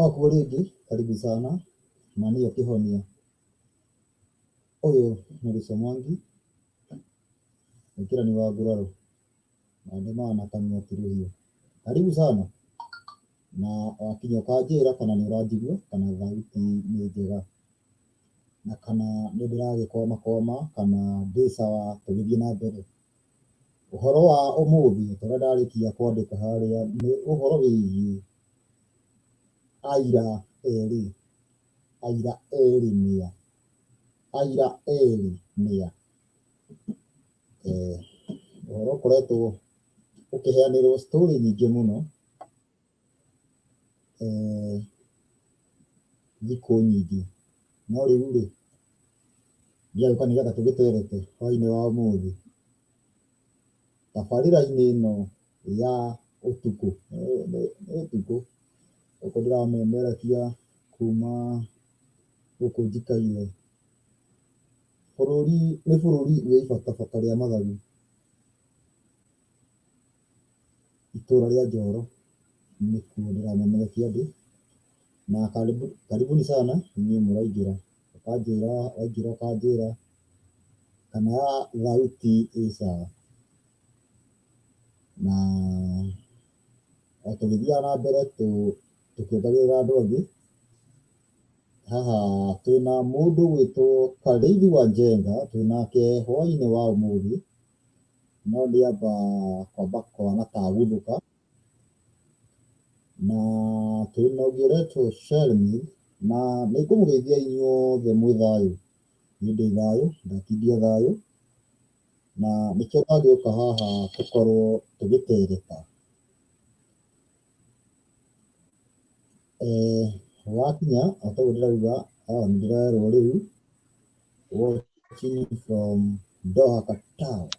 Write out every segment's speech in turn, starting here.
Okuo rĩngĩ karibu sana na niyo kĩhonia. Ũyũ nĩ Rich Mwangi, mwĩkĩrani wa nguraro na ndemana kanua ti rũhiũ. Karibu sana na wakinya ũkanjĩra kana nĩ ũranjigua kana thauti nĩ njega na kana nĩ ndĩragĩkomakoma kana ndĩ sawa tũgĩthiĩ na mbere. Ũhoro wa ũmũthĩ ũrĩa ndarĩkia kwandĩka harĩa nĩ ũhoro wĩgiĩ aira erĩ nĩa. Aira erĩ nĩa. Ũhoro ũkoretwo ũkĩheanĩrwo story nyingĩ mũno thikũ nyingĩ, no rĩu rĩ ndiagĩũka nĩgetha tũgĩterete hwainĩ wa ũmũthĩ. Tabarĩra-inĩ ĩno ya ũtukũ, nĩ ũtukũ gũkũ ndĩramemerekia kuma gũkũ njikaire. Nĩ bũrũri wĩ ibatabata rĩa mathagu, itũra rĩa Njoro nĩkuo ndĩramemerekia ndĩ na karibuni sana inyuĩ mũraingĩra, waingĩra ũkanjĩra kana thauti ĩ sawa. Na tũgĩthiaga na mbere tũkĩongagĩrĩra andũ angĩ, haha twĩna mũndũ ũgwĩtwo Karĩithĩ wa Njenga twĩnake hwainĩ wa ũmũthĩ, no ndĩamba kwamba kwana ta guthũka. Na twĩna ũngĩ ũretwo Shelmy na nĩngũmũgeithia inyuothe mwĩ thayũ. Niĩ ndĩ thayũ, ndatindia thayũ na nĩkĩo ndagĩũka haha tũkorwo tũgĩtereta. Wakinya otaguo ndĩrauga haha nĩndĩrerwo rĩu watching from Doha, Qatar.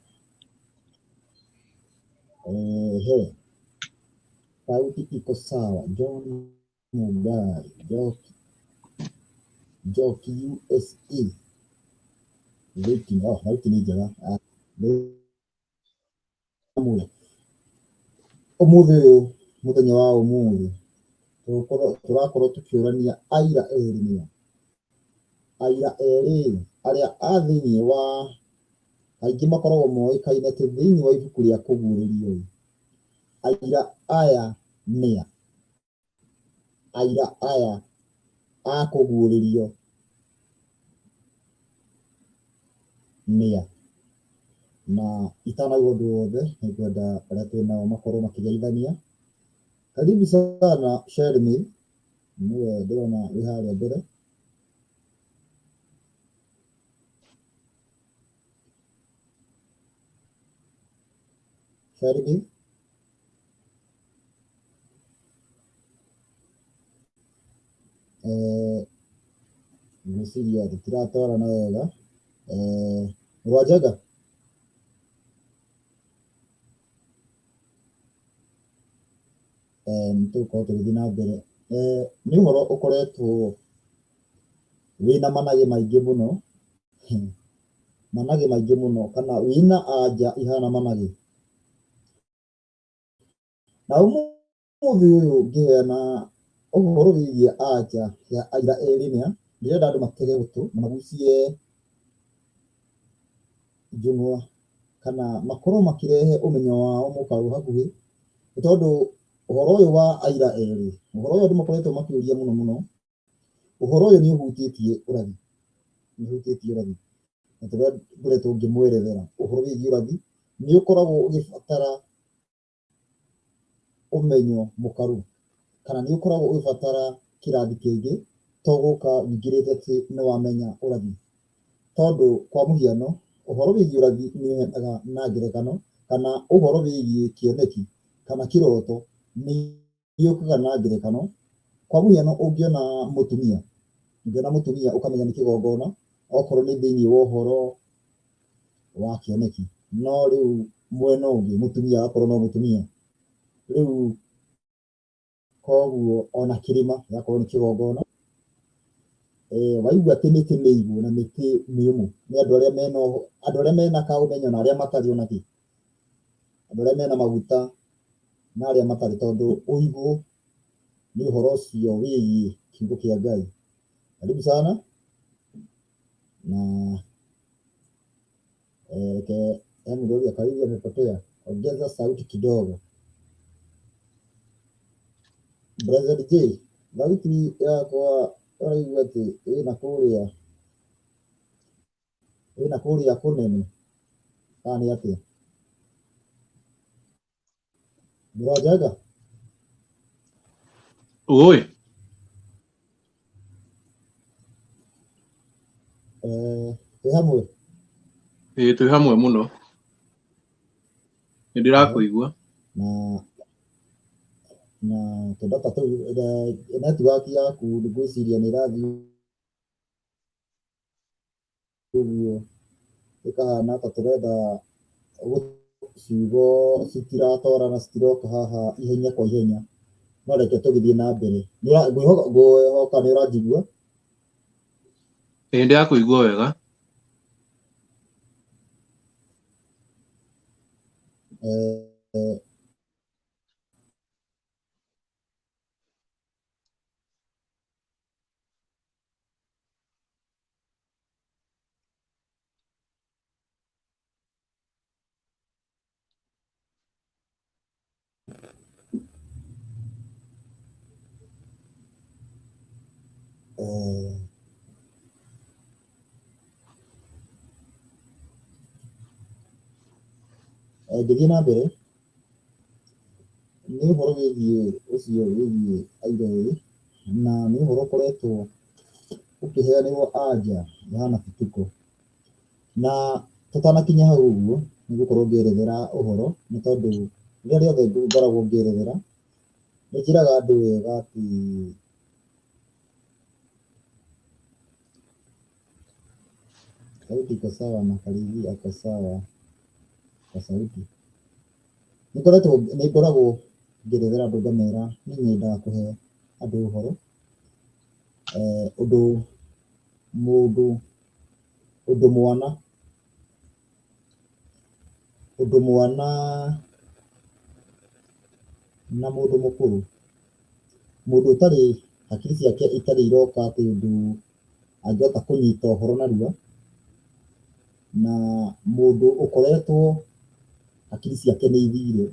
Sauti iko sawa. John Mugai, Njoki USA. Sauti nĩ njega. Ũmũthĩ ũyũ, mũthenya wa ũmũthĩ tũrakorwo tũkĩũrania aira erĩ nĩa. Aira erĩ arĩa a thĩiniĩ wa, aingĩ makoragwo moĩkaine atĩ thĩiniĩ wa ibuku rĩa kũguũrĩrio rĩ, aira aya nĩa. Aira aya a kũguũrĩrio nĩa. Na itanauga ũndũ wothe nĩngwenda arĩa twĩnao makorwo makĩgeithania. Karibu sana Shelmy, nĩwe ndĩrona wĩ harĩa mbere. Shelmy, ngwĩciria tũtiratwarana wega. Rwanjenga, nĩtũgũkorwo tũgĩthiĩ na mbere. Nĩ ũhoro ũkoretwo wĩna managĩ maingĩ mũno, managĩ maingĩ mũno, kana wĩna anja ihana managĩ. Na ũmũthĩ ũyũ ngĩheana ũhoro wĩgiĩ anja ya aira erĩ nĩa, ndĩrenda andũ matege gũtũ na magucie njũng'wa kana makorwo makĩrehe ũmenyo wao mũkaru hakuhĩ, nĩ tondũ ũhoro ũyũ wa aira erĩ, ũhoro ũyũ andũ makoretwo makĩũria mũno mũno. Ũhoro ũyũ nĩ ũhutĩtie ũrathi, na tũrĩa ngoretwo ngĩmwerethera ũhoro wĩgiĩ ũrathi nĩ ũkoragwo ũgĩbatara ũmenyo mũkaru, kana nĩ ũkoragwo ũgĩbatara kĩrathi kĩngĩ to gũka wingĩrĩte atĩ nĩ wamenya ũrathi. Tondũ kwa mũhiano ũhoro wĩgiĩ ũrathi nĩ ũheanaga na ngerekano, kana ũhoro wĩgiĩ kĩoneki kana kĩroto nĩ gĩũkaga na ngerekano. Kwa mũhiano ũngĩona mũtumia ũkamenya nĩ kĩgongona, okorwo nĩ thĩiniĩ wa ũhoro wa kĩoneki. No rĩu mwena ũngĩ mũtumia agakorwo no mũtumia, rĩu koguo ona kĩrĩma gĩgakorwo nĩ kĩgongona. Waigua atĩ mĩtĩ mĩigũ na mĩtĩ mĩũmũ nĩ andũ arĩa mena kaũmenyo na arĩa matarĩ onakĩ, andũ arĩa mena maguta na arĩa matarĩ, tondũ ũigũ nĩ ũhoro ũcio wĩgiĩ kiugo kĩa Ngai. Karibu sana na Mrori akaribia amepotea, ongeza sauti kidogo. Brother J, sauti yakwa ũraigua atĩ ĩna kũrĩa kũnene kana nĩ atĩa? Mũranjaga? Oi. Twĩ hamwe? Twĩ hamwe mũno. Nĩ ndĩrakũigua. Na tondũ tũu netiwaki yaku ngwĩciria nĩ ĩrathiĩ ũguo ĩkahana ta tũrenda ciugo citiratwarana, citiroka haha ihenya kwa ihenya, no reke tũgĩthiĩ na mbere. Ngwĩhoka nĩ ũranjigua? Nĩ ndĩrakũigua wega. Ngĩthiĩ na mbere nĩ ũhoro wĩgiĩ ũcio wĩgiĩ aira erĩ, na nĩ ũhoro ũkoretwo ũkĩheanĩrwo anja Yohana Bĩtũko, na tũtanakinya hau ũguo nĩ gũkorwo ngĩerethera ũhoro, nĩ tondũ rĩrĩa rĩothe ngoragwo ngĩerethera nĩ njĩraga andũ wega atĩ sauti iko sawa na Karigi ako sawa kwa sauti. Nĩ ngoragwo ngĩerethera andũ ngamera nĩ nyendaga kũhe andũ ũhoro, ũndũ mwana na mũndũ mũkũrũ, mũndũ ũtarĩ hakiri ciake itarĩ iroka atĩ ũndũ angĩhota kũnyita ũhoro narua, na mũndũ ũkoretwo hakiri ciake nĩ ithire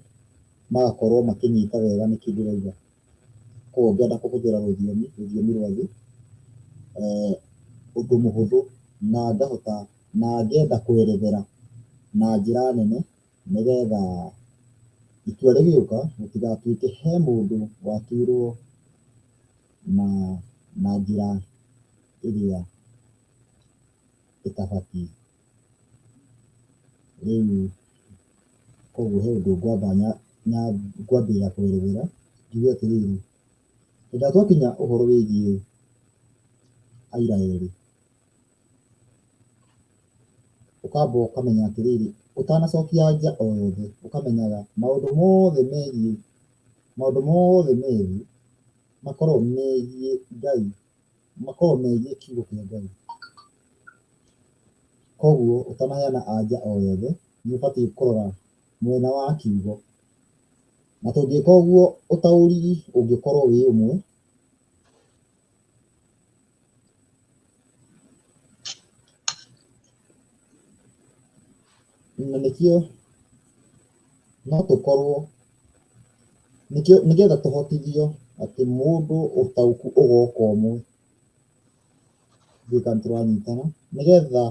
magakorwo makĩnyita wega nĩkĩĩ ndĩrauga. Koguo ngĩenda kũhũthĩra rũthiomi rwa thĩ, ũndũ mũhũthũ na ngĩenda kwerethera na njĩra nene, nĩgetha itua rĩgĩũka gũtigatuĩke he mũndũ watuirwo na njĩra ĩrĩa ĩtabatiĩ. Rĩu koguo he ũndũ ngwambĩrĩra kwerethera, ngiuge atĩrĩrĩ, hĩndĩ ĩrĩa twakinya ũhoro wĩgiĩ aira erĩ, ũkamba ũkamenya atĩrĩrĩ, ũtanacokia anja o yothe ũkamenyaga maũndũ mothe megiĩ makorwo megiĩ Ngai, makorwo megiĩ kiugo kĩa Ngai. Koguo ũtanaheana anja o yothe nĩ ũbatiĩ kũrora mwena wa kiugo, na tũngĩka ũguo ũtaũri ũngĩkorwo wĩ ũmwe, na nĩkĩo no tũkorwo nĩgetha tũhotithio atĩ mũndũ ũtaũku ũgoka ũmwe, thirikari tũranyitana, nĩgetha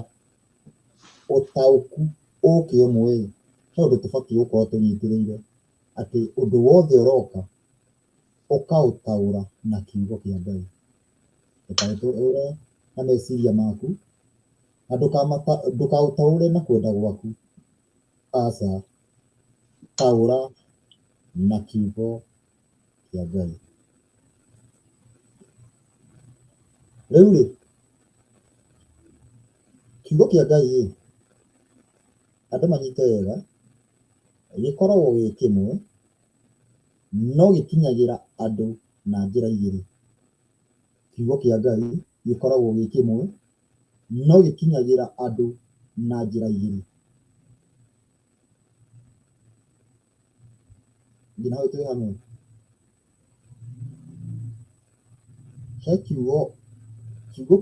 ũtaũku ũke ũmwe, he ũndũ tũbatiĩ gũkorwo tũnyitĩrĩire, atĩ ũndũ wothe ũroka ũkaũtaũra na kiugo kĩa Ngai. Ndũkaũtaũre na meciria maku, na ndũkaũtaũre na kwenda gwaku, aca, taũra na kiugo kĩa Ngai. Rĩu rĩ, kiugo kĩa Ngai andũ manyite wega, gĩkoragwo gĩ kĩmwe, no gĩkinyagĩra andũ na njĩra igĩrĩ. Kiugo kĩa Ngai gĩkoragwo gĩ kĩmwe, no gĩkinyagĩra andũ na njĩra igĩrĩ. Nginya hau twĩ hamwe? he kiugo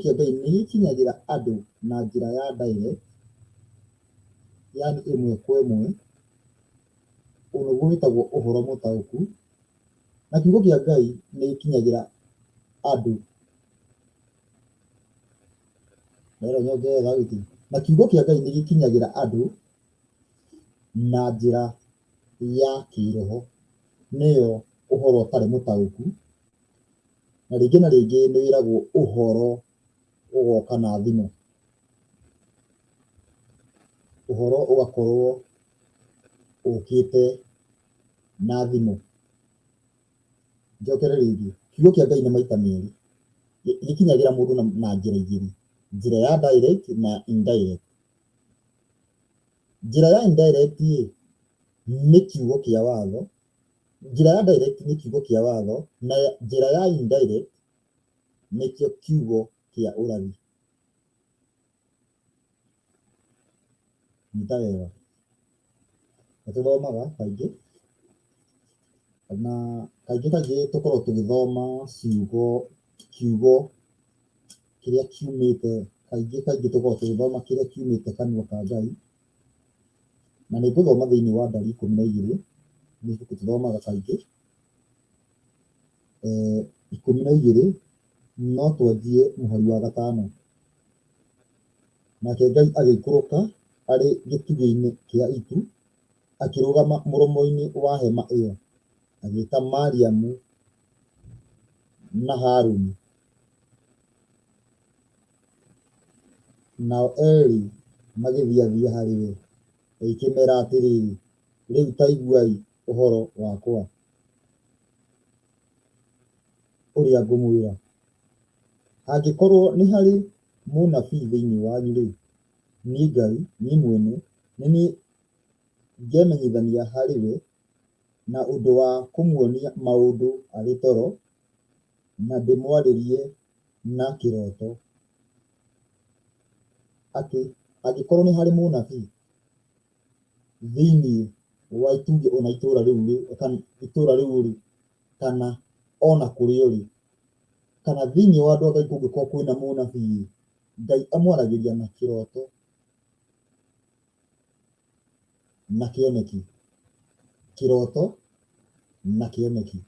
kĩa Ngai nĩ gĩkinyagĩra andũ na njĩra ya direct, yani ĩmwe kwa ĩmwe, nĩguo wĩtagwo ũhoro mũtaũku, na kiugo kĩa Ngai nĩ gĩkinyagĩra andũ, na kiugo kĩa Ngai nĩ gĩkinyagĩra andũ na njĩra ya kĩroho, nĩyo ũhoro ũtarĩ mũtaũku, na rĩngĩ nĩ wĩragwo ũhoro ũgoka na thimũ, ũhoro ũgakorwo ũkĩte na thimũ. Njokere rĩngĩ, kiugo kĩa Ngai nĩ maita merĩ, gĩkinyagĩra mũndũ na njĩra igĩrĩ, njĩra ya direct na indirect. Njĩra ya indirect nĩ kiugo kĩa watho, njĩra ya direct nĩ kiugo kĩa watho, na njĩra ya indirect nĩkĩo kiugo kĩa ũrathi. Nyita wega, nĩtũthomaga kaingĩ, na kaingĩ tũkorwo tũgĩthoma kiugo kĩrĩa kiumĩte, kaingĩ tũkorwo tũgĩthoma kĩrĩa kiumĩte kanua ka Ngai, na nĩngũthoma thĩinĩ wa Ndari 12, nĩ ibuku tũthomaga kaingĩ 12, no twanjie mũhari wa 5. Nake Ngai agĩikũrũka arĩ gĩtugĩ-inĩ kĩa itu, akĩrũgama mũromo-inĩ wa hema ĩyo, agĩĩta Mariamu na Harũni, nao erĩ magĩthiathia harĩ we, ikĩmera atĩrĩrĩ, rĩu ta iguai ũhoro wakwa ũrĩa ngũmwĩra. Angĩkorwo nĩ harĩ mũnabii thĩinĩ wanyu-rĩ, niĩ Ngai, niĩ mwene, nĩ niĩ ngemenyithania harĩ we na ũndũ wa kũmuonia maũndũ arĩ toro, na ndĩmwarĩrie na kĩroto. Angĩkorwo nĩ harĩ mũnabii thĩinĩ wa itũũra rĩu-rĩ, kana ona kũrĩ ũrĩ, kana thĩinĩ wa andũ a Ngai kũngĩkorwo kwĩna mũnabii, Ngai amwaragĩria na kĩroto na kĩoneki, kĩroto na kĩoneki.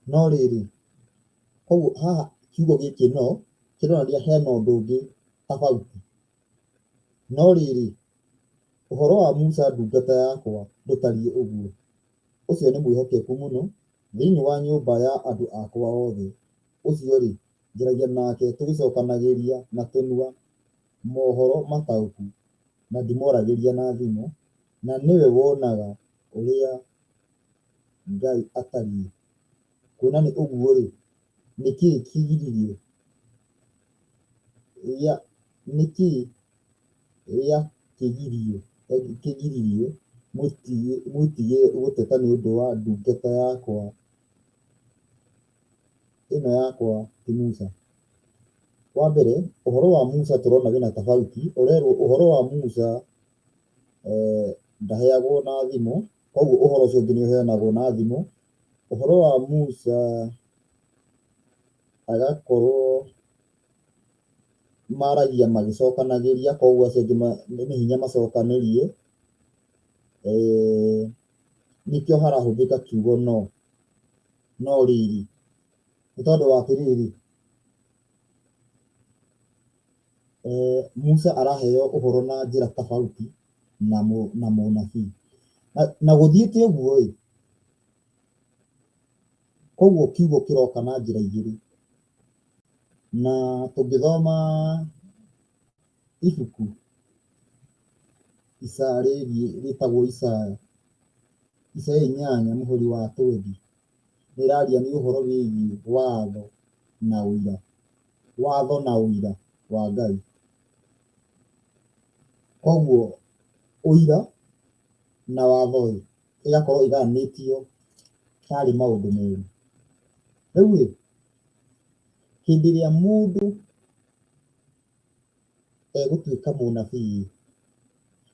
No rĩrĩ, koguo haha kiugo gĩkĩ no kĩronania hena ũndũ ũngĩ tofauti. No rĩrĩ, ũhoro wa Musa ndungata yakwa ndũtariĩ ũguo. Ũcio nĩ mwĩhokeku mũno thĩinĩ wa nyũmba ya andũ akwa othe. Ũcio-rĩ, njaragia nake tũgĩcokanagĩria na tũnua mohoro mataũku, na ndimoragĩria na thimũ, na nĩwe wonaga ũrĩa Ngai atariĩ. Kuona nĩ ũguo-rĩ, nĩkĩĩ kĩgiririe mwĩtigĩre gũteta nĩ ũndũ wa ndungata yakwa ĩno yakwa ti Musa. Wa mbere, ũhoro wa Musa tũrona wĩna tofauti. Ũrerwo ũhoro wa Musa ndaheagwo na thimũ, koguo ũhoro ũcio ũngĩ nĩ ũheanagwo na thimũ. Ũhoro wa Musa agakorwo maragia magĩcokanagĩria, koguo acio angĩ nĩ hinya macokanĩrie. Nĩkĩo harahũthĩka kiugo no. No rĩrĩ, nĩ tondũ wa atĩrĩrĩ, Musa araheo ũhoro na njĩra tofauti na mũnabii, na gũthiĩte ũguo-ĩ, koguo kiugo kĩroka na njĩra igĩrĩ. Na tũngĩthoma ibuku rĩtagwo Isaya 8 mũhari wa 20, nĩraria nĩ ũhoro wĩgiĩ watho na ũira wa Ngai. Koguo ũira na watho-ĩ, igakorwo igayanĩtio tarĩ maũndũ merĩ. Rĩu-rĩ, hĩndĩ ĩrĩa mũndũ egũtuĩka mũnabii,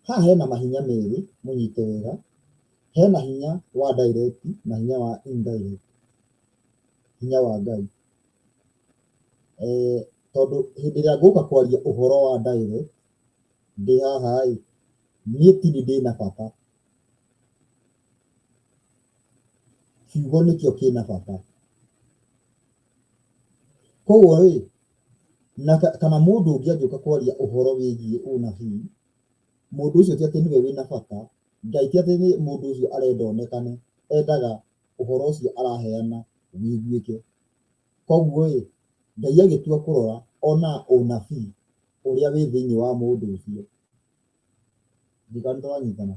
haha hena mahinya merĩ, mũnyite wega. Hena hinya wa direct na hinya wa indirect. hinya wa Ngai. Tondũ hĩndĩ ĩrĩa ngũka kwaria ũhoro wa direct ndĩ haha niĩ tini ndĩna bata, kiugo nĩkĩo kĩna bata. Koguo na kana mũndũ ũngĩ angĩũka kwaria ũhoro wĩgiĩ ũnabii, mũndũ ũcio ti atĩ nĩwe wĩna bata, Ngai ti atĩ nĩ mũndũ ũcio arenda onekane, endaga ũhoro ũcio araheana wĩiguĩke. Koguo Ngai agĩtua kũrora ona ũnabii ũrĩa wĩ thĩinĩ wa mũndũ ũcio. Ndiũĩ nĩtũranyitana.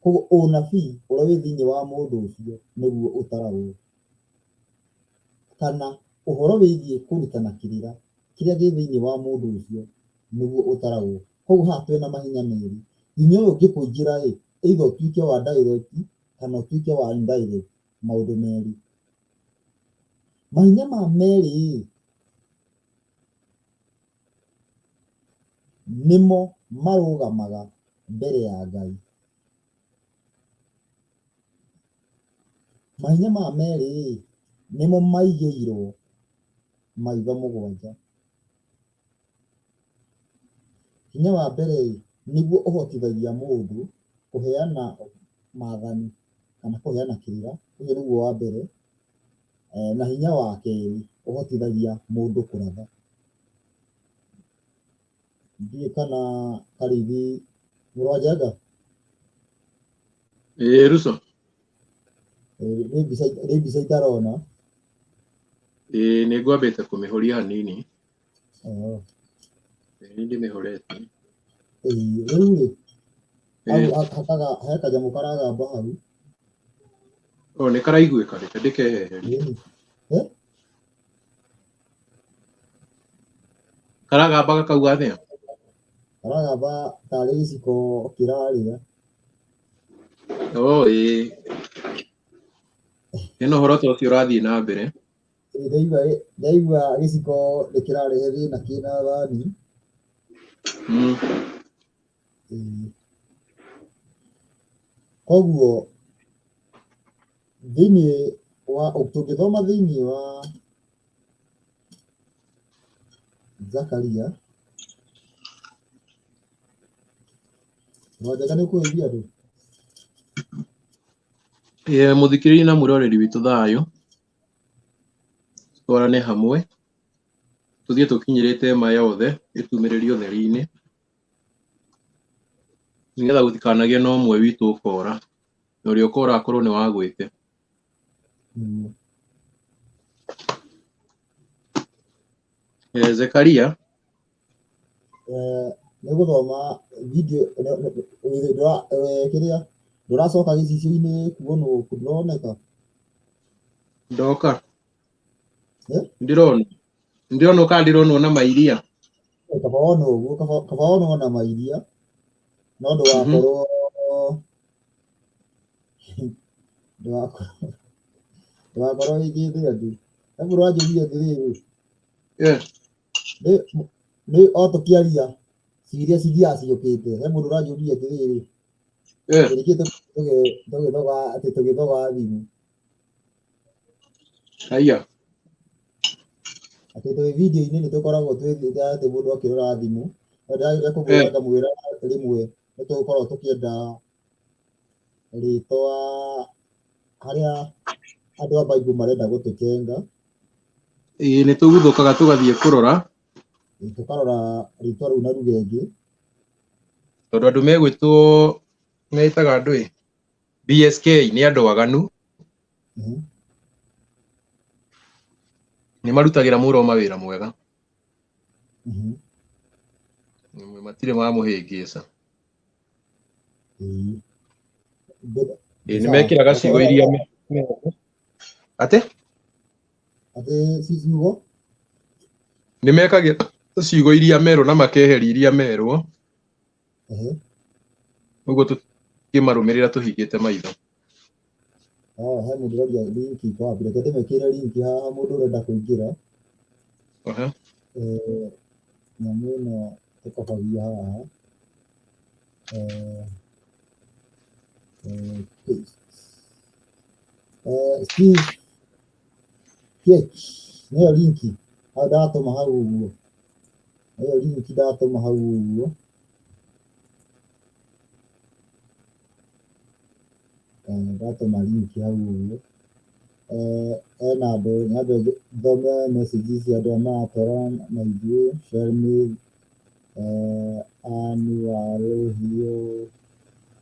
Koguo ũnabii ũrĩa wĩ thĩinĩ wa mũndũ ũcio nĩguo ũtaragwo, kana ũhoro wĩgiĩ kũrutana kĩrĩra kĩrĩa gĩ thĩinĩ wa mũndũ ũcio nĩguo ũtaragwo. Koguo haha twĩna mahinya merĩ, hinya ũyũ ũngĩkũingĩra either ũtuĩke wa direct kana ũtuĩke wa indirect, maũndũ merĩ. Mahinya ma merĩ nĩmo marũgamaga mbere ya Ngai. Mahinya ma merĩ nĩmo maigĩirwo maitho mũgwanja. Hinya wa mbere nĩguo ũhotithagia mũndũ kũheana maathani kana kũheana kĩrĩra, ũcio nĩguo wa mbere. Na hinya wa kerĩ ũhotithagia mũndũ kũratha. Ndiũĩ kana Karithi mũrũ wa Njenga Russo. nĩ mbica itarona. Nĩ ngwambĩte kũmĩhoria hanini. Nĩ ndĩmĩhorete. Rĩu hau he kanyamũ karagamba hau. Nĩ karaiguĩka, reke ndĩkeheherie. Karagamba gakauga atĩa? Karagamba tarĩ gĩciko kĩrarĩa. Ĩno ũhoro ta ũcio ũrathiĩ na mbere. Ndaigua gĩciko nĩkĩrarehe thĩna kĩna thani. Koguo tũngĩthoma thĩinĩ wa Zakaria, Wajaka nĩ ũkũhĩmbia andũ. Mũthikĩrĩria na mũroreri witũ thayũ, twarane hamwe tũthiĩ tũkinyĩrĩte ma yothe ĩtumĩrĩrie ũtheri-inĩ, nĩgetha gũtikanagĩe na ũmwe witũ ũkora, na ũrĩa ũkora akorwo nĩ wa gwĩte. Zekaria nĩ gũthoma video kĩrĩa ndũracoka gĩcicio-inĩ kuonwo ndũroneka. Ndoka ndĩrona ũka ndĩronwo na mairia. Kaba wona ũguo, kaba wona na mairia, no ndũgakorwo wĩkĩte andũ. He mũndũ wanjũria atĩrĩrĩ, nĩ o tũkĩaria ciũria cithiaga ciũkĩte, he mũndũ ũranjũria atĩrĩrĩ, tũgĩthoga thimũ atĩ twĩ video-inĩ nĩtũkoragwo twĩthĩte atĩ mũndũ akĩrora thimũ, ndĩragĩrĩire kũmwĩra ngamwĩra rĩmwe nĩtũgũkorwo tũkĩenda rĩtwa harĩa andũ a Bible marenda gũtũkenga. Nĩtũguthũkaga tũgathiĩ kũrora, tũkarora rĩtwa rĩu na rugenge, tondũ andũ megwĩtwo metaga andũ BSK nĩ andũ aganu. Nĩ marutagĩra mũro mawĩra mwega, matirĩ ma mũhĩngĩca. Nĩ mekĩraga ciugo iria atĩ ciugo nĩ mekagĩra ciugo iria merũ na makeheria iria merũ, ũguo tũkĩmarũmĩrĩra tũhingĩte maitho. He mũndũ ũroria linki iko wapi, reke ndĩmekĩre linki haha mũndũ ũrenda kũingĩra. Nyamũ ĩno tũkabagia haha, nĩyo linki hau ndatũma hau ũguo, nĩyo linki ndatũma hau ũguo, ndatũma linki hau ũguo. Hena andũ nyambe thome message cia andũ arĩa maratwara na ithuĩ. Shelmy, Anne Waluhio,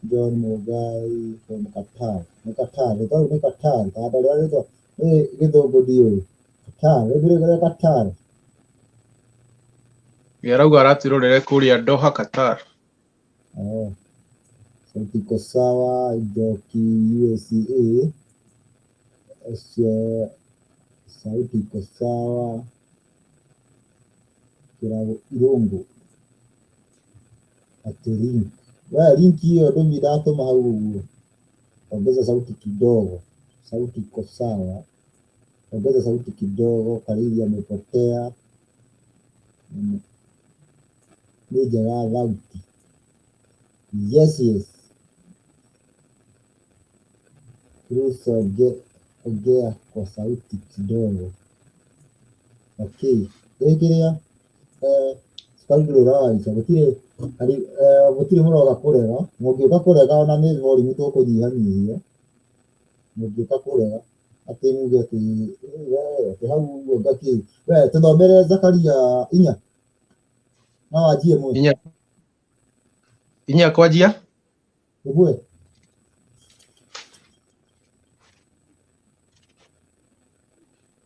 John Mugai from Qatar. Nĩ Qatar, rĩtwa rĩu nĩ Qatar, tondũ rĩrĩa rĩtwa gĩthũngũ ndiũĩ. Qatar, rĩu Qatar. Arauga aratwĩrorera kũrĩa Doha, Qatar. Sauti iko sawa, Njoki USA. Sauti iko sawa. Kirago Irungu. Ati link. Linki hiyo ndio ndatũma hau ũguo. Ongeza sauti kidogo. Sauti iko sawa. Ongeza sauti kidogo, Karili amepotea. Ni jamaa sauti. Yes. Ruhusa ongea kwa sauti kidogo. Okay. Ekerea sipagiro raisha gutire muroga kurega, mungiuka kurega ona ni volume tukunyihanyihia. Mungiuka kurega ati muge ati hau ũguo ngaki tuthomere Zakaria 4 no wajie mwe 4 kwanjia ũguo.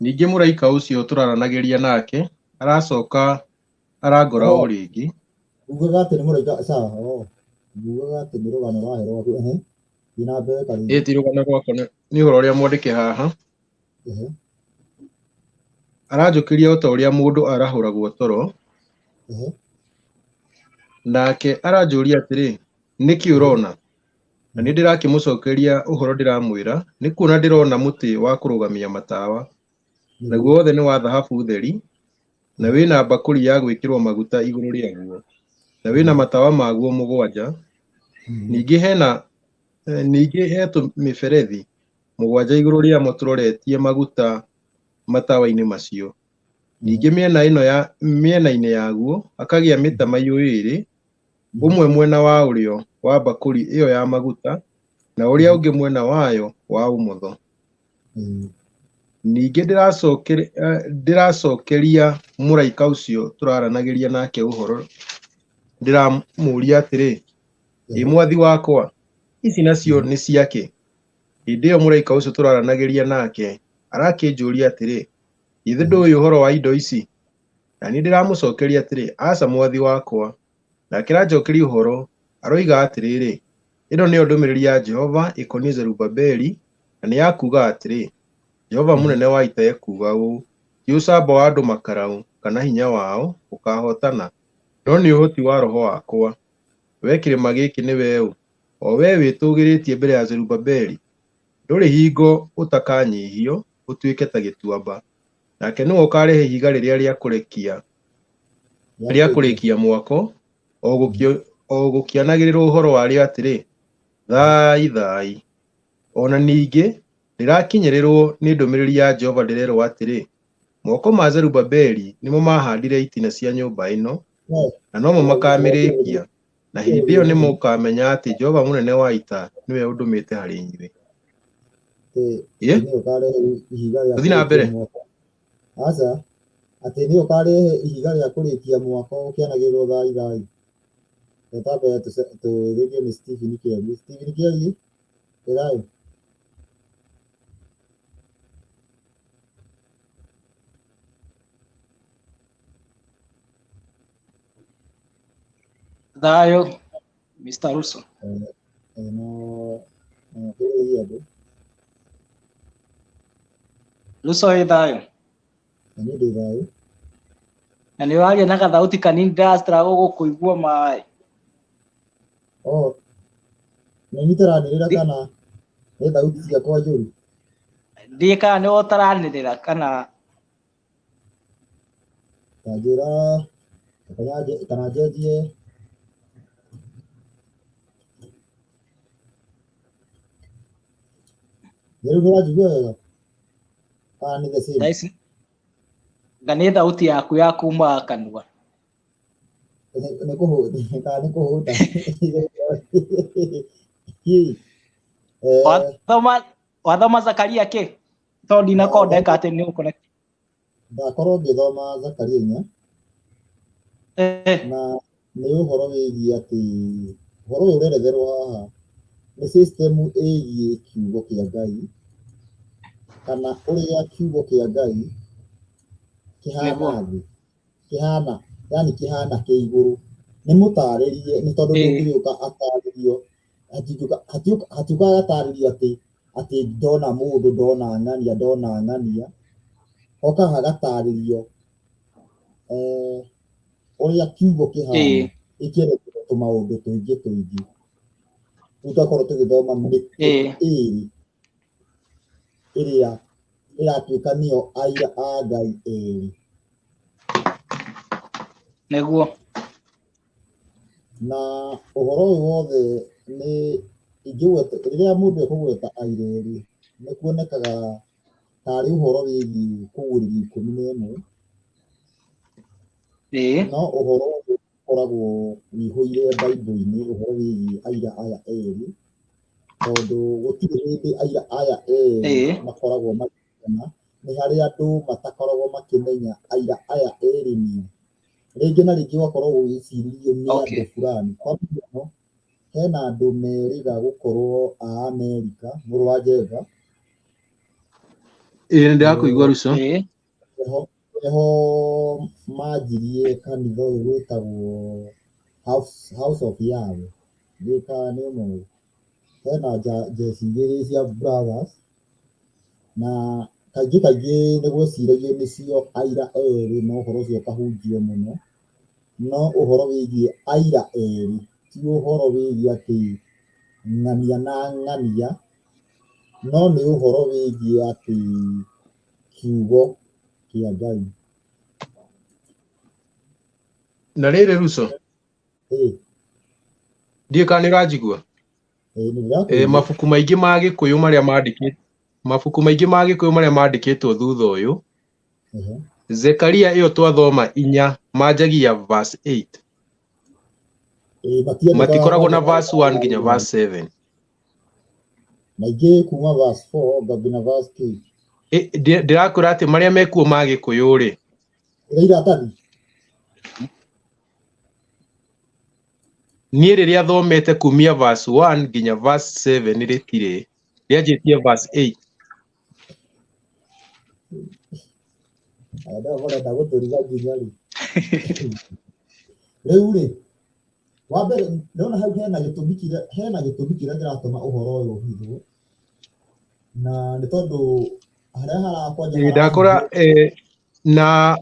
Ningĩ mũraika ũcio tũraranagĩria nake aracoka arangora o rĩngĩ. Ugaga atĩ nĩ mũraika sawa. Ugaga atĩ nĩ rũgano rwaherwo gwaku. Ina mbere Karili. Ti rũgano rwakwa nĩ ũhoro ũrĩa mwandĩke haha. Aranjũkĩria o ta ũrĩa mũndũ arahũragwo toro. Nake aranjũria atĩrĩ, nĩkĩ ũrona? Na nĩ ndĩrakĩmũcokeria ũhoro ndĩramwĩra, nĩ kuona ndĩrona mũtĩ wa kũrũgamia matawa. Naguo wothe nĩ wa thahabu theri, na wĩna mbakũri ya gwĩkĩrwo maguta igũrũ rĩaguo, na wĩna matawa maguo 7. Ningĩ he tũmĩberethi 7 igũrũ rĩamo tũroretie maguta matawa-inĩ macio. Ningĩ mĩena-inĩ yaguo akagĩa mĩtamaiyũ 2, ũmwe mwena wa ũrĩo wa mbakũri ĩyo ya maguta na ũrĩa ũngĩ mwena wayo wa ũmotho. Ningĩ ndĩracokeria mũraika ũcio tũraranagĩria nake ũhoro, ndĩramũria atĩrĩ, mwathi wakwa, ici nacio nĩ ciake? Hĩndĩ ĩyo mũraika ũcio tũraranagĩria nake arakĩnjũria atĩrĩ, githĩ ndũĩ ũhoro wa indo ici? Na niĩ ndĩramũcokeria atĩrĩ, aca mwathi wakwa. Nake aranjokeria ũhoro aroiga atĩrĩrĩ, ĩno nĩyo ndũmĩrĩri ya Jehova ĩkoniĩ Zerubabeli, na nĩ ya kuuga atĩrĩ, Jehova mũnene wa ita ekuuga ũũ, ti ũcamba wa andũ makaraũ kana hinya wao ũkahotana, no nĩ ũhoti wa Roho wakwa. Wee kĩrĩma gĩkĩ nĩ weũ, o wee wĩtũgĩrĩtie mbere ya Zerubabeli, ndũrĩ hingo ũtakanyihio ũtuĩke ta gĩtuamba. Nake nĩwe ũkarehe ihiga rĩrĩa rĩa kũrĩkia mwako, o gũkĩanagĩrĩrwo ũhoro warĩo atĩrĩ, thai. Ona ningĩ ndĩrakinyĩrĩrwo nĩ ndũmĩrĩri ya Jehova ndĩrerwo atĩrĩ, moko ma Zerubabeli nĩmo mahandire itina cia nyũmba ĩno, na nomo makamĩrĩkia, na hĩndĩ ĩyo nĩ mũkamenya atĩ Jehova mũnene wa ita nĩwe ũndũmĩte harĩ inyuĩ. Tũthiĩ na mbere. Aca atĩ nĩ ũkarehe ihiga rĩa kũrĩkia mwako ũkĩanagĩrĩrwo thai. Tũtambe tũrĩrio nĩ Stephen Kĩari. Ĩraĩ. Thayũ, Mr. Russo. Russo ĩ thayũ. Nĩ ndĩ thayũ. Na nĩ waria na gathauti kanini ndĩrastruggle gũkũigua maĩ. Nĩ nĩtũranĩrĩra kana nĩ thauti ciakwa njũru? Ndiĩ kana nĩ ũtaranĩrĩra kana Tanjĩra kana njenjie. Rĩu nĩwanjigua wega? Nĩ the same. Thaisi ngani thauti yaku ya kuma kanua Nĩ kũhũta. wathoma Zakaria kĩ to ndina kodeka atĩ nĩ ũconnect Ndakorwo ngĩthoma Zakaria 4 na nĩ ũhoro wĩgiĩ atĩ ũhoro ũyũ ũreretherwo haha nĩ system ĩgiĩ kiugo kĩa Ngai kana ũrĩa kiugo kĩa Ngai kĩhana thĩ kĩhana kĩ igũrũ nĩ mũtarĩrie nĩ tondũ ndũngĩũka atarĩrio hatiũka gatarĩrio atĩ ndona mũndũ ndona ng'ania oka hagatarĩrio ũrĩa kiugo kĩhana ĩkĩerekera tũmaũndũ tũingĩ tũtakorwo tũgĩthoma ĩrĩ ĩrĩa ĩratuĩka nĩyo aira a Ngai ĩrĩ nĩguo na ũhoro ũyũ wothe nĩ ingĩgweta rĩrĩa mũndũ ekũgweta aira ĩrĩ nĩ kuonekaga tarĩ ũhoro wĩgiĩ kũgũrĩrio 11 no ũhoro ũyũ ũkoragwo wĩihũire Bible-inĩ ũhoro wĩgiĩ aira aya erĩ tondũ gũtirĩ hĩndĩ aira aya erĩ makoragwo makĩmenya nĩ harĩ andũ matakoragwo makĩmenya aira aya erĩ nĩ rĩngĩ na rĩngĩ wakorwo ũgĩcirĩrio nĩ andũ fulani kwa mũhiano hena andũ merĩga gũkorwo a Amerika mũrũ wa Njenga nĩ ndakũigua Russo ho manjirie kanitha ũyũ wĩtagwo House of Yahweh gĩka nĩ ũmwe hena njeci igĩrĩ cia brothers na kaingĩ nĩ gwĩciragio nĩcio aira erĩ no ũhoro ũcio ũkahunjio mũno no ũhoro wĩgiĩ aira erĩ ti ũhoro wĩgiĩ atĩ ng'ania na ng'ania no nĩ ũhoro wĩgiĩ atĩ kiugo kĩa Ngai na rĩrĩ Russo ndiĩ kana nĩ ũranjigua mabuku maingĩ ma Gĩkũyũ marĩa mandĩkĩtwo thutha ũyũ Zekaria ĩyo twathoma 4 manjagia verse 8 matikoragwo na verse 1 nginya verse 7 maingĩ kuma verse 4 nginya verse 8 ndĩrakũra atĩ marĩa mekuo ma Gĩkũyũ rĩ niĩ rĩrĩa thomete kumia verse 1 nginya verse 7 rĩtirĩ rĩanjĩtie verse 8 rĩu rĩ wambere ndona hau hena gĩtũmi kĩrĩa kĩratũma ũhoro ũyũ ũhithwo na nĩ tondũ harĩa harakwanja ndakora na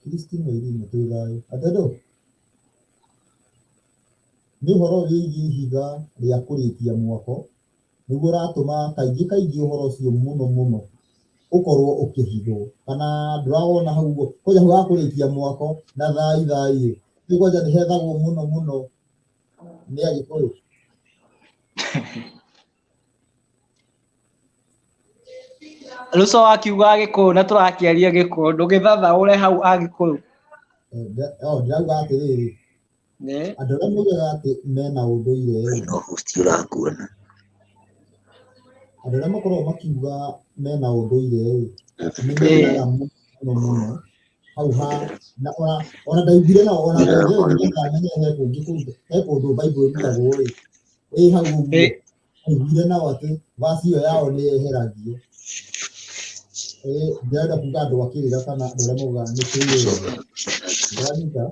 Kristine Wairimu twĩ thayũ atendũ nĩ ũhoro wĩgiĩ ihiga rĩa kũrĩkia mwako nĩguo ũratũma kaingĩ ũhoro ũcio mũno ũkorwo ũkĩhithwo kana ndũrawona hau kwanja hau ha kũrĩkia mwako na thai nĩ kwanja nĩ hethagwo mũno nĩ Agĩkũyũ Russo akiuga Gĩkũyũ na tũrakĩaria Gĩkũyũ ndũgĩthathaũre hau Agĩkũyũ ndĩrauga atĩrĩrĩ andũ arĩa moigaga atĩ mena ũndũire andũ arĩa makoragwo makiuga mena ũndũire nĩ menyaga mũno hau na ona ndaugire na ona nĩgetha menye he kũndũ Bible ĩrutagwo hau ũguo augire nao atĩ vaci ĩyo yao nĩ yeheragio ndĩrenda kuga andũ akĩrĩra kana andũ arĩa maugaga nĩ kĩrĩra ndĩranyita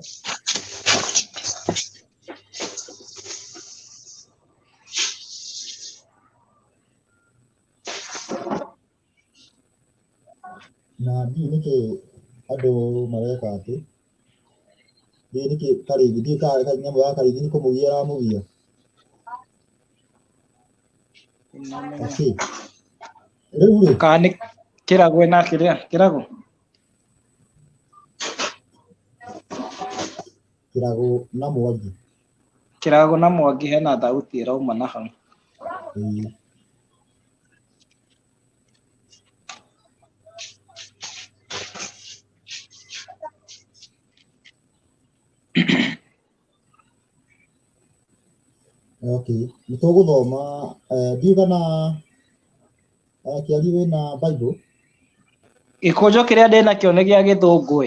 na ndiũ nĩkĩ andũ mareka atĩ nĩkĩ Karĩithĩ ndiũ nyamũ ya Karĩithĩ nĩ kũmũgia aramũgia rĩu rĩ kana Kĩragũ na Kĩragũ Kĩragũ na Mwangi Kĩragũ na Mwangi hena thauti ĩrauma na hau Okay, nitũgũthoma ndiuga na Kĩari wĩna Bible. Gĩkũnjũ kĩrĩa ndĩnakĩo nĩ gĩa Gĩthũngũ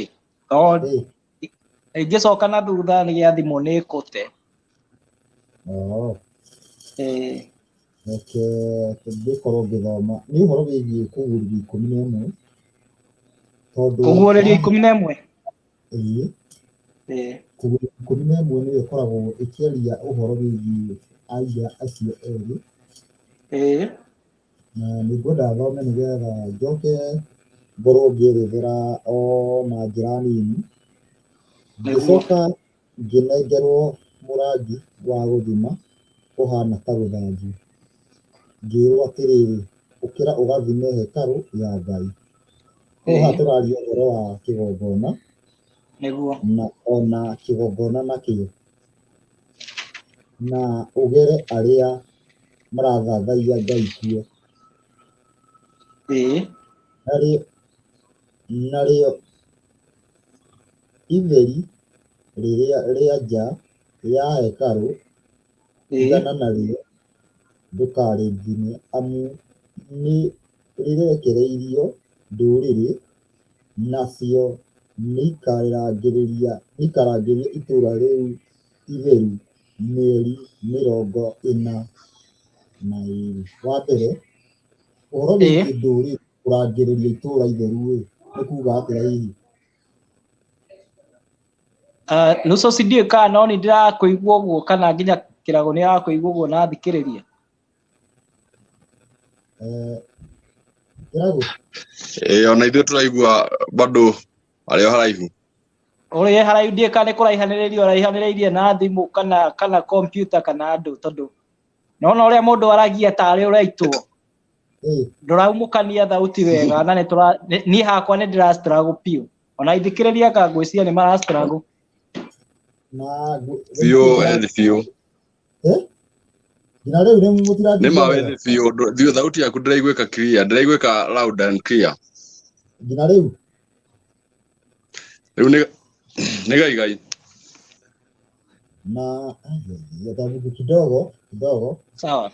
ingĩcoka na thutha nĩ gĩa thimũ nĩ kũte. Ngĩkorwo ngĩthoma nĩ ũhoro wĩgiĩ kũguũrĩrio 11 kũguũrĩrio 11 kũguũrĩrio 11 nĩyo ĩkoragwo ĩkĩaria ũhoro wĩgiĩ aira acio erĩ. Na nĩngwenda thome nĩgetha njoke ngorwo ngĩerethera na njĩra nini, ngĩcoka ngĩnengerwo mũrangi wa gũthima ũhana ta rũthanju, ngĩrwo atĩrĩrĩ ũkĩra ũgathime hekarũ ya Ngai. Haha tũraria ũhoro wa kĩgongona na ona kĩgongona nakĩo, na ũgere arĩa marathathaiya Ngai kuo. Narĩo itheri rĩa nja ya hekarũ igana narĩo ndũkarĩthime, amu nĩ rĩrekereirio ndũrĩrĩ, nacio nĩikarangĩrĩria itũũra rĩu itheru mĩeri 42. Wa mbere ũhoro wĩgiĩ ndũrĩrĩ kũrangĩrĩria itũũra itheru nĩ kuga atĩa hihi? Nusu sindio kana no nĩ ndĩrakũigua ũguo kana nginya kĩrago nĩ arakũigua ũguo na thikĩrĩria. Kĩrago ona ithuĩ tũraigua bado arĩ haraihu. Ũrĩa haraihu ndiĩ kana nĩ kũraihanĩrĩrio ũraihanĩrĩirie na thimũ kana kompyuta kana andũ, tondũ nona ũrĩa mũndũ aragia tarĩ ũraitwo ndũraumũkania thauti wega, na niĩ hakwa nĩ ndĩra struggle piũ, ona ithikĩrĩria anga ngwĩciria nĩ mara struggle biũ ethĩ biũ. Nginya rĩu nĩ mũtirathikĩrĩria nĩ ma ethĩ biũ, thiũ thauti yaku ndĩraiguĩka clear, ndĩraiguĩka loud and clear. Nginya rĩu nĩ gaigai na kidogo sawa.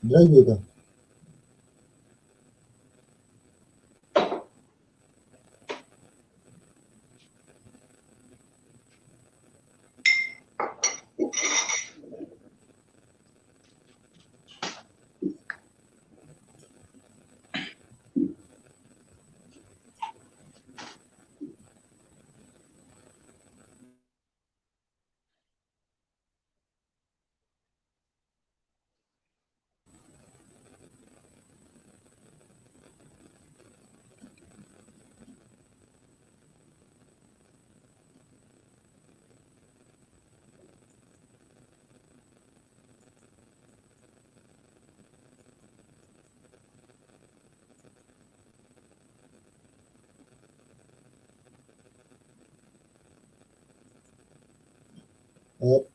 ndĩraiguĩka.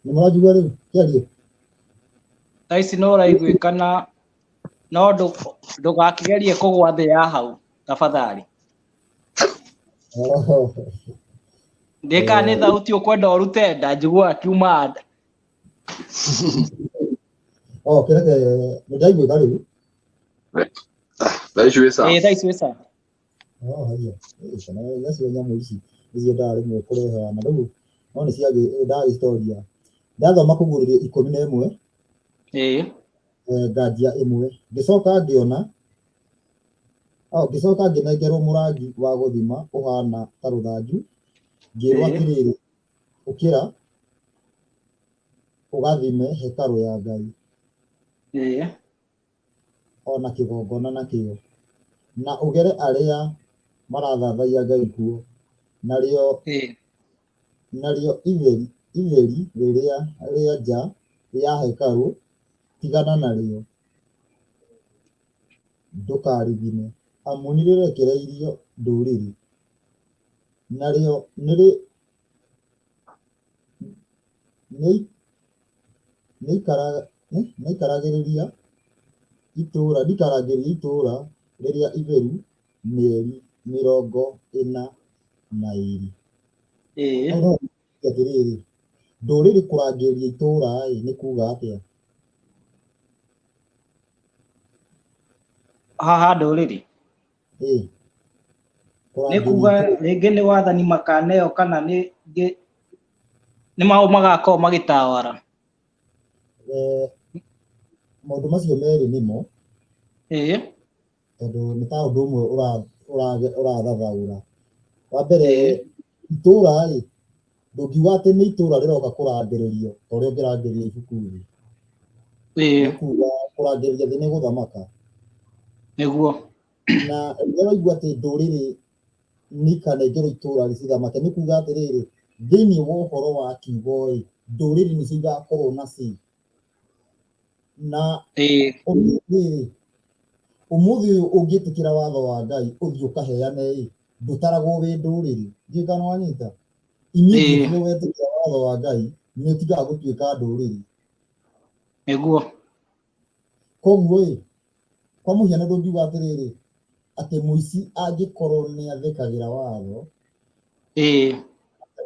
Nĩ mũranjigua rĩu kĩarie? Thaa ici no ũraiguĩka no ndũgakĩgerie kũgwa thĩ ya hau tafadhali. Ndĩka nĩ thauti ũkwenda ũrute nda njiguaga kiuma nda. Kĩreke nĩ ndaiguĩka rĩu? thaa ici wĩ sawa? Thaa ici wĩ sawa. Haya kana nacio nyamũ ici nĩcio ndarĩmwe kũrehe na rĩu no nĩ ciagĩ nda historia ndathoma kũguũrĩrio 11 nganjia 1 ngĩcoka ngĩona Ngicoka ngĩnengerwo mũrangi wa gũthima ũhana ta rũthanju, ngĩrwo atĩrĩrĩ, ũkĩra ũgathime hekarũ ya Ngai ona kĩgongona nakĩo, na ũgere arĩa marathathaiya Ngai kuo, narĩo itheri rĩrĩa rĩa nja ya hekarũ tigana narĩo, ndũkarĩthime, amu nĩrĩrekereirio ndũrĩrĩ, narĩo nĩikaragĩrĩria itũũra rĩrĩa itheru mĩeri 42. Atĩrĩrĩ, ndũrĩrĩ kũrangĩrĩria itũũra nĩ kuga atĩa? Haha ndũrĩrĩ nĩ kuga rĩngĩ nĩ wathani makaneo kana nĩ maũ magakorwo magĩtawara. Maũndũ macio merĩ nĩmo, tondũ nĩ ta ũndũ ũmwe ũrathathaũra. Wa mbere, itũũra ndũngiuga atĩ nĩ itũũra rĩroka kũrangĩrĩrio ta ũrĩa ũngĩrangĩrĩria ibuku-inĩ. Nĩ kuga kũrangĩrĩria thĩ nĩ gũthamaka. Nĩguo. Na rĩrĩa waigua atĩ ndũrĩrĩ nĩikanengerwo itũũra rĩcithamake, nĩ kuga atĩrĩrĩ, thĩinĩ wa ũhoro wa kiugo ndũrĩrĩ nĩcio igakorwo na say. Na ũmũthĩ ũyũ ũngĩtĩkĩra watho wa Ngai ũthiĩ ũkaheane ndũtaragwo wĩ ndũrĩrĩ, ndiũĩ kana wanyita. Immediately wetĩkĩra watho wa Ngai nĩũtigaga gũtuĩka ndũrĩrĩ. Nĩguo. Koguo kwa mũhiano ndũngiuga atĩrĩrĩ atĩ mũici angĩkorwo nĩathĩkagĩra watho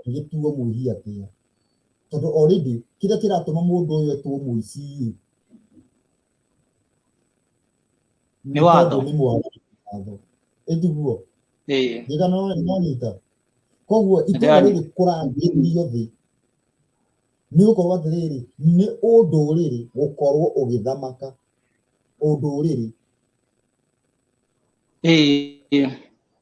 gĩtuo mũici atĩa, tondũ already kĩrĩa kĩratũma mũndũ ũyũ etwo mũici nĩ watho, nĩ watho, ĩtiguo njĩgana nonyita. Koguo itũũra rĩrĩ kũrangĩrĩrio thĩ nĩ gũkorwo atĩrĩrĩ nĩ ũndũrĩrĩ gũkorwo ũgĩthamaka, ũndũrĩrĩ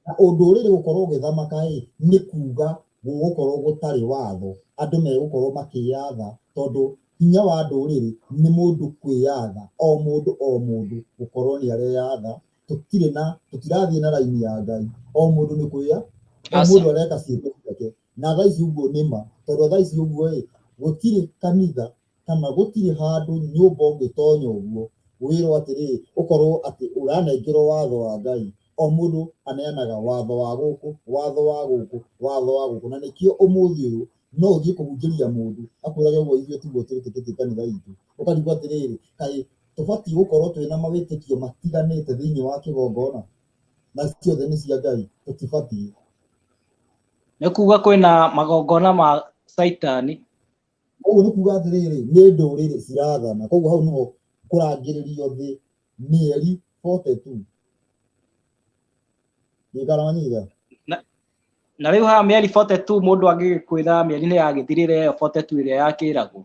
na ũndũrĩrĩ gũkorwo ũgĩthamaka nĩ kuga gũgũkorwo gũtarĩ watho, andũ megũkorwo makĩyatha, tondũ hinya wa ndũrĩrĩ nĩ mũndũ kwĩyatha, o mũndũ gũkorwo nĩ areyatha. Tũtirathiĩ na raini ya Ngai, o mũndũ nĩ kwĩya, o mũndũ areka ciĩko ciake. Na thaa ici ũguo nĩma, tondũ thaa ici ũguo gũtirĩ kanitha kana gũtirĩ handũ nyũmba ũngĩtonya ũguo wĩrwo atĩrĩrĩ ũkorwo atĩ ũranengerwo watho wa Ngai, o mũndũ aneanaga watho wa gũkũ, watho wa gũkũ, watho wa gũkũ. Na nĩkĩo ũmũthĩ ũyũ no ũthiĩ kũhunjĩria mũndũ akwĩrage ũguo ithuĩ tiguo twĩtĩkĩtie kanitha itũ, ũkarigwo atĩrĩrĩ kaĩ tũbatiĩ gũkorwo twĩna mawĩtĩkio matiganĩte thĩinĩ wa kĩgongona na ciothe nĩ cia Ngai? Tũtibatiĩ. Nĩ kuga kwĩna magongona ma Saitani. Koguo nĩ kuga atĩrĩrĩ nĩ ndũrĩrĩ cirathana, koguo hau nĩho kũrangĩrĩrio thĩ mĩeri 42. Na rĩu haha mĩeri 42 mũndũ angĩkwĩra mĩeri nĩ yagĩthirĩre ĩyo 42 ĩrĩa yakĩragwo.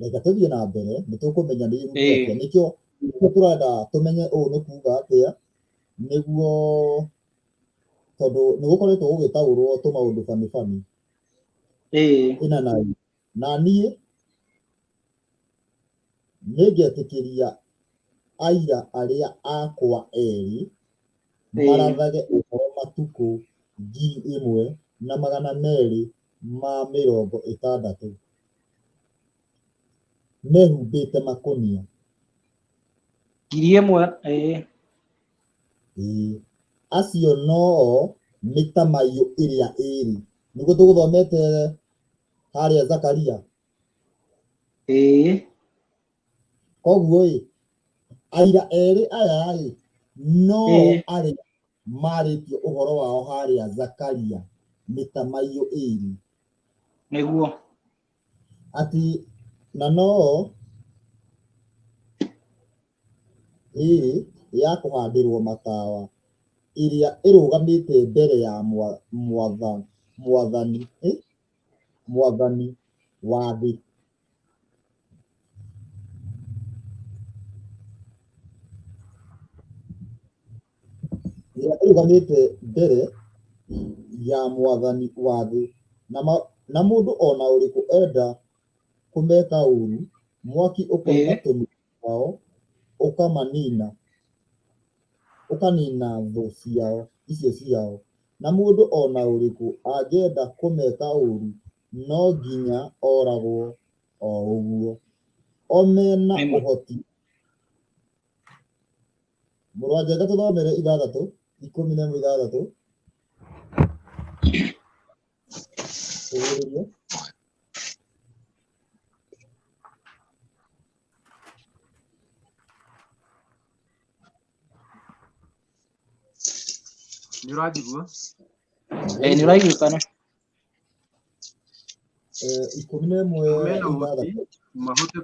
Reka tũthiĩ na mbere nĩtũkũmenya nĩ atĩa, nĩkĩo tũrenda tũmenye ũũ nĩ kuga atĩa, nĩguo tondũ nĩgũkoretwo gũgĩtaũrwo tũmaũndũ bani ĩna na niĩ nĩngetĩkĩria aira arĩa akwa erĩ marathage ũhoro matukũ 1260 mehumbĩte makũnia 1000. Acio no mĩtamaiyũ ĩrĩa ĩrĩ, nĩguo tũgũthomete harĩa Zakaria. Koguo aira erĩ aya no arĩ marĩtio ũhoro wao harĩa Zakaria mĩtamaiyũ ĩrĩ, nĩguo atĩ na no ĩrĩ ya kũhandĩrwo matawa ĩrĩa ĩrũgamĩte mbere ya mwathani wa thĩ. ĩrũgamĩte mbere ya mwathani wa thĩ na mũndũ ona ũrĩkũ enda kũmeka ũru mwaki ũkoima tũnua twao ũkamanina thũ ciao icio ciao na mũndũ ona ũrĩkũ angĩenda kũmeka ũru no nginya oragwo o ũguo omena ũhoti. Mũrũ wa Njenga tũthomere 6:16 tũgĩrĩrie. Nĩ ũranjigua? Nĩ ũraiguĩkana? 11:6 mahote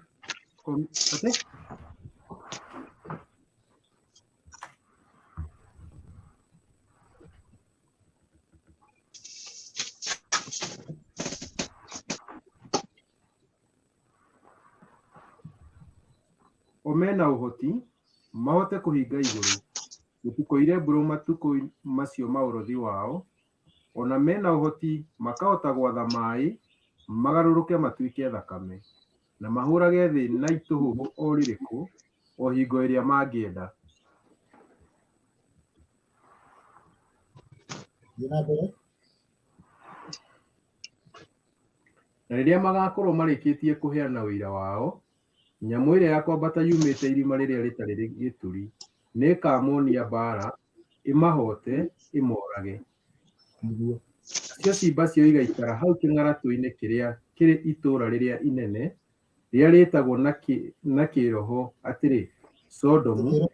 omena ũhoti mahote kũhinga igũrũ gũtukoire mbũrũ matukũ macio maũrothi wao ona mena ũhoti makahota gwatha maĩ magarũrũke matuĩke thakame na mahũrage thĩ na itũhũhũ o rĩrĩkũ o hingo ĩrĩa mangĩenda. Na rĩrĩa magakorwo marĩkĩtie kũheana wĩira wao, nyamũ ĩrĩa ya kwambata yumĩte irima rĩrĩa rĩtarĩ gĩturi nĩ ĩkamonia mbara ĩmahote ĩmorage. Nacio ciimba cio igaikara hau kĩng'aratũ-inĩ kĩrĩa kĩrĩ itũũra rĩrĩa inene rĩrĩa rĩĩtagwo na kĩroho atĩrĩ Sodomu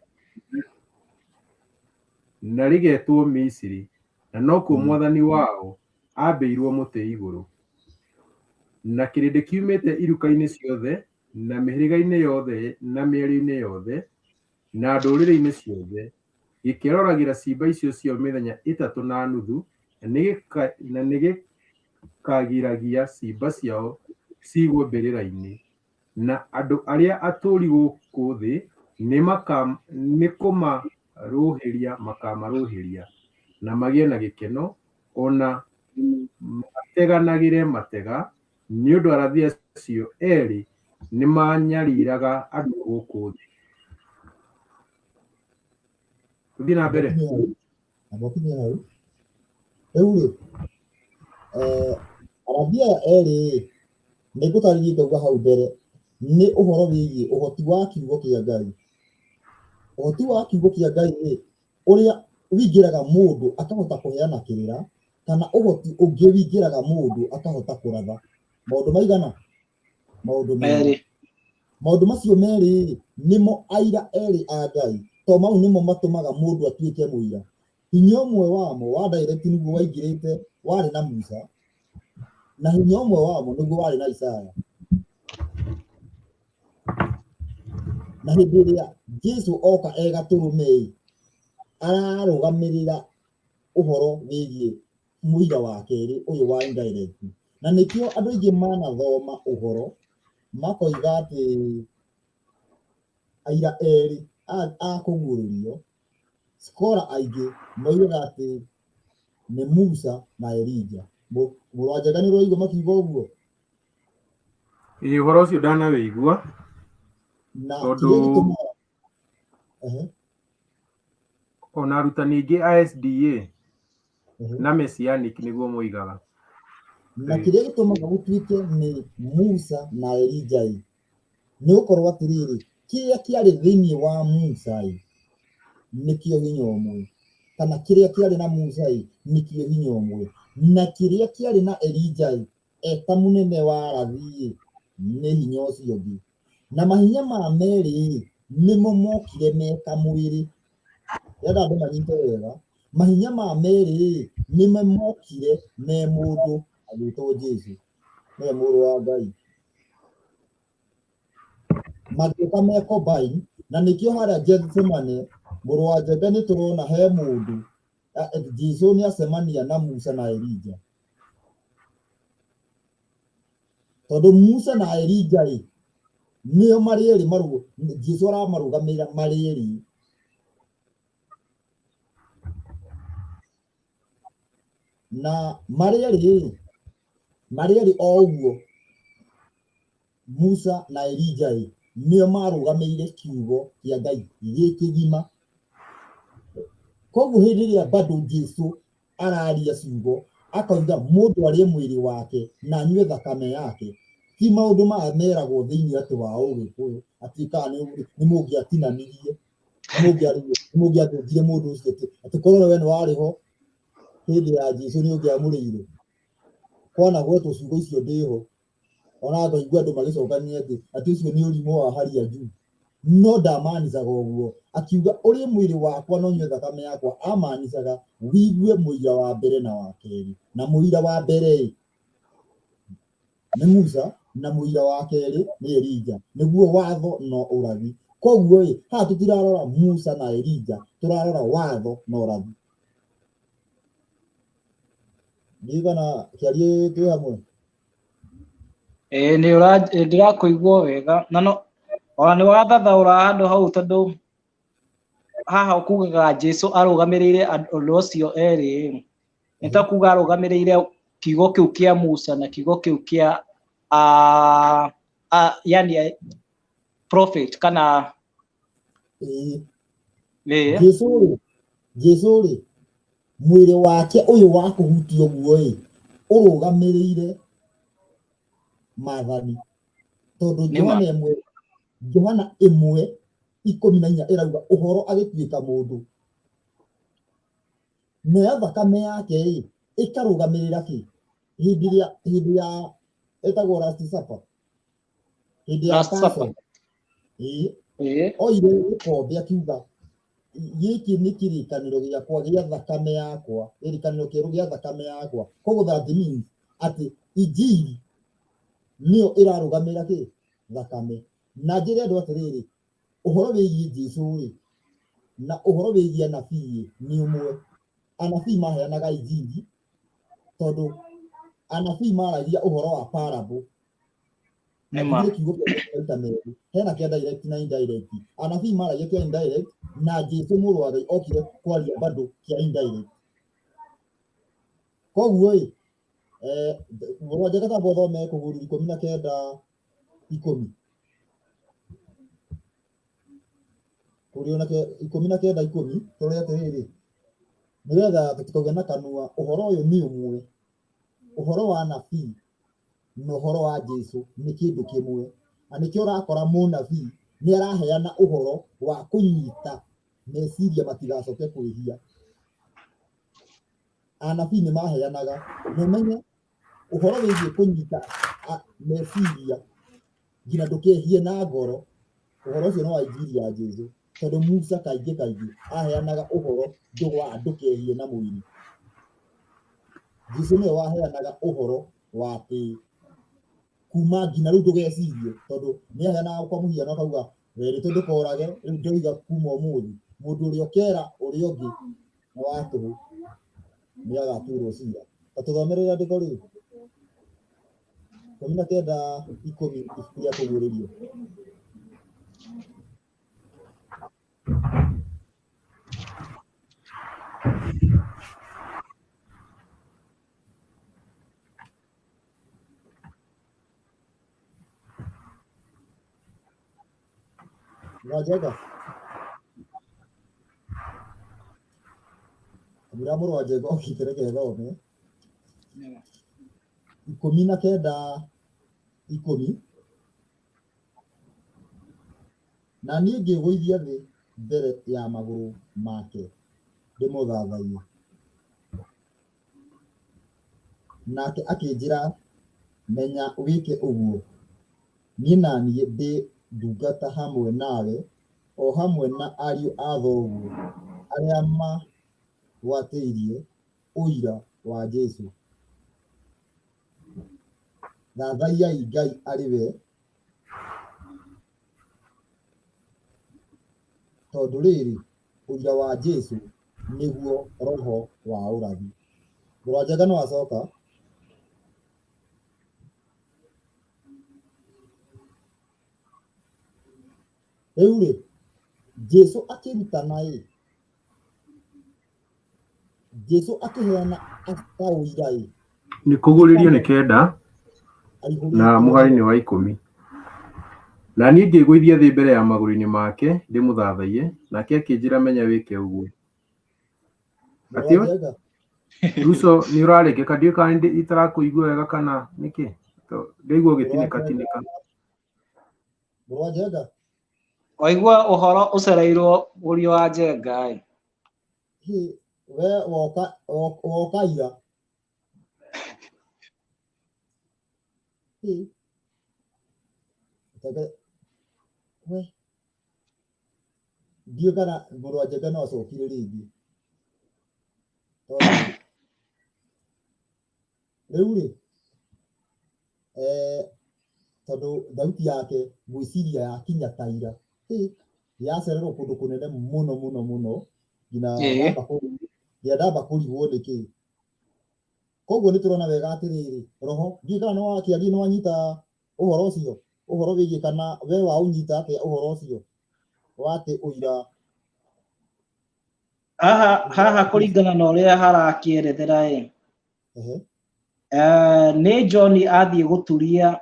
na rĩgetwo Misiri, na nokuo mwathani wao ambĩirwo mũtĩ igũrũ. Na kĩrĩndĩ kiumĩte iruka-inĩ ciothe na mĩhĩrĩga-inĩ yothe na mĩario-inĩ yothe na ndũrĩrĩ-inĩ ciothe gĩkeroragĩra ciimba icio cio mĩthenya 3.5 na nĩgĩkagiragia ciimba ciao cigwo mbĩrĩra-inĩ, na andũ arĩa atũũri gũkũ thĩ nĩ kũmarũhĩria makamarũhĩria na magĩe na gĩkeno ona mateganagĩre matega nĩ ũndũ arathi acio erĩ nĩ manyariraga andũ gũkũ thĩ. Tũthiĩ na mbere. Rĩu arathi aya erĩ nĩ ngũtarĩrie ngauga hau mbere nĩ ũhoro wĩgiĩ ũhoti wa kiugo kĩa Ngai. Ũhoti wa kiugo kĩa Ngai nĩ ũrĩa wĩingĩraga mũndũ akahota kũheana kĩrĩra kana ũhoti ũngĩ wĩingĩraga mũndũ akahota kũratha. Maũndũ maigana? Maũndũ merĩ. Maũndũ macio merĩ nĩmo aira erĩ a Ngai, to mau nĩmo matũmaga mũndũ atuĩke mũira. Hinya ũmwe wamo wa direct nĩguo waingĩrĩte warĩ na Musa na hinya ũmwe wamo nĩguo warĩ na Isaya. Na hĩndĩ ĩrĩa Jesũ oka gatũrũme ararũgamĩrĩra ũhoro wĩgiĩ mũira wa kerĩ ũyũ wa indirect, na nĩkĩo andũ aingĩ manathoma ũhoro makoiga atĩ aira erĩ a kũguũrĩrio, scholar aingĩ moigaga atĩ nĩ Musa na Elijah. Mũrũ wa Njenga nĩ ũraigua makiuga ũguo? Ũhoro ũcio ndanawĩigua tondũ ona arutani aingĩ a SDA na Messianic nĩguo moigaga. Na kĩrĩa gĩtũmaga gũtuĩke nĩ Musa na Elijah nĩ gũkorwo atĩrĩrĩ, kĩrĩa kĩarĩ thĩinĩ wa Musa nĩkĩo hinya ũmwe, kana kĩrĩa kĩarĩ na Musa nĩkĩo hinya ũmwe, na kĩrĩa kĩarĩ na Elijah eta mũnene wa arathi nĩ hinya ũcio ũngĩ. Na mahinya ma merĩ nĩmo mokire meka mwĩrĩ. Yenda andũ manyite wega, mahinya ma merĩ nĩmo mokire me mũndũ agĩtwo Jesũ, nĩwe mũrũ wa Ngai. Magĩũka me combine, na nĩkĩo harĩa Gethsemane, mũrũ wa Njenga nĩ tũrona he mũndũ Jesũ nĩ acemania na Musa na Elijah. Tondũ Musa na Elijah nĩo marĩ erĩ Jesũ aramarũgamĩrĩra marĩ erĩ. na marĩerĩ o ũguo Musa na Elija nĩo marũgamĩrĩire kiugo kĩa Ngai gĩkĩgima. Koguo hĩndĩ ĩrĩa bado Jesũ araria ciugo akauga mũndũ arĩe mwĩrĩ wake na anyue thakame yake, ti maũndũ maya meragwo thĩinĩ atĩ wa Ũgĩkũyũ atĩ kana nĩ mũngĩatinanirie, mũngĩathũkire mũndũ ũcio atĩ korwo we nĩ warĩ ho hĩndĩ ya Jesũ nĩ ũngĩamũrĩire. Kwana gwetwo ciugo icio ndĩho, ona ngaigua andũ magĩcokania atĩ ũcio nĩ ũrimũ wa hali ya juu. No ndamanicaga ũguo, akiuga ũrĩe mwĩrĩ wakwa na ũnyue thakame yakwa, amanicaga wigue mũira wa mbere na wa kerĩ. Na mũira wa mbere nĩ Musa na mũira wa kerĩ nĩ Elija, nĩguo watho no ũrathi. Koguo haha tũtirarora Musa na Elija, tũrarora watho na ũrathi. Ndigana kĩarie twĩ hamwe. Nĩ ndĩrakũigua wega na no ona nĩ wathathaũra handũ hau tondũ haha ũkugaga Jesũ arũgamĩrĩire ũndũ ũcio erĩ, nĩ ta kuga arũgamĩrĩire kiugo kĩu kĩa Musa na kiugo kĩu kĩa yani prophet kana Jesũ mwĩrĩ wake ũyũ wa kũhutio guo ũrũgamĩrĩire maathani, tondũ Johana 1:14 ĩrauga ũhoro agĩtuĩka mũndũ, nayo thakame yake ĩkarũgamĩrĩra kĩ hĩndĩ ya ĩtagwo last supper, hĩndĩ ya Passover. Oire gĩkombe akiuga gĩkĩ nĩ kĩrĩkanĩro gĩakwa gĩa thakame yakwa, kĩrĩkanĩro kĩerũ gĩa thakame yakwa. Koguo that means atĩ injiri nĩyo ĩrarũgamĩrĩra kĩ thakame. Na njĩre andũ atĩrĩrĩ, ũhoro wĩgiĩ Jesũ na ũhoro wĩgiĩ anabii nĩ ũmwe. Anabii maheanaga injiri, tondũ anabii maragia ũhoro wa parable. Hena kĩa direct na indirect. Anabii maragia kĩa indirect na Jesũ mũrũ wa Ngai okire kwaria bado kĩa indirect. Koguo Rwajega tambo thome Kũgũrũ 19:10. Kũrĩ ona 19:10 tũrĩ atĩrĩrĩ, nĩgetha tũtikauge na kanua, ũhoro ũyũ nĩ ũmwe. Ũhoro wa anabii na ũhoro wa Jesũ nĩ kĩndũ kĩmwe, na nĩkĩo ũrakora mũnabii nĩ araheana ũhoro wa kũnyita meciria matigacoke kwĩhia. Anabii nĩ maheanaga nĩmenye ũhoro wĩgiĩ kũnyita meciria nginya ndũkehie na ngoro. Ũhoro ũcio no wa injiri ya Jesũ, tondũ Musa kaingĩ aheanaga ũhoro ndũkehie na mwĩrĩ. Jesũ nĩwe waheanaga ũhoro wa atĩ kuma nginya rĩu ndũgecirie, tondũ nĩ aheanaga kwa mũhiano akauga werĩ tũndũkorage, rĩu ndoiga kuma ũmũthĩ mũndũ ũrĩa ũkera ũrĩa ũngĩ nĩ wa tũhũ nĩ agaturwo cira. Ta tũthomere andĩko rĩu 19:10 ibuku rĩa Kũguũrĩrio. Rwajega mũra mũrũ wa Njengo okĩtereke thome 19:10. Na niĩ ngĩgũithia thĩ mbere ya magũrũ make ndĩmũthathaiye, nake akĩnjĩra menya wĩke ũguo, niĩ na niĩ ndĩ ndungata hamwe nawe, o hamwe na ariũ a thoguo arĩa magwatĩirie ũira wa Jesũ. Thathaiyai Ngai arĩ we, tondũ rĩrĩ ũira wa Jesũ nĩguo roho wa ũrathi. Rwajega no acoka. Rĩu rĩ Jesũ akĩrutana Jesu akiheana akaũira nĩ kũgũrĩrio nĩ kenda na mũhari-inĩ wa 10 na niĩ ngĩgũithia thĩ mbere ya magũrũ-inĩ make ndĩmũthathaiye nake akĩnjĩra menya wĩke ũguo. Atĩ Ruso nĩ ũrarĩkĩka ndiũĩ kana itarakũigua wega kana nĩkĩ ndaigua ũgĩtinĩka. Mũrũ wa Njenga waigua ũhoro ũcereirwo ũrio wa Njenga we woka ira we ndiũĩ kana mũrũ wa Njenga no acokire rĩngĩ rĩu rĩ tondũ thauti yake gwĩciria yakinya ta ira yacererwo kũndũ kũnene mũno nginya ndamba kũrigwo nĩkĩ. Koguo nĩ tũrona wega atĩrĩrĩ roho ndiũĩ kana nĩ wakĩaria nĩ wanyita ũhoro ũcio ũhoro wĩgiĩ kana we waũnyita atĩa ũhoro ũcio wa atĩ ũira haha kũringana na ũrĩa harakĩerethera nĩ John athiĩ gũturia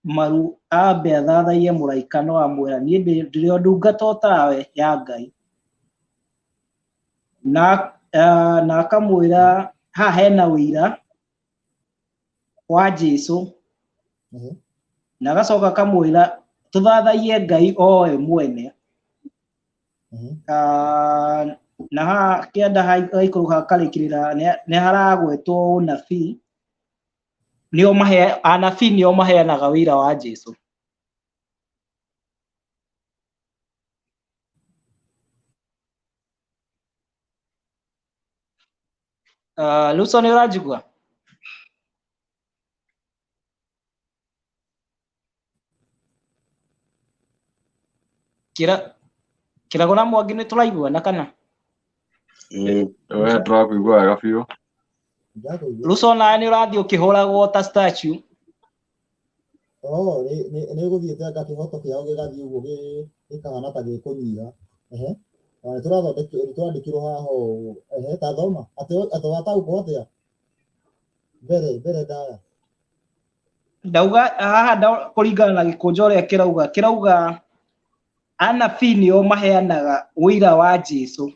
maru ambe athathaiye mũraika no amwĩra niĩ ndĩrĩ o ndungata o tawe ya Ngai na akamwĩra haha hena ũira wa Jesu na agacoka akamwĩra tũthathaiye Ngai o we mwene. Na haha kĩanda haikũrũka karĩkĩrĩra nĩ haragwetwo ũnabii anabii nĩo maheanaga wĩira wa Jesu. Luso nĩ ũranjigua? Kĩrago na Mwangi nĩ tũraiguana kana? We tũrakũigua wega biũ. Luso nawe nĩ ũrathiĩ ũkĩhũragwo ta statue. nĩ gũthiĩte gakĩhoto kĩao gĩgathiĩ ũguo gĩkahana ta gĩkũnyiha tũrandĩkirwo haha ũũ ta thoma atĩ wataũkwo atĩa mbere ndaya Ndauga haha kũringana na gĩkũnjo ũrĩa kĩrauga anabii nĩo maheanaga ũira wa Jesu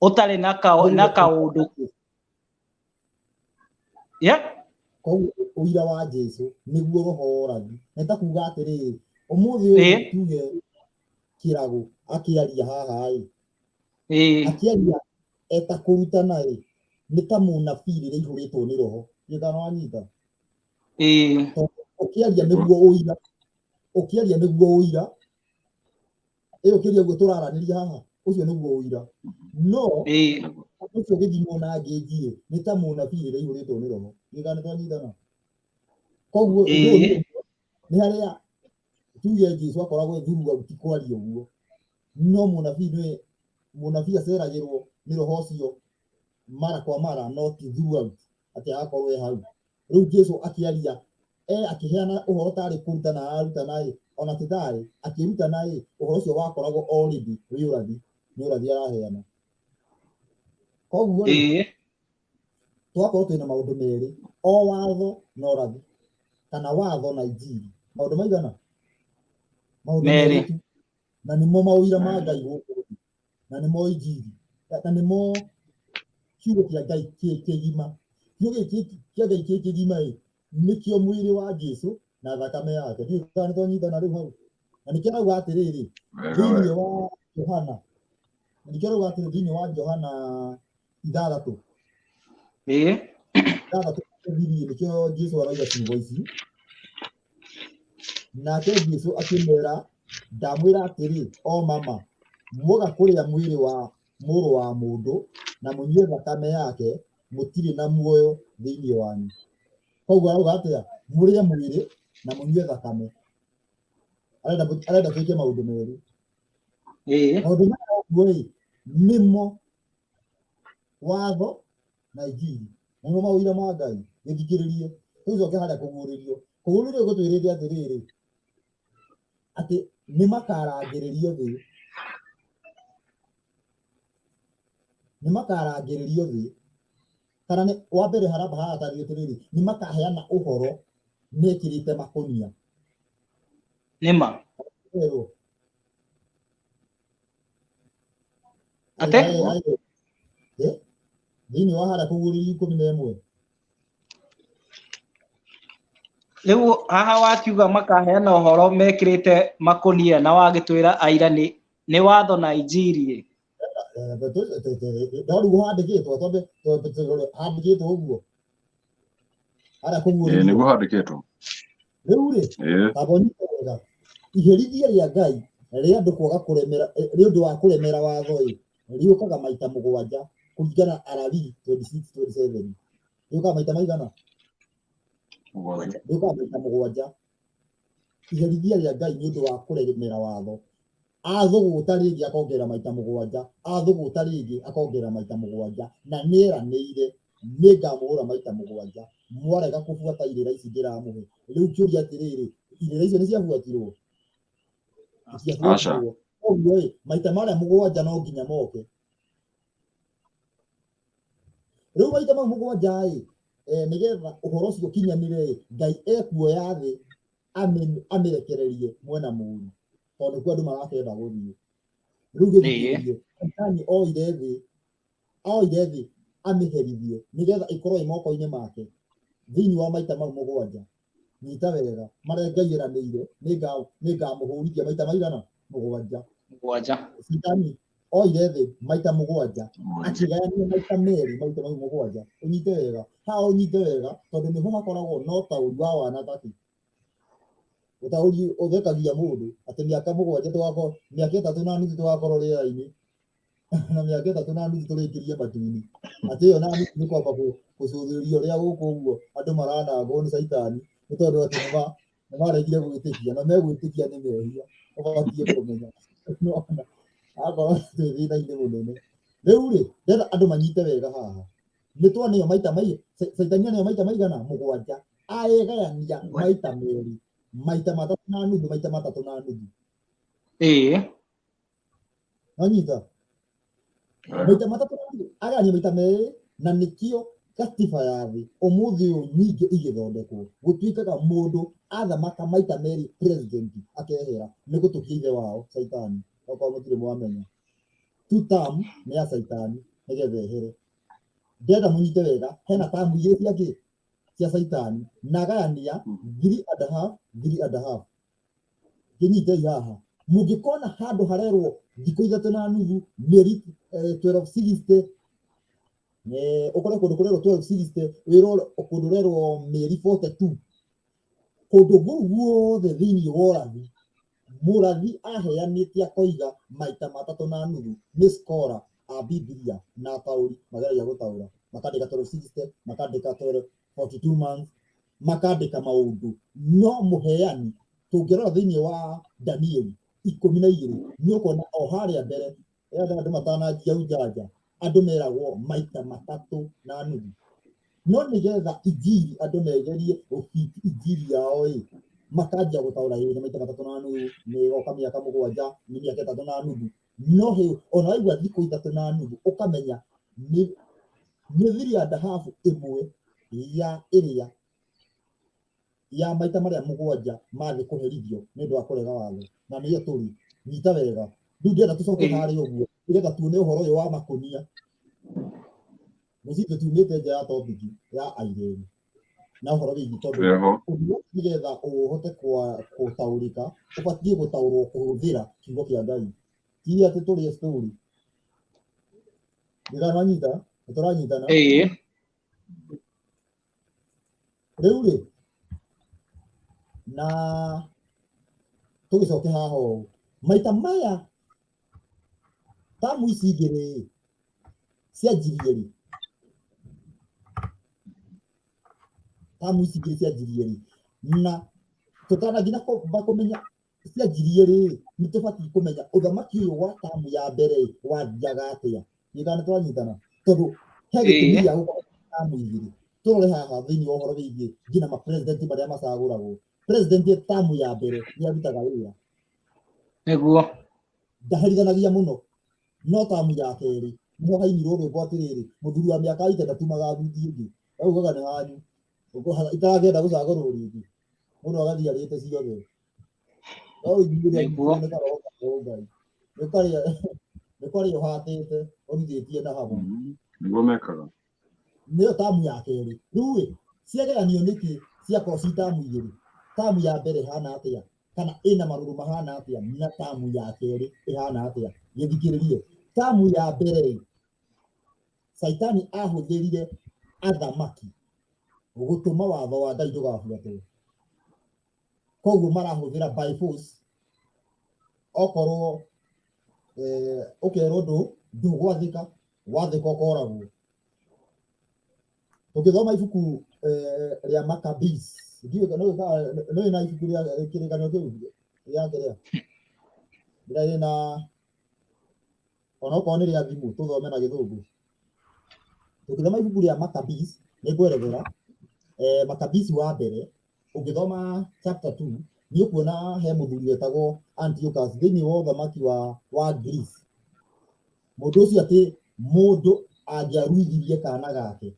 ũtarĩ na kaũndũ. Koguo ũira wa Jesu nĩguo roho ũrathi nĩ ta kuga atĩrĩrĩ ũmũthĩ ũyũ tuge kĩrago akĩaria haha akĩaria eta kũrutana nĩ ta mũnabii rĩrĩa ihũrĩtwo nĩ roho gĩkano wanyita ũkĩaria nĩguo ũira ũkĩaria guo tũraranĩria haha ũcio nĩguo ũira no ũcio gĩthimo na ngĩnjirĩ nĩ ta mũnabii rĩrĩa ihũrĩtwo nĩ roho gĩkano twanyitana. Koguo nĩ harĩa tuge Jesu akoragwo throughout kwaria ũguo no mũnabii aceragĩrwo nĩ roho ũcio mara kwa mara no ti throughout atĩ agakorwo hau. Rĩu Jesu akĩaria akĩheana ũhoro tarĩ kũrutana arutana ona ti tarĩ akĩrutana ũhoro ũcio wakoragwo already nĩ ũrathi araheana. Koguo twakorwo twĩna maũndũ merĩ o watho na ũrathi kana watho na injiri maũndũ maigana maũndũ merĩ na nĩmo maũira ma Ngai gũkũ na nĩmo injiri na nĩmo kiugo kĩa Ngai kĩgima. Kiugo kĩa Ngai kĩgima nĩkĩo mwĩrĩ wa Jesu na thakame yake ndiũĩ kana nĩtwanyitana rĩu hau na nĩkĩo rauga atĩrĩrĩ thĩinĩ wa Johana thĩinĩ wa Johana 6 nĩkĩo Jesu arauga ciugo ici nake Jesu akĩmwĩra ndamwĩra atĩrĩ o mama muoga kũrĩa mwĩrĩ wa mũrũ wa mũndũ na mũnyue thakame yake mũtirĩ na muoyo thĩinĩ wanyu. Koguo arauga atĩa mũrĩe mwĩrĩ na mũnyue thakame arenda twĩke maũndũ merĩ. Maũndũ maya nĩmo watho na injiri nĩmo maũira ma Ngai gĩthikĩrĩrie rĩu coke harĩa kũguũrĩrio gũtwĩrĩte atĩrĩrĩ atĩ nĩ makarangĩrĩrio thĩ nĩ makarangĩrĩrio thĩ kana nĩ wa mbere haraba hatarĩ atĩrĩrĩ nĩ makaheana ũhoro mekĩrĩte makũnia nĩma Erwo. ate thĩinĩ wa harĩa kũgũrĩri 11 rĩu haha wakiuga makaheana ũhoro mekĩrĩte makũnia na wagĩtwĩra aira nĩ watho na injiri ndarĩguo handĩkĩtwo tondũ handĩkĩtwo ũguo harĩa kũgũrĩri nĩguo handĩkĩtwo rĩu rĩ tabonyitega iherithia rĩa Ngai rĩa andũ kwaga kũremera nĩ ũndũ wa kũremera watho rĩũkaga maita 7 kũringana Alawii 26:27 rĩũkaga maita maigana rĩũkaga maita 7 iherithia rĩa Ngai nĩ ũndũ wa kũremera watho athũgũta rĩngĩ akongerera maita 7 athũgũta rĩngĩ akongerera maita 7 na nĩeranĩire nĩngamũhũra maita 7 mwarega kũbuata irĩra ici ndĩramũhe rĩu kĩũria atĩrĩrĩ irĩra icio nĩ ciabuatirwo ũguo maita marĩa 7 no nginya moke rĩu maita mau 7 nĩgetha ũhoro ũcio ũkinyanĩre Ngai ekuoya thĩ amĩrekererie mwena mũru tondũ kwa andũ marakenda gũthiĩ rĩu gĩthĩrio Ngai oire thĩ amĩherithie nĩgetha ĩkorwo ĩ moko-inĩ make thĩinĩ wa maita mau 7 nyita wega marĩa Ngai eranĩire nĩngamũhũrithia maita maigana 7 Citani oire thĩ maita 7 akĩgayania maita merĩ maita mau 7 ũnyite wega ha ũnyite wega tondũ nĩho hakoragwo no taũri wa wanataki utaũri ũthekagia mũndũ atĩ mĩaka 7 tũgakorwo mĩaka 3 na nuthu tũgakorwo rĩera-inĩ na mĩaka 3 na nuthu tũrĩkĩrie matu-inĩ atĩ ĩyo na nuthu nĩ kwamba gũcũthĩrĩrio ũrĩa gũkũ ũguo andũ maranangwo nĩ caitani nĩ tondũ atĩ nĩ maregire gwĩtĩkia na megwĩtĩkia nĩ mehia ũbatiĩ kũmenya akorwo twĩ thĩna-inĩ mũnene rĩu rĩ ndĩrenda andũ manyite wega haha nĩ tuonio maita caitania nĩyo maita maigana 7 aegayania maita merĩ maita 3 na nuthu maita 3 na nuthu nanyita maita 3 na nuthu agayania maita merĩ na nĩkĩo katiba ya thĩ ũmũthĩ ũyũ nyingĩ igĩthondekwo gũtuĩkaga mũndũ athamaka maita merĩ president akehera nĩ gũtũkia ithe wao caitani okorwo mũtirĩ mwamenya 2 term nĩ ya caitani nĩgetha ehere ndĩrenda mũnyite wega hena tamu igĩrĩ cia caitani na gayania 3.5 kĩnyitei haha mũngĩkona handũ harerwo thikũ 3 na nuthu mĩeri 1260 ũkore kũndũ kũrerwo 1260 wĩrwo kũndũ rerwo mĩeri 42 kũndũ gũu guothe thĩinĩ wa ũrathi mũrathi aheanĩte akoiga maita 3 na nuthu nĩ skora a Biblia na taũri mageragia gũtaũra makandĩka 1260 makandĩka 42 months makandĩka maũndũ no mũheani tũngĩrora thĩinĩ wa Danieli 12 nĩ ũkona o harĩa mbere andũ matananjia ũjanja andũ meragwo maita 3 na nuthu no nĩgetha injiri andũ megerie gũfiti injiri yao makanjia gũtaũra nĩ maita 3 na nuthu nĩ goka mĩaka 7 nĩ mĩaka 3 na nuthu no he ona waigua thikũ 3 na nuthu ũkamenya nĩ 3.5 ĩmwe ya ĩrĩa ya maita marĩa 7 mathĩ kũherithio nĩ ũndũ wa kũrega watho na nĩyo tũrĩ nyita wega rĩu ndĩrenda tũcoke harĩa ũguo nĩgetha tuone ũhoro ũyũ wa makũnia mũciĩ tũtiumĩte nja ya topic ya airĩri na ũhoro wĩgiĩ tondũ nĩgetha ũhote gũtaũrĩka ũbatiĩ gũtaũrwo kũhũthĩra kiugo kĩa Ngai ti atĩ tũrĩe story ndĩrananyita nĩtũranyitana rĩu rĩ na tũgĩcoke haha ũũ maita maya tamu ici igĩrĩ cianjirie tamu ici igĩrĩ cianjirie na tũtanaginya kũmenya cianjirie rĩ nĩ tũbatiĩ kũmenya ũthamaki ũyũ wa tamu ya mbere wanjaga atĩa nĩkana nĩtwanyitana tondũ he gĩtũmi gĩa gũkorwo tamu igĩrĩ tũrore haha thĩinĩ wa ũhoro wĩgiĩ nginya mapresident marĩa macagũragwo president tamu ya mbere nĩ arutaga wĩra nĩguo ndaherithanagia mũno no tamu ya kerĩ no hainirwo rwĩmbo atĩrĩrĩ mũthuri wa mĩaka 6 magathũti ĩngĩ augaga nĩ wanyu itagenda gũcagũrwo rĩngĩ mũndũ agathiĩ arĩte ciothe nĩ kwarĩa ũhatĩte ũrithĩtie na hamwe nĩguo mekaga nĩyo tamu ya kerĩ rĩu ciageranio nĩkĩ ciakorwo ci tamu igĩrĩ tamu ya mbere hana atĩa kana ĩna marũrũ mahana atĩa na tamu ya kerĩ ĩhana atĩa gĩthikĩrĩrie tamu ya mbere Saitani ahũthĩrire athamaki gũtũma watho wa Ngai ndũgabuatwo koguo marahũthĩra by force okorwo ũkerwo ndũgwathĩka wathĩka ũkoragwo ũngĩthoma ibuku rĩa Maccabees ndiũĩ na ibuku rĩa kĩrĩkanĩro kĩu rĩa ngerea ndĩrarĩ na onokorwo nĩ rĩa thimũ tũthome na gĩthũngũ ũngĩthoma ibuku rĩa Maccabees nĩ ngwerethera Maccabees wa mbere ũngĩthoma chapter 2 nĩ ũkuona he mũthuri wetagwo Antiochus thĩinĩ wa ũthamaki wa Greece mũndũ ũcio atĩ mũndũ angĩaruithirie kana gake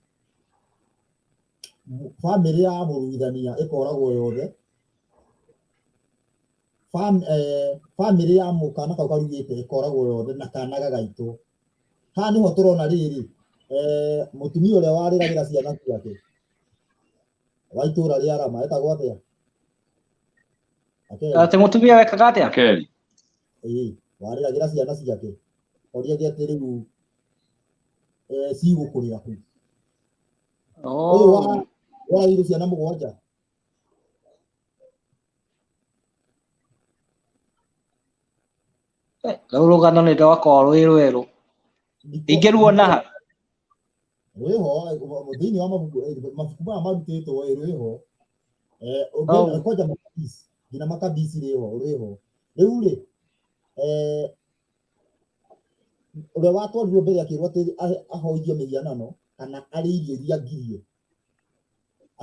family ya mũruithania ĩkoragwo yothe family ya mũkana kau karugĩte ĩkoragwo yothe na kana gagaitwo haha nĩho tũrona rĩrĩ mũtumia ũrĩa warĩragĩra ciana ciake wa itũra rĩa Rama etagwo atĩa ate mũtumia wekaga atĩa Akeli warĩragĩra ciana ciake oria gĩ atĩ rĩu cigũkũrĩra kũ waragĩire ciana mũgwanja rũrũgano nĩ ndwakorwo rwĩ rwerũ ingĩruona ha rwĩho thĩinĩ wa mabuku maya marutĩtwo rwĩho kwanja nginya Maccabees rwĩho rĩu rĩ ũrĩa watwarirwo mbere akĩrwo atĩ ahoithie mĩhianano kana arĩ irio iria ngirie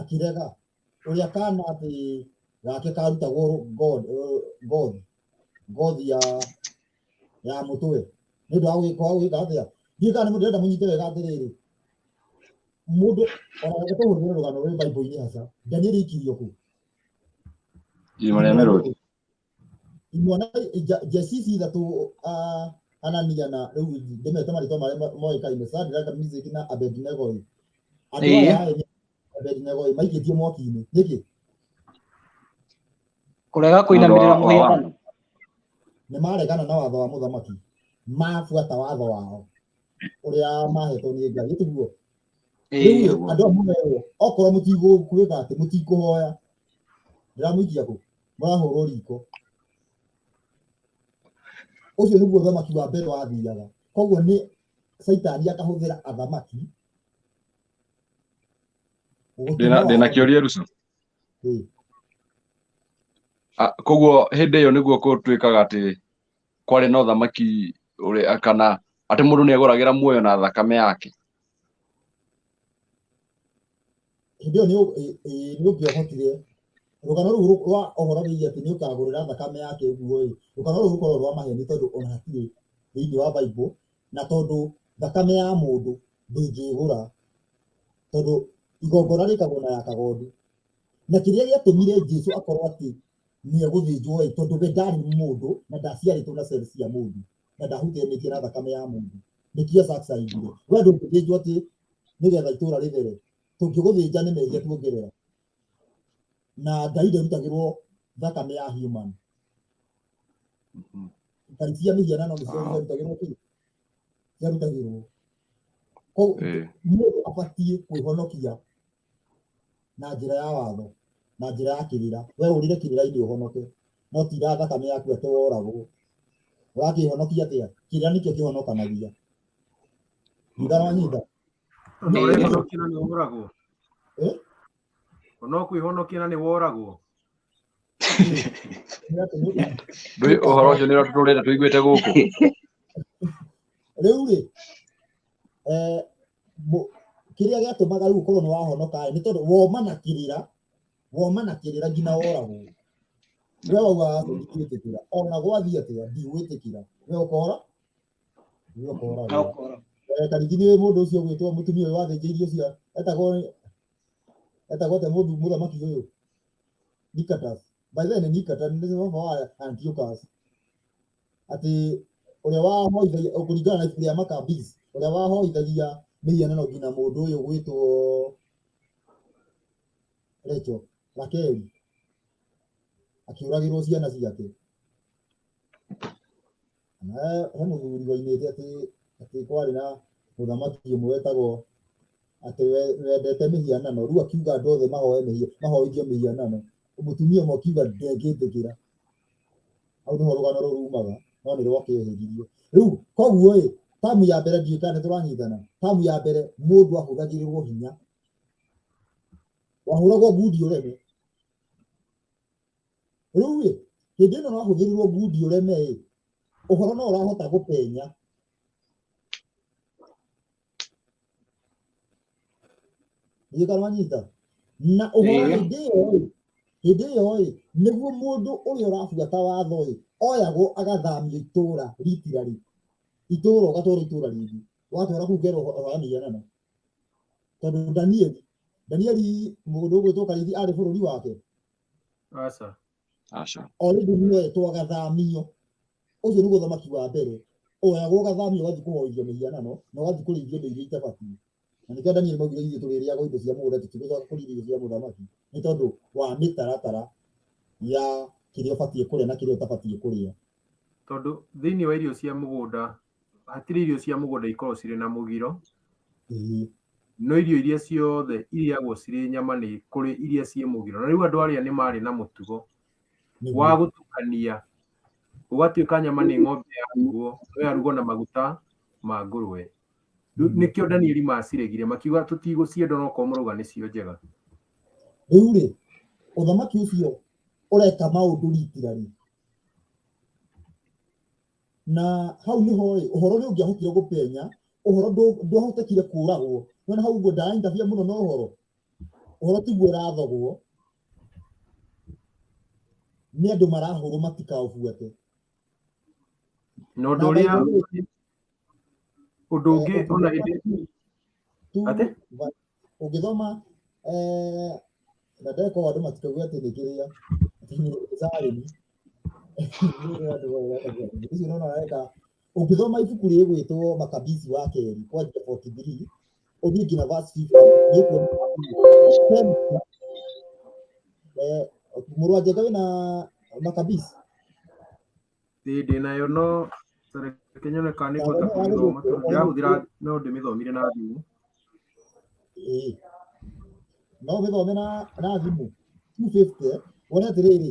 akĩrega ũrĩa kana atĩ gake karutagwo ngothi ya mũtwe nĩ ũndũ wa gwĩka atĩa ndiĩ kana nĩ mũndũ ũrenda mũnyite wega atĩrĩrĩ mũndũ ona gũtũhũthĩra rũgano rwĩ Bible-inĩ haca Danieli ikirio kũ irima rĩa Merodi imwana jesisi ithatũ Anania na rĩu ndĩmete marĩtwa marĩa moĩkaine Shadraka Meshaki na Abednego andũ aya Abednego maikĩtio mwaki-inĩ nĩkĩ kũrega kũinamĩrĩra mũhianano nĩ maregana na watho wa mũthamaki mabuata watho wao ũrĩa mahetwo nĩ Ngai gĩtiguo andũ a mũmero okorwo mũtigũkwĩka atĩ mũtikũhoya ndĩramũikia kũ mũrahũrwo riko ũcio nĩguo ũthamaki wa mbere wathiaga koguo nĩ Saitani akahũthĩra athamaki ndĩna kĩũria Rusu koguo hĩndĩ ĩyo nĩguo gũtuĩkaga atĩ kwarĩ na ũthamaki ũrĩa kana atĩ mũndũ nĩ agũragĩra muoyo na thakame yake hĩndĩ ĩyo nĩ ũngĩahotire rũgano rũu rwa ũhoro wĩgiĩ atĩ nĩ ũkagũrĩra thakame yake ũguo rũgano rũu rũkorwo rwa maheni tondũ ona hatirĩ thĩinĩ wa Bible na tondũ thakame ya mũndũ ndĩngĩgũra tondũ igongona rĩkagwo na ya kagondu na kĩrĩa gĩatũmire Jesũ akorwo atĩ nĩ egũthĩnjwo tondũ we ndarĩ mũndũ na ndaciarĩtwo na cells cia mũndũ na ndahutanĩtie na thakame ya mũndũ nĩkĩo sacrifice we ndũngĩthĩnjwo atĩ nĩgetha itũra rĩthere tũngĩgũthĩnja nĩ mehia tuongerera na Ngai ndarutagĩrwo thakame ya human cia mĩhianano nĩcio ciarutagĩrwo kĩ ciarutagĩrwo mũndũ abatiĩ kwĩhonokia na njĩra ya watho na njĩra ya kĩrĩra we ũrĩre kĩrĩra-inĩ ũhonoke no tira thakame yaku atĩ woragwo ũrakĩhonokia atĩa kĩrĩra nĩkĩo kĩhonokanagia ndaranyita no kwĩhonokia na nĩ woragwo ũhoro ũcio nĩ tũrenda tũiguĩte gũkũ rĩu rĩ kĩrĩa gĩatũmaga rĩu ũkorwo nĩ wahonoka nĩ tondũ woma na kĩrĩra nginya woragwo we wauga ndingĩtĩkĩra ona gwathiĩ atĩa ndigwĩtĩkĩra we ũkora Karigi nĩ mũndũ ũcio gwĩtwo mũtumia ũyũ wathĩnjĩirio cia etagwo te mũthamaki ũyũ Nicetas. By the way, Nicetas nĩ baba wa Antiochus. Atĩ ũrĩa wahoithagia kũringana na ibuku rĩa Maccabees, ũrĩa wahoithagia mĩhianano nginya mũndũ ũyũ gwĩtwo Rakeli akĩũragĩrwo ciana ciake. He mũthuri woimĩte atĩ kwarĩ na mũthamaki ũmwe wetagwo atĩ wendete mĩhianano, rĩu akiuga andũ othe mahoithio mĩhianano. Mũtumia ũmwe akiuga ndengĩtĩkĩra. Hau nĩho rũgano rũu rumaga, no nĩ rwakĩeherio. Rĩu koguo tamu ya mbere ndiũĩ kana nĩtũranyitana. Tamu ya mbere mũndũ ahũthagĩrĩrwo hinya, wahũragwo ngundi ũreme. Rĩu hĩndĩ ĩno wahũthĩrirwo ngundi ũreme ũhoro no ũrahota gũpenya. Ndiũĩ kana wanyita. Na ũhoro hĩndĩ ĩyo nĩguo mũndũ ũrĩa ũrabuata watho oyagwo agathamio itũũra ritirari. Itũũra ũgatwarwo itũũra rĩngĩ. Watwara kũu kerwo ũhaya mĩhianano. Tondũ Danieli mũndũ ũgwĩtwo Karigi arĩ bũrũri wake. Aca. Already nĩoetwo agathamio. Ũcio nĩguo ũthamaki wa mbere. Oyagwo ũgathamio ũgathiĩ kũhoithio mĩhianano na ũgathiĩ kũrĩithio indo iria itabatiĩ. Na nĩkĩo Danieli maugire ithuĩ tũrĩrĩaga indo cia mũgũnda tũtigũcoka kũrĩa irio cia mũthamaki. Nĩ tondũ wa mĩtaratara ya kĩrĩa ũbatiĩ kũrĩa na kĩrĩa ũtabatiĩ kũrĩa. Tondũ thĩinĩ wa irio cia mũgũnda hatirĩ irio cia mũgũnda ikoragwo cirĩ na mũgiro. No irio iria ciothe iriagwo cirĩ nyama nĩ kũrĩ iria ciĩ mũgiro. Na rĩu andũ arĩa nĩ marĩ na mũtugo wa gũtukania, ũgatuĩka nyama nĩ ng'ombe yarugwo na maguta ma ngũrwe. Nĩkĩo Danieli maciregire makiuga tũtigũcienda no korwo mũrauga nĩcio njega. Rĩu ũthamaki ũcio ũreka maũndũ ritirari. Na hau nĩho ũhoro nĩ ũngĩahotire gũpenya, ũhoro ndwahotekire kũragwo. Nona hau ũguo ndaintabia mũno na ũhoro tiguo ũrathogwo. Nĩ andũ marahũrwo matikaũbuate. Na ũndũ ũrĩa ũndũ ũngĩ ona hĩndĩ ũngĩthoma na ndeko andũ matikaugĩ atĩ nĩ kĩrĩa Zarĩni icio no areka. Ũngĩthoma ibuku rĩgwĩtwo Maccabees wa kerĩ kwanjia 43 ũthiĩ nginya verse 50 mũrũ wa Njenga wĩna Maccabees? Ndĩ nayo no Kenya kana nĩ ngũhota kũmĩthoma tondũ ndĩrahũthĩra no ndĩmĩthomire na thimũ. No ũmĩthome na thimũ 250 wone atĩrĩrĩ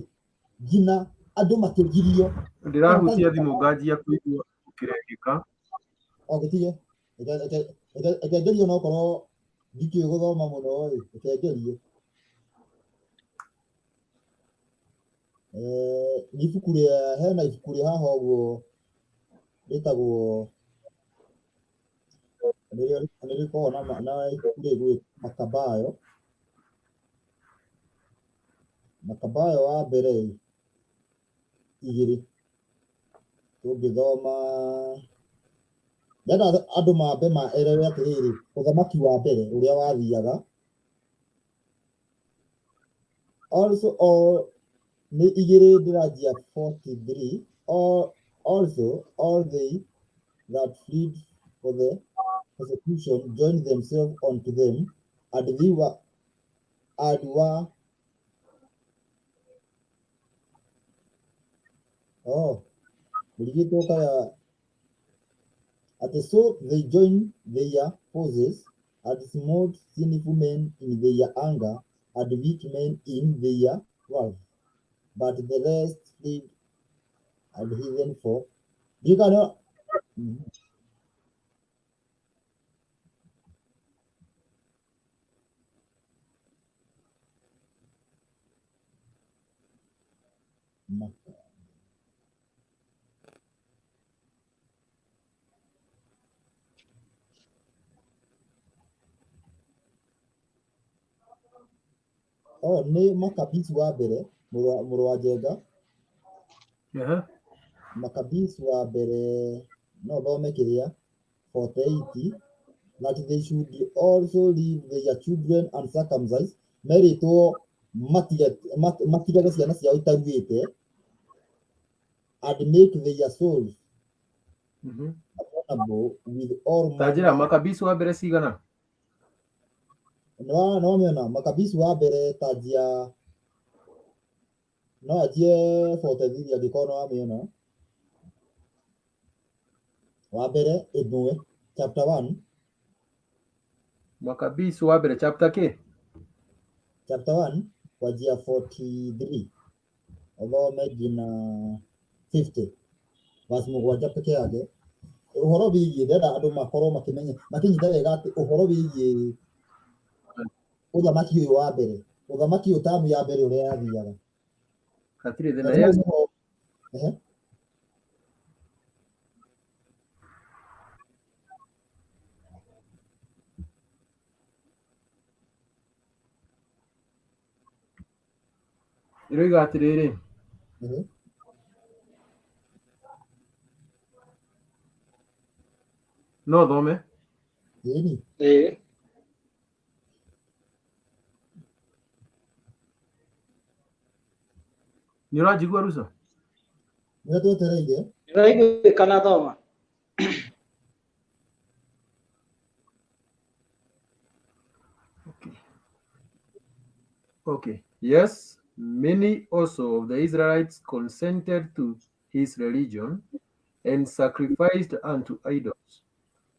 nginya andũ makĩgirio. Ndĩrahutia thimũ nganjia kũigua ũkĩrengeka. Gĩtige ekengerio no korwo ndikĩũĩ gũthoma mũno ekengerie. Nĩ ibuku rĩa hena ibuku rĩa haha ũguo rĩtagwo nĩrĩkoragwo na ibuku rĩgwĩtwo Makabayo wa mbere 2 tũngĩthoma ndenda andũ mambe maerewe atĩrĩrĩ ũthamaki wa mbere ũrĩa wathiaga. Also nĩ 2 ndĩranjia 43 also all they that fled for the persecution joined themselves unto them and they were so they joined their forces and smote sinful men in their anger and weak men in their wrath, but the rest fled and hidden for. You cannot. Nĩ Maccabees wa mbere mũrũ wa Njenga. Maccabees wa mbere no thome kĩrĩa 48 that they should also leave their children uncircumcised, merĩtwo matigage ciana ciao itaruĩte, and make their souls abominable with all Tajira Makabisu wa mbere cigana? no mĩona Makabisu wa mbere tanjia no anjie 43 angĩkorwo no wamĩona wa mbere ĩmwe chapter 1 Makabisu wa mbere chapter kĩ? Chapter 1 kwanjia 43 ũthome nginya 50 verse mũgwanja peke yake. Ũhoro wĩgiĩ ndĩrenda andũ makorwo makĩmenya makĩnyita wega atĩ ũhoro wĩgiĩ ũthamaki ũyũ wa mbere, ũthamaki ũyũ tamu ya mbere ũrĩa yathiaga. Hatirĩ thĩna yes. Iroiga atĩrĩrĩ, no thome? Ĩĩ. Nĩ ũranjigua Rusa? Nĩ twetereire. Nĩũraiguĩka thoma? Okay. Yes, many also of the Israelites consented to his religion and sacrificed unto idols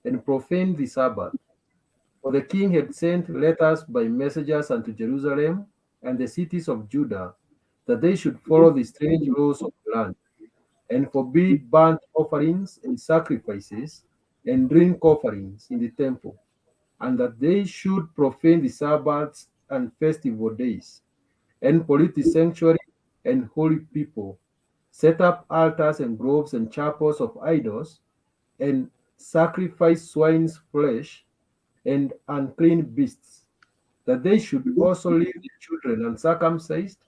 and profaned the Sabbath. For the king had sent letters by messengers unto Jerusalem and the cities of Judah, that they should follow the strange laws of the land, and forbid burnt offerings and sacrifices and drink offerings in the temple, and that they should profane the Sabbaths and festival days, and pollute the sanctuary and holy people, set up altars and groves and chapels of idols, and sacrifice swine's flesh and unclean beasts, that they should also leave their children uncircumcised,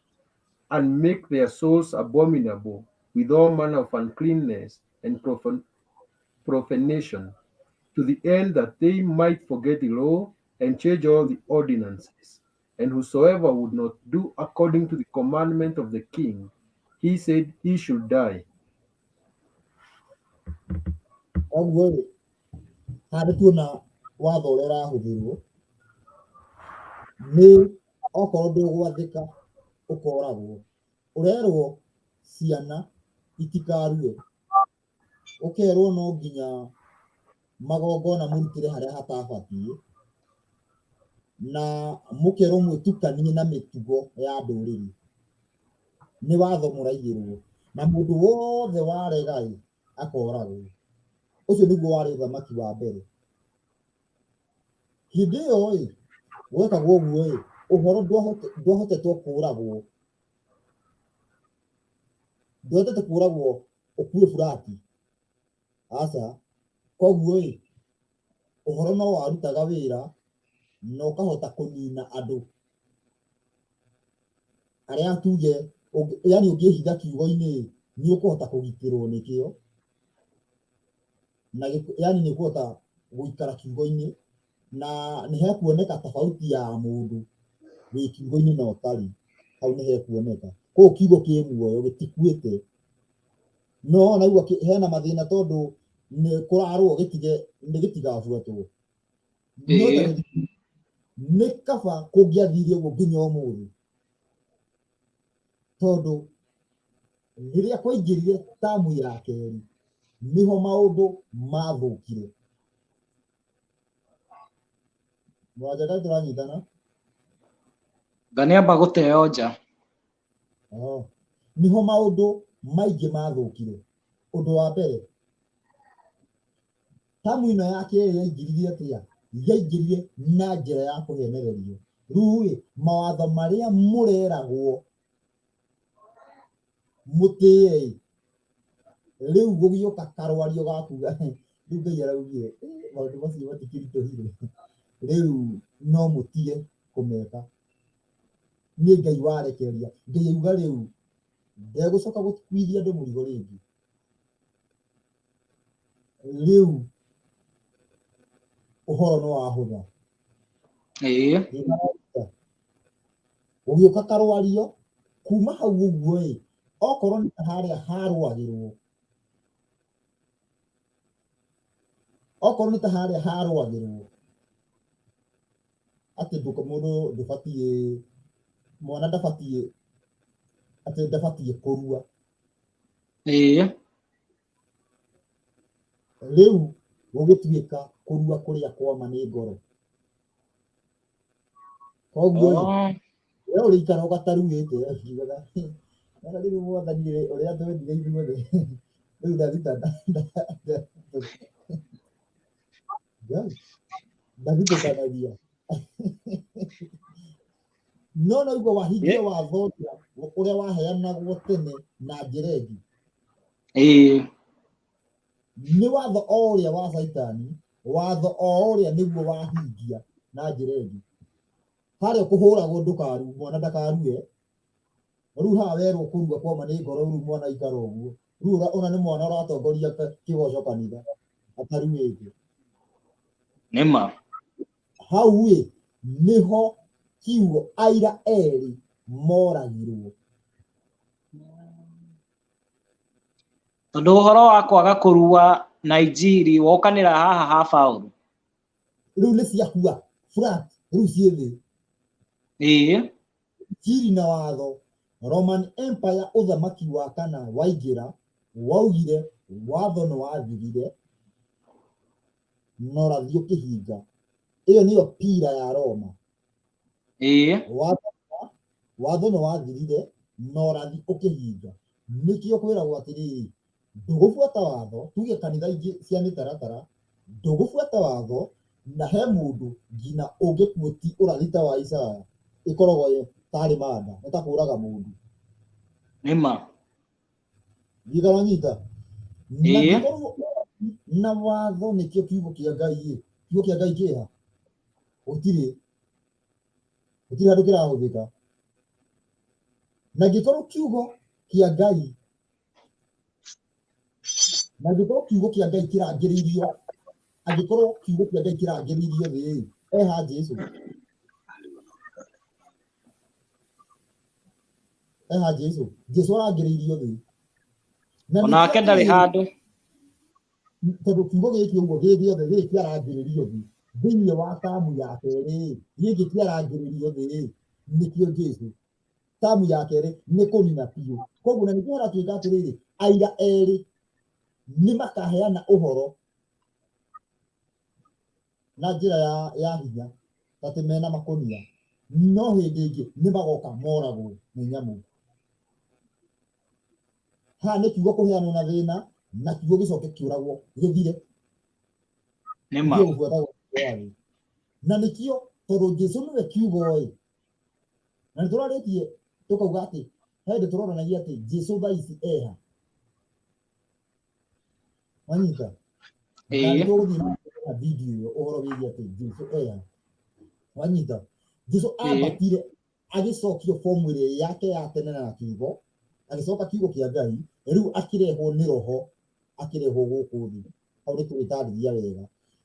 and make their souls abominable with all manner of uncleanness and profanation, to the end that they might forget the law and change all the ordinances. And whosoever would not do according to the commandment of the king, he said he should die. Oguo handũ tuona watho ũrĩa ũrahũthĩrwo nĩ okorwo ndũgwathĩka ũkoragwo, ũrerwo ciana itikarue, ũkerwo no nginya magongona mũrutĩre harĩa hatabatiĩ, na mũkerwo mwĩtukanie na mĩtugo ya ndũrĩrĩ. Nĩ watho mũraigĩrwo, na mũndũ wothe warega akoragwo. Ũcio nĩguo warĩ ũthamaki wa mbere. Hĩndĩ ĩyo gwekagwo ũguo ũhoro ndwahotetwo kũragwo, ndwahotete kũragwo ũkue burati, aca. Koguo ũhoro no warutaga wĩra na ũkahota kũnina andũ arĩa tuge, yani ũngĩhitha kiugo-inĩ nĩ ũkũhota kũgitĩrwo nĩkĩo, na yani nĩ ũkũhota gũikara kiugo-inĩ, na nĩ hekuoneka tofauti ya mũndũ wĩ kiugo-inĩ na ũtarĩ, hau nĩ hekuoneka. Koguo kiugo kĩ muoyo gĩtikuĩte, no naigua hena mathĩna tondũ nĩ kũrarwo nĩ gĩtigabuatwo. Nĩ kaba kũngĩathiire ũguo nginya ũmũthĩ, tondũ rĩrĩa kwaingĩrire tamu ya kerĩ nĩho maũndũ mathũkire. Mwajaka tũranyitana? Nganiamba gũteo nja. Nĩho maũndũ maingĩ mathũkire. Ũndũ wa mbere, tamu ĩno ya kerĩ yaingĩrire atĩa? Yaingĩrire na njĩra ya kũhenererio. Rĩu mawatho marĩa mũreragwo mũtĩe, rĩu gũgĩũka karwario gakuga rĩu Ngai araugire maũndũ macio matikĩritũhire, rĩu no mũtige kũmeka. Nĩ Ngai warekereria. Ngai auga rĩu ndegũcoka gũkuithia andũ mũrigo rĩngĩ. Rĩu uhoro no wahutha ĩĩ ũgĩũka karwario kuma hau ũguo okorwo nĩ harĩa harwagĩrwo atĩ mũndũ ndũbatiĩ mwana ndabatiĩ atĩ ndabatiĩ kũrua ĩĩ rĩu gũgĩtuĩka kũrua kũrĩa kwama nĩ ngoro koguo we ũrĩikara ũgataruĩte akiugaga rĩu mwathani ũrĩa twendire ithuothe rĩu ndathitũkanagia no naigua wahingia watho ũrĩa waheanagwo tene na njĩra ĩngĩ ĩĩ nĩ watho o ũrĩa wa Saitani watho o ũrĩa nĩguo wahingia na njĩra ĩngĩ harĩa kũhũragwo ndũkaru mwana ndakarue rĩu haha werwo kũrua kwama nĩ ngoro rĩu mwana aikara ũguo rĩu ona nĩ mwana ũratongoria kĩgoco kanitha ataruĩte nĩma hau nĩho kiugo aira erĩ moragirwo tondũ ũhoro wa kwaga kũrua na injiri wokanĩra haha ha Paũlũ rĩu nĩ ciakua flat rĩu ciĩ thĩ ĩĩ injiri na watho Roman Empire ũthamaki wa kana waingĩra waugire watho nĩ wathirire na ũrathi ũkĩhinga ĩyo nĩyo pira ya Roma ĩĩ watho nĩ wathirire na ũrathi ũkĩhinga nĩkĩo kwĩragwo atĩrĩrĩ ndũgũbuata watho tuge kanitha ingĩ cia mĩtaratara ndũgũbuata watho na he mũndũ nginya ũngĩkuoti ũrathita wa Isaya ĩkoragwo tarĩ manda nĩ ta kũraga mũndũ nĩma gĩgaranyita na watho nĩkĩo kiugo kĩa Ngai kiugo kĩa Ngai kĩha gũtirĩ handũ kĩrahũthĩka na ngĩkorwo kiugo kĩa Ngai kĩrangĩrĩirio angĩkorwo kiugo kĩa Ngai kĩrangĩrĩirio thĩ eha Jesũ arangĩrĩirio thĩ onake ndarĩ handũ tondũ kiugo gĩkĩ ũguo gĩkĩ kĩarangĩrĩrio thĩ thĩinĩ wa tamu ya kerĩ gĩkĩ kĩarangĩrĩrio thĩ nĩkĩo Jesũ tamu ya kerĩ nĩ kũnina biũ koguo na nĩkĩo haratuĩka atĩrĩrĩ aira erĩ nĩ makaheana ũhoro na njĩra ya hinya atĩ mena makũnia no hĩndĩ ĩngĩ nĩ magoka moragwo nĩ nyamũ haha nĩ kiugo kũheanwo na thĩna na kiugo gĩcoke kĩũragwo gĩthire nĩma na nĩkĩo tondũ Jesũ nĩwe kiugo na nĩ tũrarĩtie tũkauga atĩ hĩndĩ tũronanagia atĩ Jesũ thaa ici eha wanyita na nĩtũgũthiĩ na video ũhoro wĩgiĩ atĩ Jesũ eha wanyita Jesũ ambatire agĩcokio fomu ĩrĩa yake ya tene na kiugo agĩcoka kiugo kĩa Ngai rĩu akĩrehwo nĩ roho akĩrehwo gũkũ thĩ hau nĩ tũgĩtarĩria wega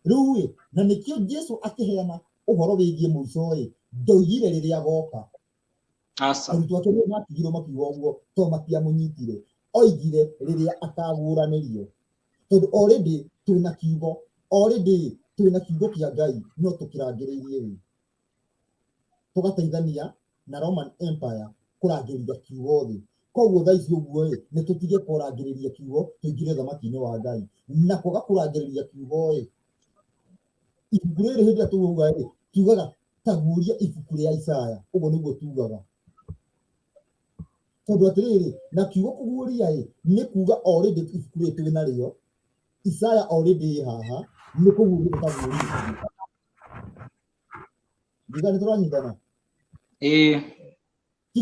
rĩu na nĩkĩo Jesũ akĩheana ũhoro wĩgiĩ mũico ndoigire rĩrĩa agoka arutwo ake nĩ matigirwo makiuga ũguo to matiamũnyitire oigire rĩrĩa akaguũranĩrio tondũ already twĩna kiugo kĩa Ngai no tũkĩrangĩrĩirie tũgateithania na Roman Empire kũrangĩrĩria kiugo thĩ koguo thaa ici ũguo nĩ tũtige kũrangĩrĩria kiugo tũingĩre ũthamaki-inĩ wa Ngai na kwaga kũrangĩrĩria kiugo ibuku rĩrĩ hĩndĩ ĩrĩa tũuga tugaga ta guũria ibuku rĩa Isaya ũguo nĩguo tugaga tondũ atĩrĩrĩ na kiugo kũguũria nĩ kuga already ibuku rĩrĩ twĩ narĩo Isaya already haha nĩ kũguũria kaguũria ndiga nĩ tũranyitana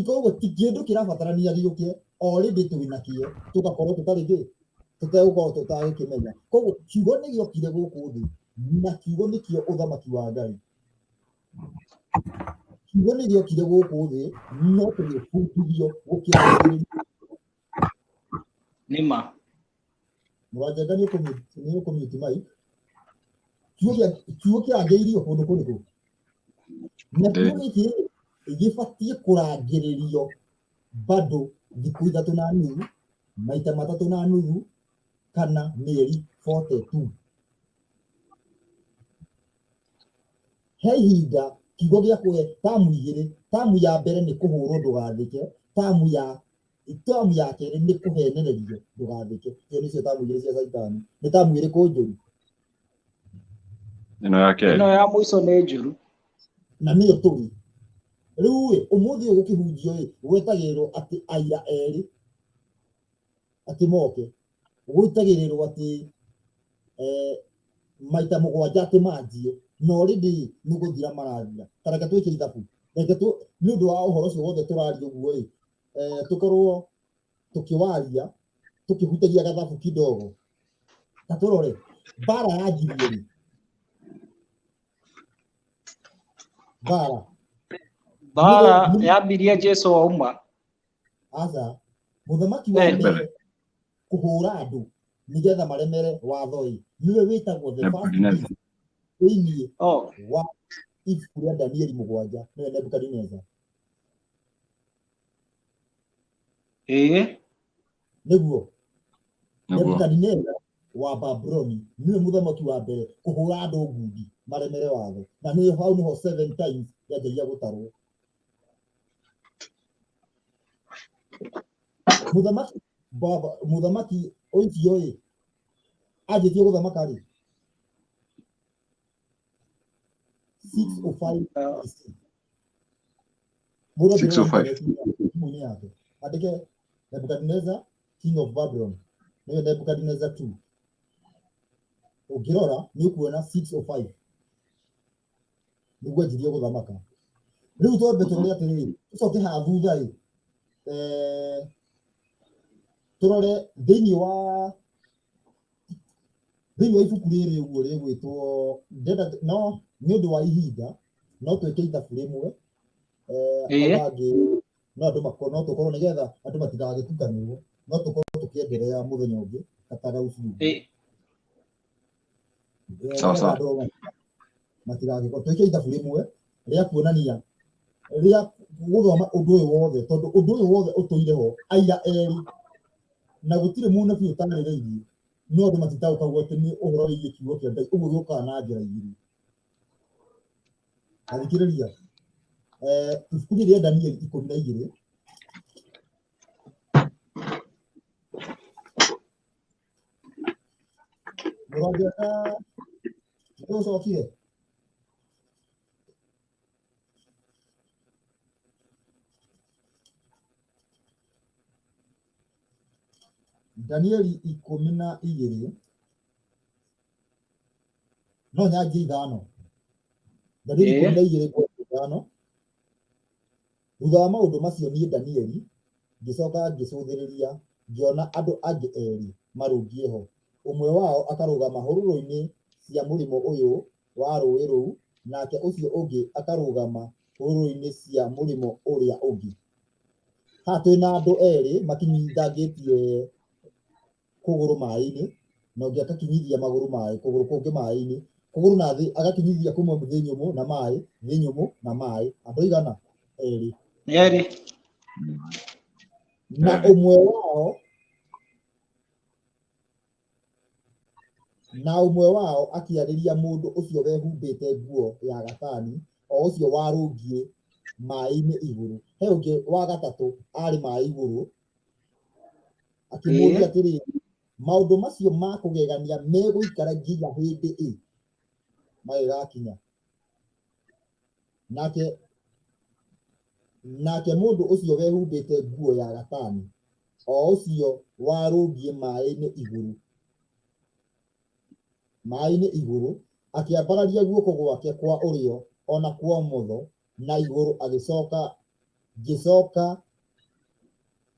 koguo ti kĩndũ kĩrabatarania gĩũke already twĩnakĩo tũgakorwo tũtegũkorwo tũtagĩkĩmenya koguo kiugo nĩ gĩokire gũkũ thĩ na kiugo nĩkĩo ũthamaki wa Ngai kiugo nĩ gĩokire gũkũ thĩ no tũgĩbundithio gũkĩrangĩrĩria nĩma mũranjanga nĩ ũkũmute mic kiugo kĩrangĩirio kũndũ kũrĩkũ na kiugo gĩkĩ gĩbatiĩ kũrangĩrĩrio bado thikũ 3.5 maita 3.5 kana mĩeri 42 he ihinda kiugo gĩa kũhe tamu 2 tamu ya mbere nĩ kũhũrwo ndũgathĩke tamu ya kerĩ nĩ kũhenererio ndũgathĩke hiyo nĩcio tamu 2 cia Saitani nĩ tamu ĩrĩkũ njũru ĩno ya mũico nĩ njũru na nĩyo tũrĩ rĩu ũmũthĩ ũgũkĩhunjio gwetagĩrĩrwo atĩ aira erĩ atĩ moke gwetagĩrĩrwo atĩ maita 7 atĩ manjie no already nĩ gũthira marathira tareka twĩke ithabu reke nĩ ũndũ wa ũhoro ũcio wothe tũraria ũguo tũkorwo tũkĩwaria tũkĩhutagia gathabu kidogo ta tũrore bara yanjirie bara yambirie Jesu auma aza mũthamaki wa mbere kũhũra andũ nĩgetha maremere watho niwe wĩtagwo the first beast thĩinĩ wa ibuku rĩa Danieli 7 nĩwe Nebukadneza nĩguo Nebukadneza wa Babyloni niwe mũthamaki wa mbere kũhũra andũ ngundi maremere watho na nĩ hau nĩho 7 times yageria gũtarwo mũthamaki ũcio ajĩtie gũthamaka rĩ 605 andike Nebuchadnezzar king of Babylon nĩwe Nebuchadnezzar 2 ũngĩrora nĩ ũkuona 605 nĩguo ajirie gũthamaka rĩu twambe tũrore atĩrĩrĩ tũcoke haha thutha tũrore thĩinĩ wa ibuku rĩrĩ ũguo rĩgwĩtwo no nĩ ũndũ wa ihinda no twĩke ithabu rĩmwe no andũ makorwo no tũkorwo nĩgetha andũ matigagĩtukanĩrwo no tũkorwo tũkĩenderea mũthenya ũngĩ kataga uciu matigagĩkorwo twĩke ithabu rĩmwe rĩa kuonania rĩa gũthoma ũndũ ũyũ wothe tondũ ũndũ ũyũ wothe ũtũire ho aira erĩ na gũtirĩ mũnabii ũtarĩrĩirie no andũ matitaũkagwo atĩ nĩ ũhoro wĩgiĩ kiugo kĩa Ngai ũguo gĩũkaga na njĩra igĩrĩ athikĩrĩria ibuku rĩa Danieli 12 mũrangĩka nĩũcokire Danieli 12 no nyanjie 5 Danieli 12:5 thutha wa maũndũ macio niĩ Danieli ngĩcoka ngĩcũthĩrĩria ngĩona andũ angĩ erĩ marũngiĩ ho ũmwe wao akarũgama hũrũrũ-inĩ cia mũrĩmo ũyũ wa rũĩ rũu nake ũcio ũngĩ akarũgama hũrũrũ-inĩ cia mũrĩmo ũrĩa ũngĩ haha twĩna andũ erĩ makinyithangĩtie kũgũrũ maĩ-inĩ na ũngĩ akakinyithia magũrũ maĩ kũgũrũ kũngĩ maĩ-inĩ kũgũrũ na thĩ agakinyithia kũmwe thĩ nyũmũ na maĩ thĩ nyũmũ na maĩ andũ igana erĩ na ũmwe wao akĩarĩria mũndũ ũcio wehumbĩte nguo ya gatani o ũcio warũngiĩ maĩ-inĩ igũrũ he ũngĩ wa gatatũ arĩ maĩ igũrũ akĩmũria atĩrĩrĩ maũndũ macio ma kũgegania megũikara nginya hĩndĩ magĩgakinya nake mũndũ ũcio wehumbĩte nguo ya gatani o ũcio warũngiĩ maĩ-inĩ igũrũ akĩambararia guoko gwake kwa ũrĩo ona kwa ũmotho na igũrũ ngĩcoka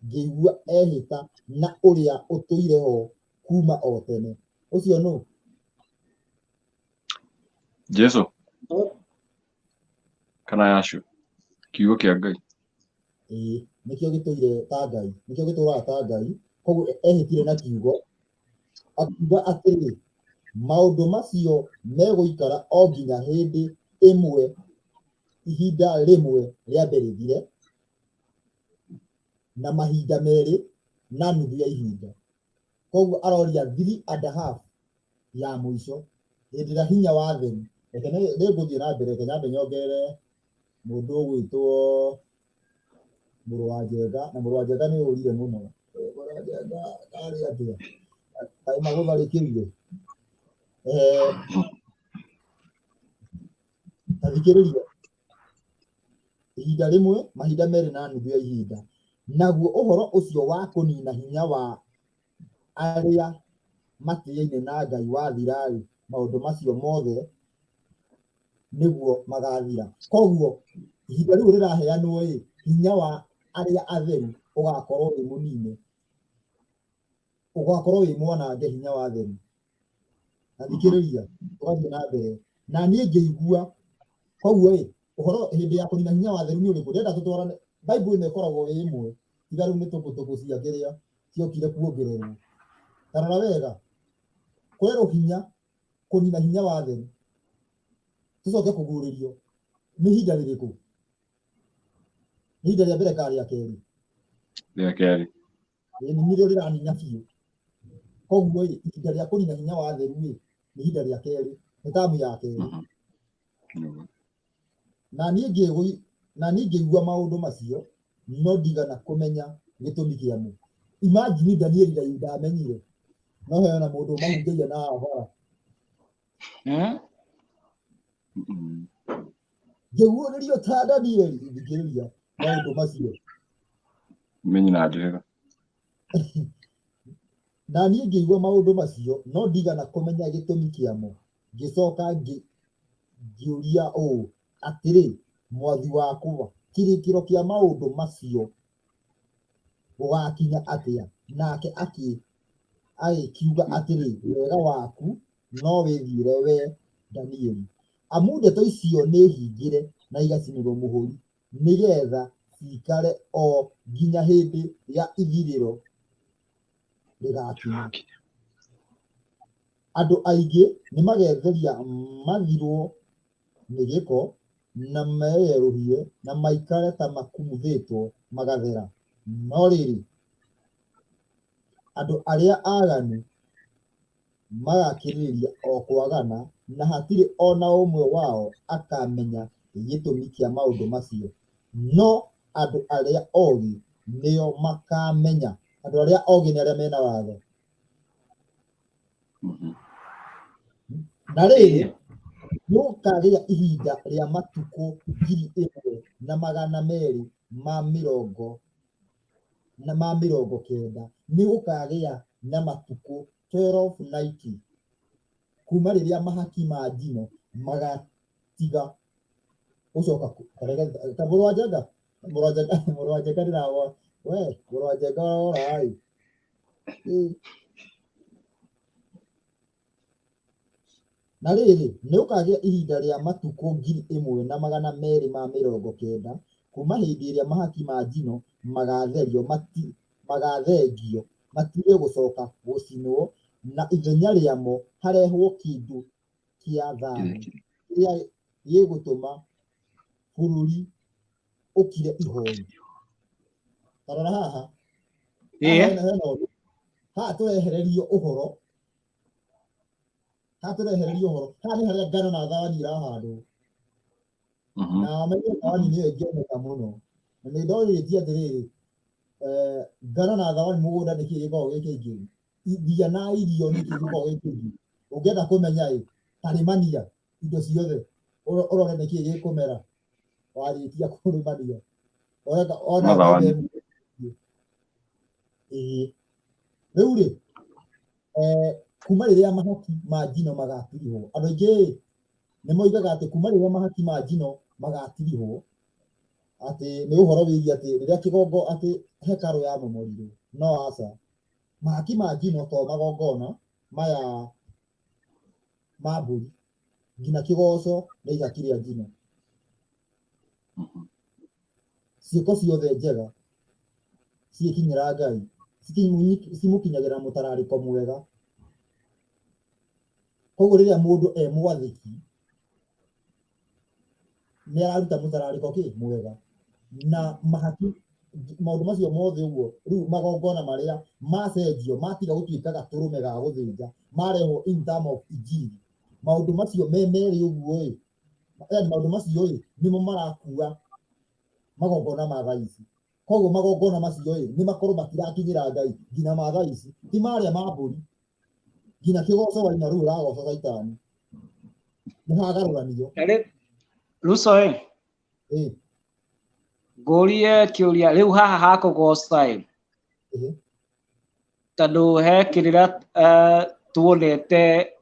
ngĩigua ehĩta na ũrĩa ũtũire ho kuma o tene ũcio nũ Jesu kana Yashu kiugo kĩa Ngai nĩkĩo gĩtũire ta Ngai nĩkĩo gĩtũraga ta Ngai koguo ehĩtire na kiugo akiuga atĩrĩ maũndũ macio megũikara o nginya hĩndĩ ĩmwe ihinda rĩmwe rĩambĩrĩrire na mahinda merĩ na nuthu ya ihinda. Koguo aroria 3.5 ya mũico hĩndĩ ĩrĩa hinya wa theri. Reke nĩngũthiĩ na mbere, reke nyambe nyongerere mũndũ ũgwĩtwo Mũrũ wa Njenga, na Mũrũ wa Njenga nĩ ũrire mũno. Mũrũ wa Njenga arĩ atĩa kaĩ magũtharĩkĩire. Tathikĩrĩria, ihinda rĩmwe mahinda merĩ na nuthu ya ihinda. Naguo ũhoro ũcio wa kũnina hinya wa arĩa matĩĩaine na Ngai wathira-rĩ, maũndũ macio mothe nĩguo magathira. Koguo ihinda rĩu rĩraheanwo-ĩ, hinya wa arĩa atheru ũgakorwo wĩ mũnini, ũgakorwo wĩ mwanange hinya wa atheru. Tathikĩrĩria, tũgathiĩ na mbere. Na niĩ ngĩigua, koguo-ĩ, ũhoro hĩndĩ ya kũnina hinya wa atheru nĩ ũrĩkũ? Ndĩrenda tũtwarane, Bible ĩno ĩkoragwo ĩ ĩmwe, tiga rĩu nĩ tũkũtũkũ cia kĩrĩa ciokire kuongererwo. Ta rora wega, kwerwo hinya, kũnina hinya wa atheru, tũcoke kũguũrĩrio, nĩ ihinda rĩrĩkũ? Nĩ ihinda rĩa mbere kana rĩa kerĩ? Rĩa kerĩ. Ĩĩ nĩrĩo rĩranina biũ. Koguo-ĩ, ihinda rĩa kũnina hinya wa atheru-ĩ, nĩ ihinda rĩa kerĩ, nĩ tamu ya kerĩ. Na niĩ ngĩigua maũndũ macio, no ndigana kũmenya gĩtũmi kĩamo. Imagine Danieli ndamenyire, no hena mũndũ mahungĩire na hora. Ngĩguũrĩrio ta Danieli, thikĩrĩria maũndũ macio. Menyi na njĩra. Na niĩ ngĩigua maũndũ macio, no ndigana kũmenya gĩtũmi kĩamo. Ngĩcoka ngĩũria ũũ atĩrĩ, Mwathi wakwa, kĩrĩkĩro kĩa maũndũ macio gũgakinya atĩa? Nake agĩkiuga atĩrĩ, wega waku no wĩthiĩre we Danieli, amu ndeto icio nĩ hingĩre na igacinĩrwo mũhũri, nĩgetha cikare o nginya hĩndĩ ya ithirĩro rĩgakinya. Andũ aingĩ nĩ magetheria mathirwo nĩ gĩko na meyerũhie na maikare ta makumuthĩtwo magathera. No rĩrĩ, andũ arĩa aganu magakĩrĩrĩria o kwagana, na hatirĩ ona ũmwe wao akamenya gĩtũmi kĩa maũndũ macio. No andũ arĩa ogĩ nĩo makamenya. Andũ arĩa ogĩ nĩ arĩa mena watho. Na rĩrĩ, nĩgũkagĩa ihinda rĩa matukũ 1,290. Nĩgũkagĩa na matukũ 1290 kuma rĩrĩa mahaki ma njino magatiga gũcoka. Mũrũ wa Njenga, Mũrũ wa Njenga ndĩragwa we, Mũrũ wa Njenga ũrora-ĩ. Na rĩrĩ, nĩgũkagĩa ihinda rĩa matukũ 1,290 kuma hĩndĩ ĩrĩa mahaki ma njino magathengio matige gũcoka gũcinwo, na ithenya rĩamo harehwo kĩndũ kĩa thayũ kĩrĩa gĩgũtũma bũrũri ũkire ihoru. Ta rora haha, haha tũrehererio ũhoro, haha nĩ harĩa ngano na thawani irahandwo. Na menye thawani nĩyo ĩngĩoneka mũno, na nĩndorĩtie atĩrĩrĩ, ngano na thawani mũgũnda nĩkĩ gĩkoragwo gĩ kĩingĩ, iria na irio nĩkĩ gĩkoragwo gĩ kĩingĩ. Ũngĩenda kũmenya-ĩ, tarĩmania indo ciothe, ũrore nĩkĩ gĩkũmera, warĩkia kũrĩmania ona mbembe. Ĩĩ, rĩu-rĩ, kuma rĩrĩa mahaki ma njino magatirihwo, andũ aingĩ nĩmoigaga atĩ kuma rĩrĩa mahaki ma njino magatirihwo, atĩ nĩ ũhoro wĩgiĩ atĩ rĩrĩa kĩgongo atĩ hekarũ ya momorirwo. No aca, mahaki ma njino to magongona maya ma mbũri, nginya kĩgoco nĩ ihaki rĩa njino. Ciĩko ciothe njega cigĩkinyĩra Ngai cimũkinyagĩra mũtararĩko mwega. koguo riria mundu mwathiki ni araruta mutarariko ki mwega na mahaki maundu macio mothe uguo riu magongona maria macenjio matiga gutuika gaturume ga guthinja mareho in term of injiri maundu macio memeri uguo yani maundu macio nimo marakua magongona ma thaici koguo magongona macio ni makorwo matirakinyira Ngai ngina ma thaici ti maria ma mburi ngina kigoco wa inaru ragoca saitani muhagaruranio Russo Gorie kiuria riu haha hakugoca tondu he kirira tuonete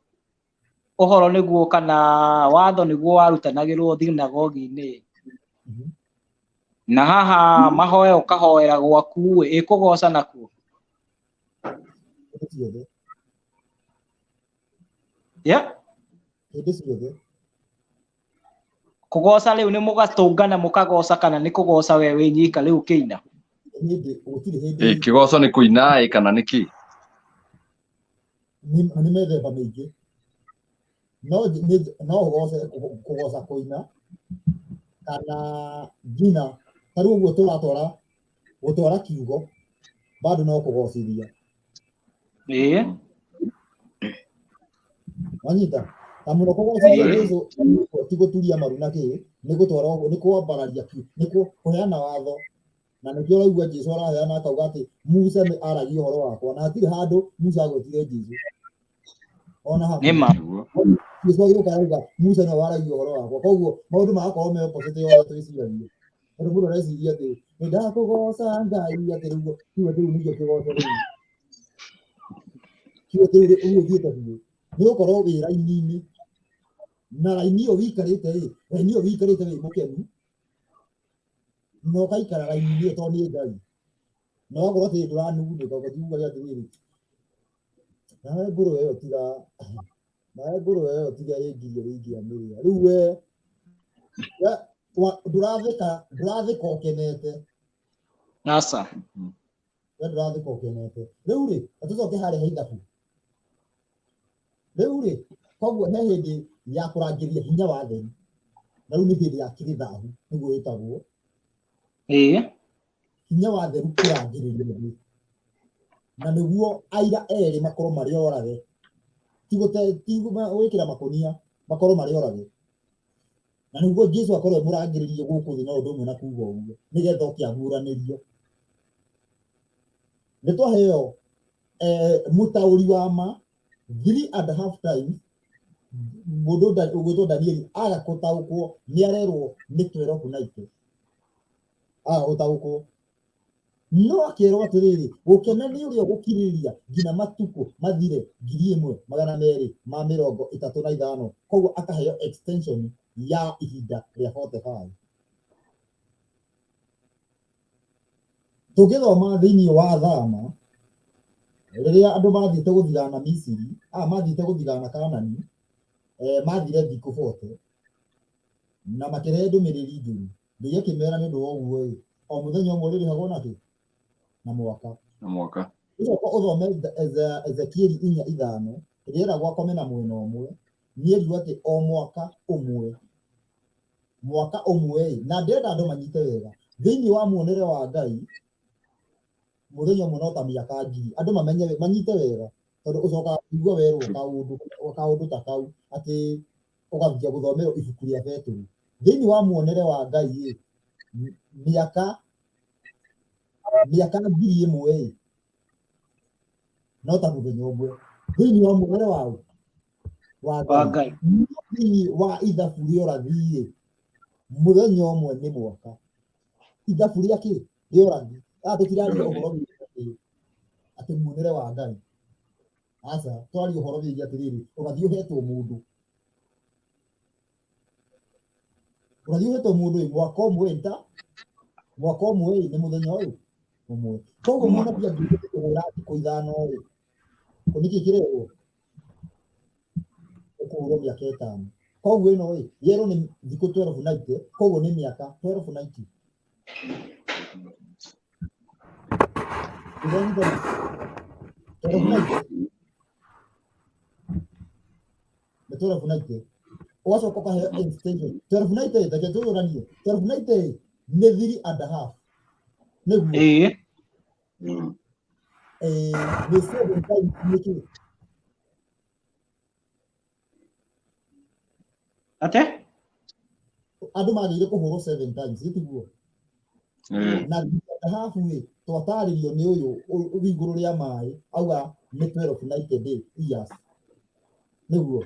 uhoro niguo kana watho niguo warutanagirwo thinagogi-ini na haha mahoya ukahoera gwaku ikugoca nakuo kugoca riu ni mugatungana mukagoca kana ni kugoca we winyika riu kiina kigoco ni kuina kana niki ni methemba mingi no ugoce kugoca kuina kana ngina tariu uguo gutwara kiugo bado no kugocithia wanyita tamuno kugocithia Jesu ti guturia maru na ki ni gutwara ni kwambararia kiu ni kuheana watho na nä kä å raigua Jesu araheana akauga atä Musa nä aragia å horo wakwa na hatirä handå Musa agwetire Jesu ona Jesu agä å ka auga Musa nä waragia å horo wakwa koguo maå ndå magakorwo me opposite yothe twä ciragia tondå må ndå areciria atä nä ndakå goca Ngai atä rä u kiugo kä u nä kä goco rä kiugo kä u å thiä te biå nä gå korwo wä raini-inä na raini ä yo wikarä te raini ä yo wikarä te wä må kenu no kaikara raini ä to nä Ngai no wakorwo atä ndå ranunä ka ũgakiuga atä rä nawe mbå rå ä yo tiga ä ngirio rä ingä amä rä a rä u we ndå rathä ka å kenete aca we ndå rathä ka å kenete rä u rä atå coke harä he ithabu rä u rä koguo he hä ndä ya kå rangä ria hinya wa theri na rä u nä hä ndä ya kä rä thahu nä guo ä tagwo hinya wa theru kå rangä rä ria thä na nä guo aira erä makorwo marä orage gwä kä ra makonia makorwo marä orage na nä guo Jesu akorwo må rangä rä rie gå kå thä na å ndå å mwe na kuga å guo nä getha å kä aguranä rio nä twaheo må taå ri wa ma 3.5 times må ndå å gwä two Danieli agakå taå kwo nä arerwo nä 12 night agagå taå kwo no akerwo atä rä rä gå kena nä å rä a gå kirä rä ria ngina matukå mathire 1235 koguo akaheo extension ya ihinda rä a 45 tå gä thoma thä inä wa Thama rä rä a andå mathiä te gå thigana Misiri mathiä te gå thigana Kanani mathire thikå 40 na makä rehe ndå mä rä ri njå Ngai akä mera nä å ndå wa å guo o må thenya å mwe rä rä hagwo nakä na mwaka icoka å thome Ezekieli 4:5 rä era gwakome na mwena å mwe nä eriuga atä o mwaka å mwe na ndärenda andå manyite wega thä inä wa muonere wa Ngai må thenya å mwe no ta mĩaka 1000 andå manyite wega tondå å cokaga kuigua werwo kaå ndå ta kau atä å gathia gå thomerwo ibuku rä a Petero thä inä wa muonere wa Ngai mĩaka 1000 no ta må thenya å mwe thä inä wa muonere wa Ngai thä inä wa ithabu rä orathi må thenya å mwe nä mwaka ithabu rä akä rä orathi tå tiraria å horo atä muonere wa Ngai aca twaria å horo wä atä rä rä å gathiä å hetwo må ndå ũrathiĩ ũhetwo mũndũ mwaka ũmwe nĩ mũthenya ũyũ ũmwe koguo mwana pia ngĩhũra thikũ 5 ko nĩkĩ kĩrehwo ũkũhũrwo mĩaka 5 koguo ĩno yerwo nĩ thikũ 12 night koguo nĩ mĩaka 12 night 1290 wacoka kahe extension 1290 ndake tuyuranie 1290 ni 3.5 niguo ni 7 times niki ate andu magire kuhuro 7 times itiguo na hafu we twataririo ni uyu iguru ria mai auga ni 1290 years niguo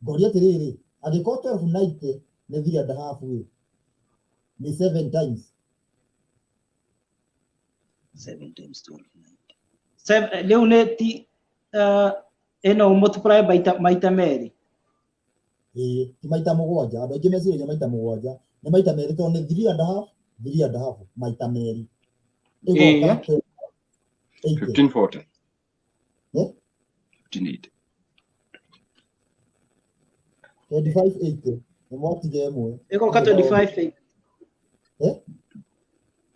ngoria tiriri agiko 1290 ni 3.5 we ni 7 times 7 times 1290 leo ne ti eno multiply maita meri ti maita mugwanja andu aingi meciria maita mugwanja ni maita meri to ni 3.5 maita meri 1540 1580 2580 ni mwatige emwe iko ka 25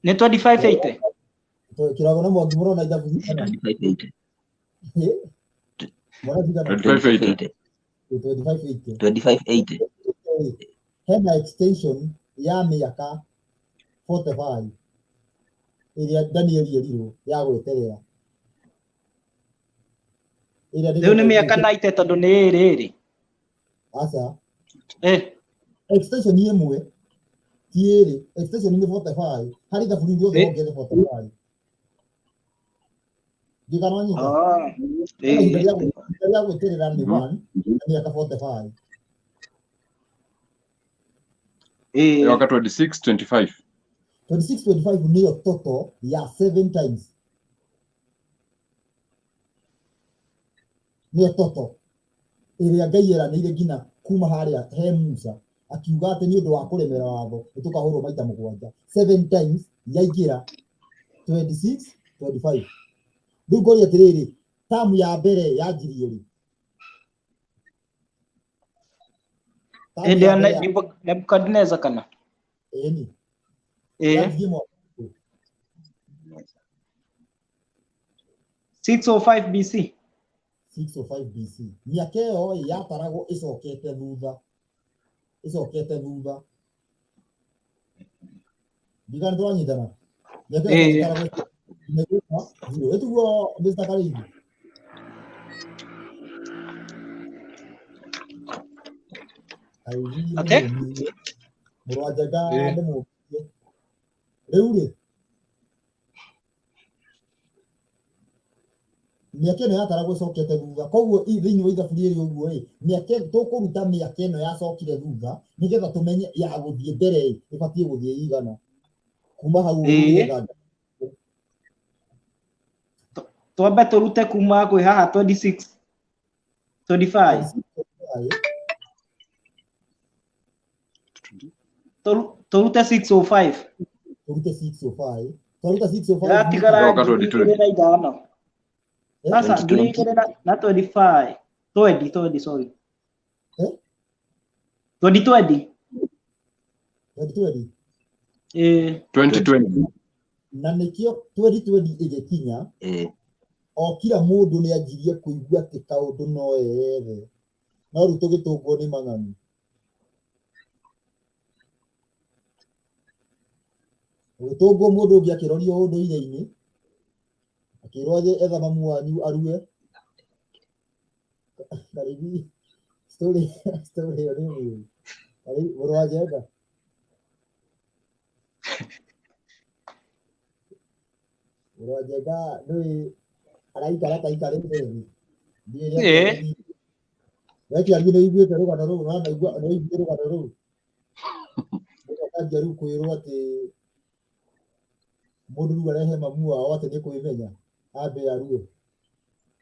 ni 2580 kirago na mwangi murona ithabu 2580 2580 hena extension ya miaka 45 iria Daniel yeriro ya gweterera leo ni miaka 90 tondu ni riri asa extension ni emwe tiere extension ni 45 hari da furingo do ngere 45 digano ni ya gweterera ni 1 miaka 45 waka 2625 niyo total ya 7 times niyo total iria Ngai eranĩire ngina kuma haria he Musa akiuga atĩ nĩ ũndũ wa kũremera watho nĩtũkahũrwo maita mũgwanja 7 times yaingĩra 2625 rĩu ngoria atĩrĩrĩ tamu ya mbere yanjirio rĩ Nebukadnezar kana eni 605 BC 605 BC miaka ĩyo yataragwo icokete thutha ndigana twanyitana miaka ĩyo yataragwo etuguo Mr. Karithi ate murwajaga ndemu rĩu rĩ miaka ĩno yataragwo icokete thutha koguo thĩinĩ wa ithabu rĩrĩ ũguo miaka tũkũruta miaka ĩno yacokire thutha nĩgetha tũmenye ya gũthiĩ mbere ĩbatiĩ gũthiĩ igana kuma hau twambe tũrute kuma kwĩ haha 26 25 tũrute 605 yatigara 25 sasa 25 20 sorry 2020 na nĩkĩo 2020 ĩgĩkinya o kila mũndũ nĩ anjirie kũigua atĩ kaũndũ no ethe no rĩu tũgĩtũngwo nĩ mang'ani gũtũngwo mũndũ ũngĩ akĩrorio ũndũire-inĩ akĩrwo etha mamu wanyu arue Karithi story ĩyo nĩ mĩũru mũrũ wa Njenga nĩ araikara taikarĩte thĩ weki arĩ nĩ iguĩte rũgano rũu na naigua nĩ iguĩte rũgano rũu ũkanjia rĩu kwĩrwo atĩ mũndũ rĩu arehe mamu wao atĩ nĩ kwĩmenya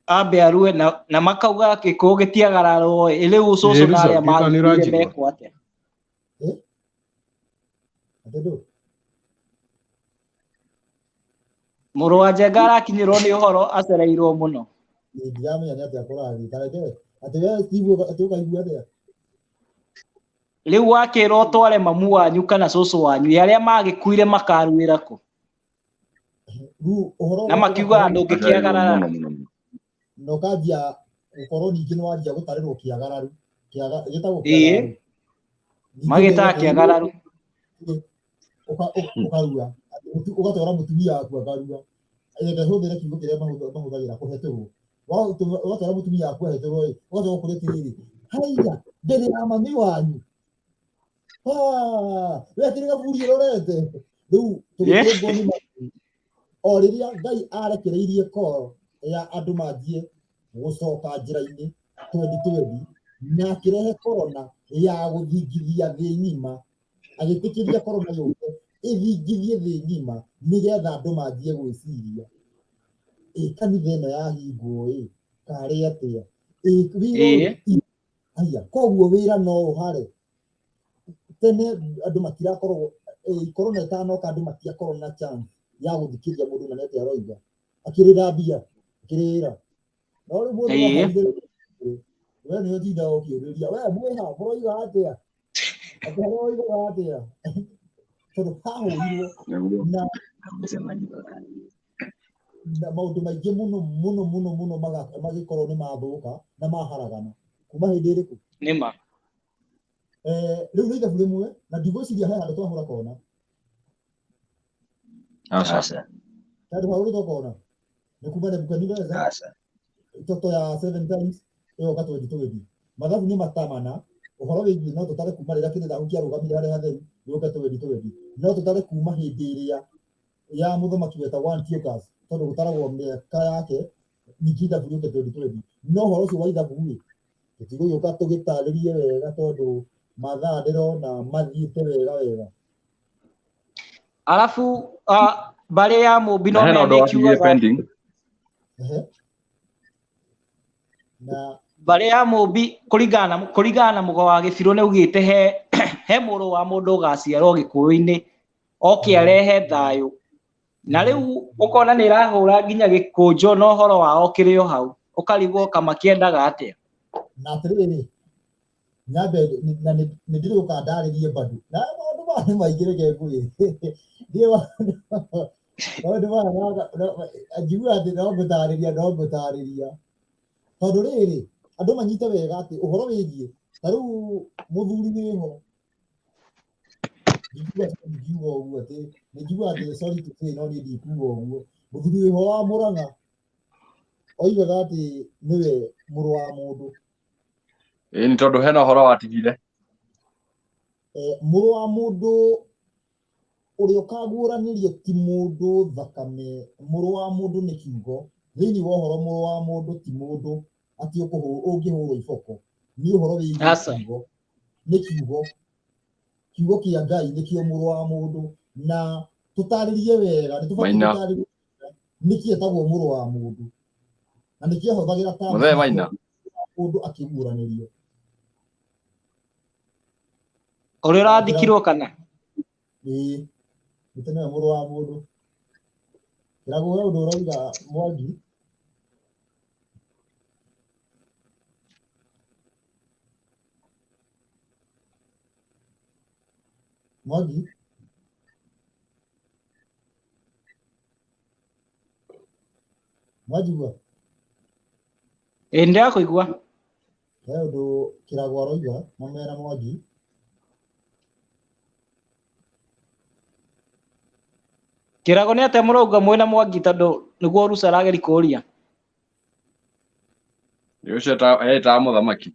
ambe arue na makauga gĩkũyũ gĩtiagararwo rĩu ũcũcũ na arĩa magĩkuire mekwo atĩa mũrũ wa Njenga arakinyĩrwo nĩ ũhoro acereirwo mũno ndiramenya nĩ atĩa kũrathiĩ tareke atĩ we Steve atĩ ũkaigua atĩa rĩu wakĩrwo tware mamu wanyu kana cũcũ wanyu arĩa magĩkuire makaruĩra kũ na makiuga ndũngĩkĩagarara no kanjia ukorwo ningĩ nĩ wanjia gũtarĩrwo kĩagararu gĩtagwo Ĩĩ. Magĩtaga kĩagararu. ũkarua ũgatwara mũtumia waku akarua reke hũthĩre kiugo kĩrĩa mahũthagĩra kũhetũrwo ũgatwara mũtumia waku ahetũrwo ũgacoka kũrĩ atĩrĩrĩ haiya ndĩrĩ na mami wanyu wekĩrĩ gaburi ũrorete rĩu tũgĩtũngwo nĩ o rĩrĩa Ngai arekereirie koro ya andũ manjie gũcoka njĩra-inĩ 2020 na akĩrehe korona ya gũthingithia thĩ ng'ima agĩtĩkĩria korona yũke ĩthingithie thĩ ng'ima nĩgetha andũ manjie gwĩciria kanitha ĩno yahingwo karĩ atĩa aya koguo wĩra no ũhare tene andũ matirakorwo korona ĩtanoka andũ matiakorwo na chance ya gũthikĩria mũndũ na nete aroiga akĩrĩra mbia akĩrĩra no rĩu mũndũ we nĩ ũtinda ũkĩũrĩria we mwĩha mũroiga atĩa akĩroiga atĩa tondũ hahũrirwo na maũndũ maingĩ mũno magĩkorwo nĩ mathũka na maharagana kuma hĩndĩ ĩrĩkũ nĩma rĩu nĩ ithabu rĩmwe na ndigwĩciria he handũ twahũra kona tondũ hahũrĩtwo kona nĩ kuma Nebukadneza toto ya 7 times ĩyo ka 2020 mathabu nĩ matamana ũhoro wĩgiĩ no tũtare kuma rĩrĩa kĩrĩthahu kĩarũgamire harĩa hatheru gĩũka 2020 no tũtare kuma hĩndĩ ĩrĩa ya mũthamaki wetagwo Antiochus tondũ gũtaragwo mĩaka yake ningĩ ithabu rĩũke 2020 no ũhoro ũcio wa ithabu tũtigũgĩũka tũgĩtarĩrie wega tondũ mathaa ndĩrona mathiĩte wega alafu mbarĩ ya mũmbi no pending na mbarĩ ya mũmbi kũringana na mũgo wa Gĩbirũ nĩ ugĩte he mũrũ wa mũndũ ũgaciarwo Gĩkũyũ-inĩ oke arehe thayũ na rĩu ũkona nĩ ĩrahũra nginya gĩkũnjo na ũhoro wao kĩrĩ o hau ũkarigwo kama kĩendaga atĩa na atĩrĩrĩ nyambe na nĩ ndĩrĩũka ndarĩrie bado na maũndũ maya maingĩ reke ngũĩ maũndũ maya njigua atĩ no ngũtarĩria tondũ rĩrĩ andũ manyite wega atĩ ũhoro wĩgiĩ ta rĩu mũthuri wĩho ndikiuga ũguo atĩ nĩnjiuga atĩ sorry to say no niĩ ndikuga ũguo mũthuri wĩho wa Mũrang'a oigaga atĩ nĩwe mũrũ wa mũndũ nĩ tondũ hena ũhoro watigire mũrũ wa mũndũ ũrĩa ũkaguũranĩrio ti mũndũ thakame mũrũ wa mũndũ nĩ kiugo thĩinĩ wa ũhoro mũrũ wa mũndũ ti mũndũ atĩ ũngĩhũrwo iboko nĩ ũhoro wĩgiĩ kiugo nĩ kiugo kĩa Ngai nĩkĩo mũrũ wa mũndũ na tũtarĩrie wega nĩ tũbatiĩ gũtarĩria nĩkĩ etagwo mũrũ wa mũndũ na nĩkĩ ahũthagĩra ta mũndũ akĩguũranĩrio ũrĩa ũrathikirwo kana nĩ tene mũrũ wa mũndũ kĩrago we ũndũ ũrauga Mwangi mwajigua ndĩrakũigua he ũndũ kĩrago aroiga na mera Mwangi kĩrago nĩ atĩa mũrauga mwĩna Mwangi tondũ nĩguo Rusa arageri kũria ũcio ta mũthamaki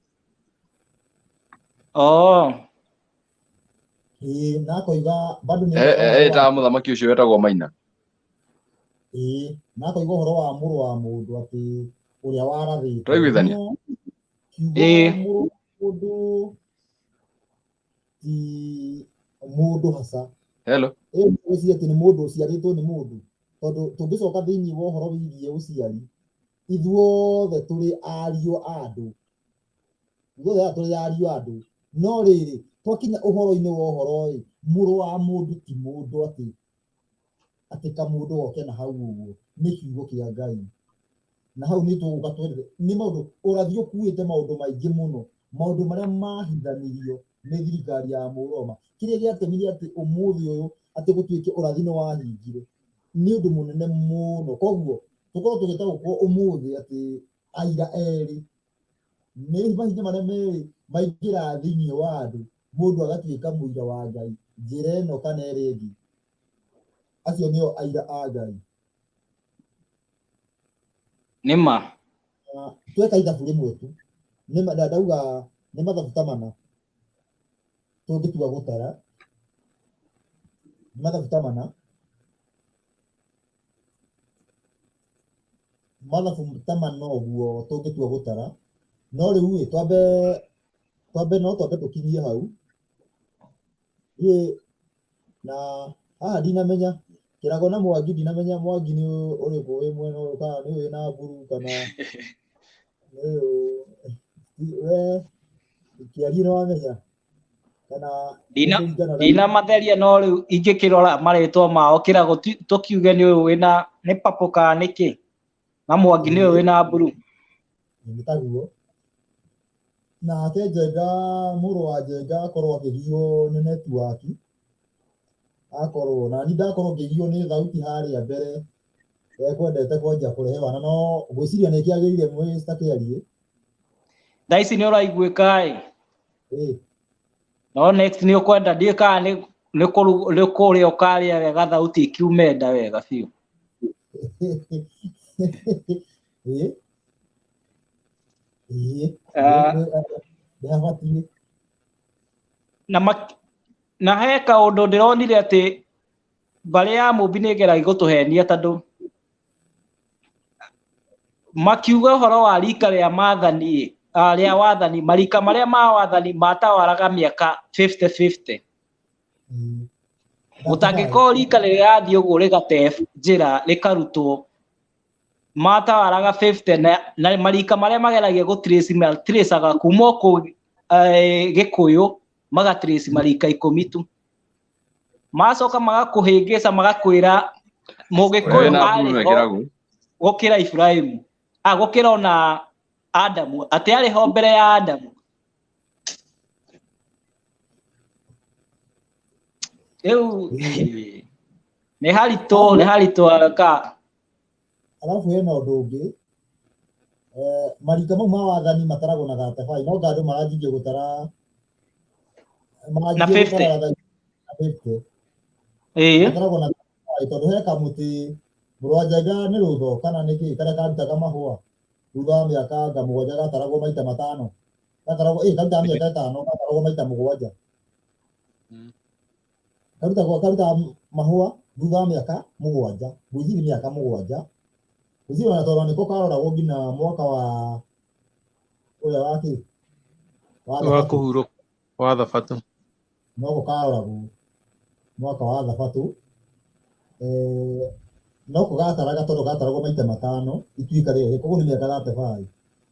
na koiga bado ta mũthamaki ũcio wetagwo Maina na koiga ũhoro wa mũrũ wa mũndũ atĩ ũrĩa warathĩte twaiguithania mũndũ ti mũndũ hasa ũcio atĩ nĩ mũndũ ũciarĩtwo nĩ mũndũ tondũ tũngĩcoka thĩinĩ wa ũhoro wĩgiĩ ũciari ithuothe tũrĩ ariũ a andũ no rĩrĩ twakinya ũhoro-inĩ wa ũhoro mũrũ wa mũndũ ti mũndũ atĩ kamũndũ goke na hau ũguo nĩ kiugo kĩa Ngai na hau nĩ tũgũka twerire nĩ maũndũ ũrathiĩ ũkuĩte maũndũ maingĩ mũno maũndũ marĩa mahithanirio nĩ thirikari ya Mũroma kĩrĩa gĩatũmire atĩ ũmũthĩ ũyũ atĩ gũtuĩke ũrathi nĩ wahingire nĩ ũndũ mũnene mũno koguo tũkorwo tũgĩtaũkwo ũmũthĩ atĩ aira erĩ nĩ mahinya marĩa merĩ maingĩra thĩinĩ wa andũ mũndũ agatuĩka mũira wa Ngai njĩra ĩno kana ĩrĩa ĩngĩ, acio nĩo aira a Ngai. Nĩma. Tweka ithabu rĩmwe tu, ndauga nĩ mathabu ta mana tũngĩtua gũtara, mathabu ta mana, ũguo tũngĩtua gũtara, no rĩu twambe tũkinyie hau na haha ndinamenya Kĩrago na Mwangi, ndinamenya Mwangi nĩ ũrĩkũ wĩ mwena ũyũ kana nĩ wĩ na mburu kana we Kĩarie nĩ wamenya kana ndina matheria, no rĩu ingĩkĩrora marĩtwa mao Kĩrago tũkiuge nĩ ũyũ wĩna nĩ papo kana nĩkĩ, na Mwangi nĩ ũyũ wĩna mburu nĩtaguo. Nake Njenga, mũrũ wa Njenga akorwo akĩgio nĩ netiwaki, akorwo nani ndakorwo ngĩgio nĩ thauti harĩa mbere, ekwendete kwanja kũrehe wana, no gwĩciria nĩ kĩagĩrĩire mwĩsta Kĩarie. thaa ici nĩ ũraiguĩka no next nĩ ũkwenda ndiĩ kana nĩ kũrĩa ũkarĩa wega thauti ikiume nda wega biũ. Na he kaũndũ ndĩronire atĩ mbarĩ ya Mũmbi nĩ ĩgeragia gũtũhenia, tondũ makiuga ũhoro wa rika rĩa maathani rĩa wathani, marika marĩa ma wathani matawaraga mĩaka 50-50. Gũtangĩkorwo rika rĩrĩa rathiĩ ũguo rĩgate njĩra rĩkarutwo matawaraga 50 na marika marĩa mageragia gũtracaga kuma kũ Gĩkũyũ magatrace marika 10 tu, macoka magakũhĩngĩca magakwĩra Mũgĩkũyũ arĩ gũkĩra Ibrahimu, gũkĩra ona Adamu, atĩ arĩ ho mbere ya Adamu. Rĩu nĩ haritũ aka. Alafu hena ũndũ ũngĩ, marika mau ma wathani mataragwo na 35, no andũ maranjĩtie gũtara na 50. Mataragwo na 35 tondũ he kamũtĩ mũrũ wa Njenga nĩ rũtho kana nĩkĩ karĩa karutaga mahũa thutha wa mĩaka anga 7 gataragwo maita 5, gataragwo karuta mĩaka 5 gataragwo maita 7, karuta mahũa thutha wa mĩaka 7, gwĩthiri mĩaka 7. Ũcio na tondũ nĩko karoragwo nginya mwaka wa ũrĩa wakĩ wa kũhurũka wa Thabatũ, no karoragwo mwaka wa Thabatũ, no kũgataraga tondũ gataragwo maita 5 ituĩka rĩrĩ, koguo nĩ mĩaka 35.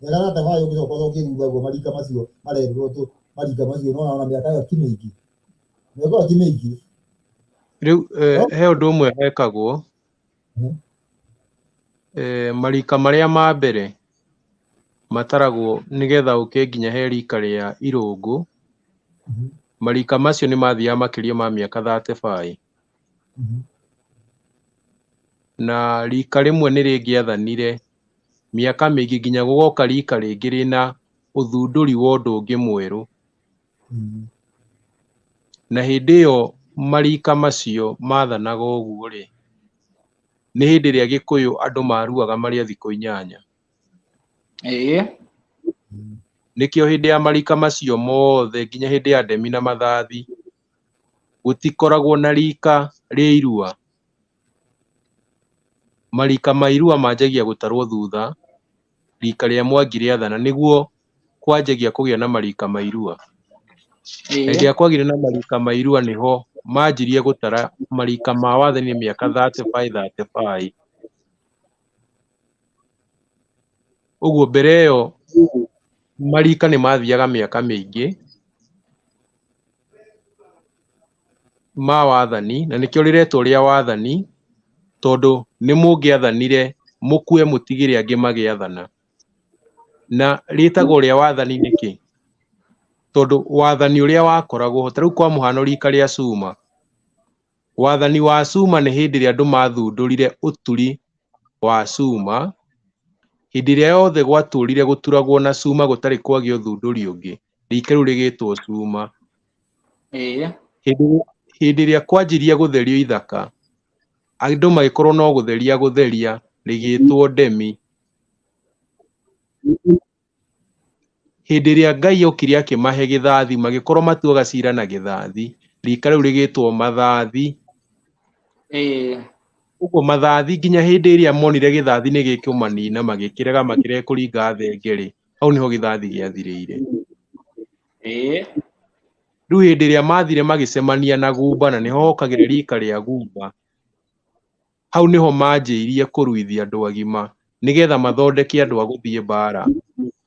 Mĩaka 35 ũngĩcoka ũkĩthutha guo marika macio marerwo tu marika macio, no ona mĩaka ĩyo ti mĩingĩ, mĩaka ĩyo ti mĩingĩ. Rĩu he ũndũ ũmwe hekagwo, marika marĩa ma mbere mataragwo nĩgetha ũke nginya he rika rĩa Irũngũ, marika macio nĩ mathiaga makĩria ma mĩaka 35. Na rika rĩmwe nĩ rĩngĩathanire mĩaka mĩingĩ nginya gũgoka rika rĩngĩ rĩna ũthundũri wa ũndũ ũngĩ mwerũ. Na hĩndĩ ĩyo marika macio mathanaga ũguo rĩ, nĩ hĩndĩ ĩrĩa Gĩkũyũ andũ maruaga marĩ a thikũ 8. Nĩkĩo hĩndĩ ya marika macio mothe nginya hĩndĩ ya Ndemi na Mathathi gũtikoragwo na rika rĩa irua. Marika ma irua manjagia gũtarwo thutha rika rĩa Mwangi rĩathana, nĩguo kwanjagia kũgĩa na marika ma irua. Hĩndĩ ya kwagire na marika ma irua nĩho manjirie gũtara marika ma wathani mĩaka 35. Ũguo mbere ĩyo marika nĩ mathiaga mĩaka mĩingĩ ma wathani, na nĩkĩo rĩretwo rĩa wathani, tondũ nĩ mũngĩathanire mũkue mũtigĩre angĩ magĩathana. Na rĩtagwo rĩa wathani nĩkĩ? Tondũ wathani ũrĩa wakoragwo ho, tarĩu kwa mũhano rika rĩa Cuma, wathani wa Cuma nĩ hĩndĩ ĩrĩa andũ mathundũrire ũturi wa Cuma, Hĩndĩ ĩrĩa yothe gwatũrire gũturagwo na cuma gũtarĩ kwagĩa ũthundũri ũngĩ, rika rĩu rĩgĩtwo cuma. Hĩndĩ ĩrĩa kwanjirie gũtherio ithaka, andũ magĩkorwo no gũtheria rĩgĩtwo ndemi. Hĩndĩ ĩrĩa Ngai okire akĩmahe gĩthathi magĩkorwo matuaga cira na gĩthathi, rika rĩu rĩgĩtwo mathathi. Ũguo mathathi nginya hĩndĩ ĩrĩa monire gĩthathi nĩ gĩkũmanina magĩkĩrega makĩrega kũringa thenge-rĩ, hau nĩho gĩthathi gĩathirĩire. Rĩu hĩndĩ ĩrĩa mathire magĩcemania na Gumba, na nĩho hokagĩra rika rĩa Gumba, hau nĩho manjĩirie kũruithia andũ agima nĩgetha mathondeke andũ a gũthiĩ mbara.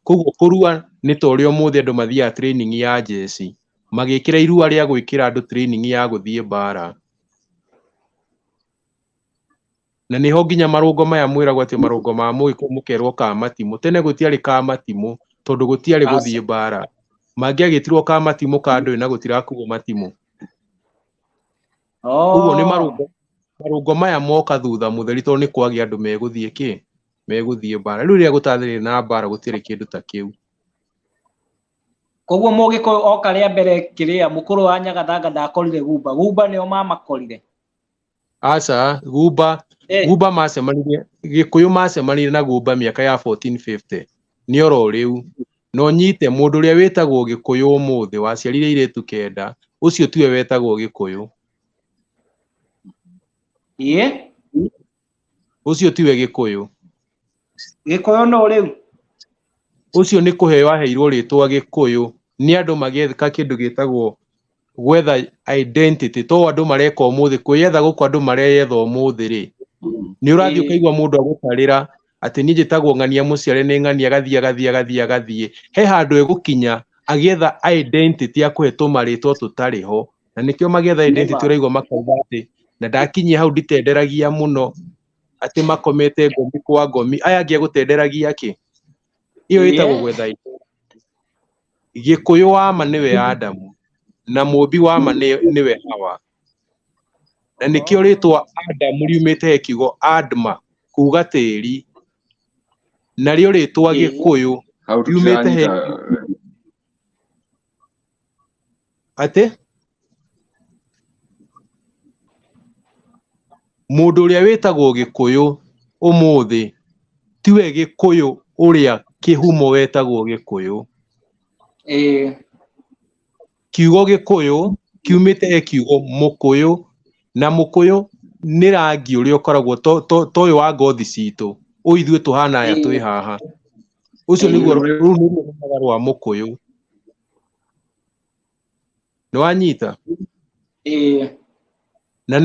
Koguo kũrua nĩ ta ũrĩa ũmũthĩ andũ mathiaga training ya njeci, magĩkĩra irua rĩa gwĩkĩra andũ training ya gũthiĩ mbara. Na nĩho nginya marũngo maya mwĩragwo atĩ marũngo ma Mũgĩkũyũ mũkerwo ka matimũ. Tene gũtiarĩ ka matimũ tondũ gũtiarĩ gũthiĩ mbara. Mangĩagĩtirwo ka matimũ ka ndũĩ na gũtirakuo matimũ. Ũguo nĩ marũngo maya moka thutha mũtheri tondũ nĩ kwagĩa andũ megũthiĩ megũthiĩ mbara. Rĩu rĩrĩa gũtathĩrĩ na mbara gũtiarĩ kĩndũ ta kĩu. Koguo Mũgĩkũyũ oka rĩa mbere kĩrĩa mũkũrũ wa Nyagathanga ndakorire Gumba. Gumba nĩo mamakorire. Aca, Gumba macemanirie, Gĩkũyũ macemanirie na Gumba mĩaka ya 1450. Nĩ oro rĩu. No nyite mũndũ ũrĩa wĩtagwo Gĩkũyũ ũmũthĩ waciarire airĩtu 9, ũcio tiwe wetagwo Gĩkũyũ. Ũcio tiwe Gĩkũyũ. Gĩkũyũ no rĩu. Ũcio nĩ kũheo aheirwo rĩtwa Gĩkũyũ nĩ andũ magĩetheka kĩndũ gĩtagwo gwetha identity. To andũ mareka ũmũthĩ, kwĩyetha gũkũ andũ mareyetha ũmũthĩ-rĩ, nĩ ũrathiĩ ũkaigua mũndũ agũtarĩra atĩ niĩ njĩtagwo Ng'ania mũciare nĩ Ng'ania, agathiĩ. He handũ egũkinya agĩetha identity ya kũhe tũmarĩtwa tũtarĩ ho, na nĩkĩo magĩetha identity ũraigua makauga atĩ na ndakinyia hau nditenderagia mũno, atĩ makomete ngomi kwa ngomi. Aya angĩ agũtenderagia kĩ? Iyo ĩtagwo gwetha identity. Gĩkũyũ wa ma nĩwe Adamu na mũmbi wa ma nĩwe Hawa. Na nĩkĩo rĩtwa Adamu riumĩte he kiugo Adma, kuuga tĩri. Narĩo rĩtwa Gĩkũyũ riumĩte he atĩ mũndũ ũrĩa wĩtagwo Gĩkũyũ ũmũthĩ tiwe Gĩkũyũ ũrĩa kĩhumo wetagwo Gĩkũyũ. Kiugo Gĩkũyũ kiumĩte he kiugo Mũkũyũ, na Mũkũyũ nĩ rangi ũrĩa ũkoragwo toyũ wa ngothi citũ, ũyũ ithuĩ tũhana aya twĩ haha. Ũcio nĩguo rũu nĩruo rũmega rwa Mũkũyũ. Nĩwanyita? Na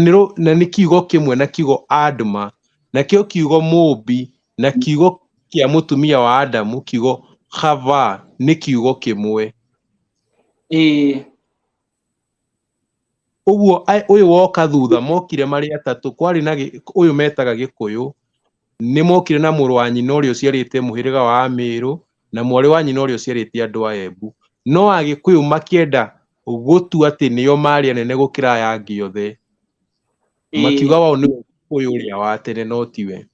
nĩ kiugo kĩmwe na kiugo Adma, na kĩo kiugo mũmbi na kiugo kĩa mũtumia wa Adamu, kiugo Hava nĩ kiugo kĩmwe. Ũguo ũyũ woka thutha mokire marĩ atatũ, kwarĩ na ũyũ metaga Gĩkũyũ, nĩ mokire na mũrũ wa nyina ũrĩa ũciarĩte mũhĩrĩga wa Mĩrũ na mwarĩ wa nyina ũrĩa ũciarĩte andũ a Embu. No Agĩkũyũ makĩenda gũtua atĩ nĩo marĩ anene gũkĩra aya angĩ othe, makiuga wao nĩwe Gĩkũyũ ũrĩa wa tene no tiwe.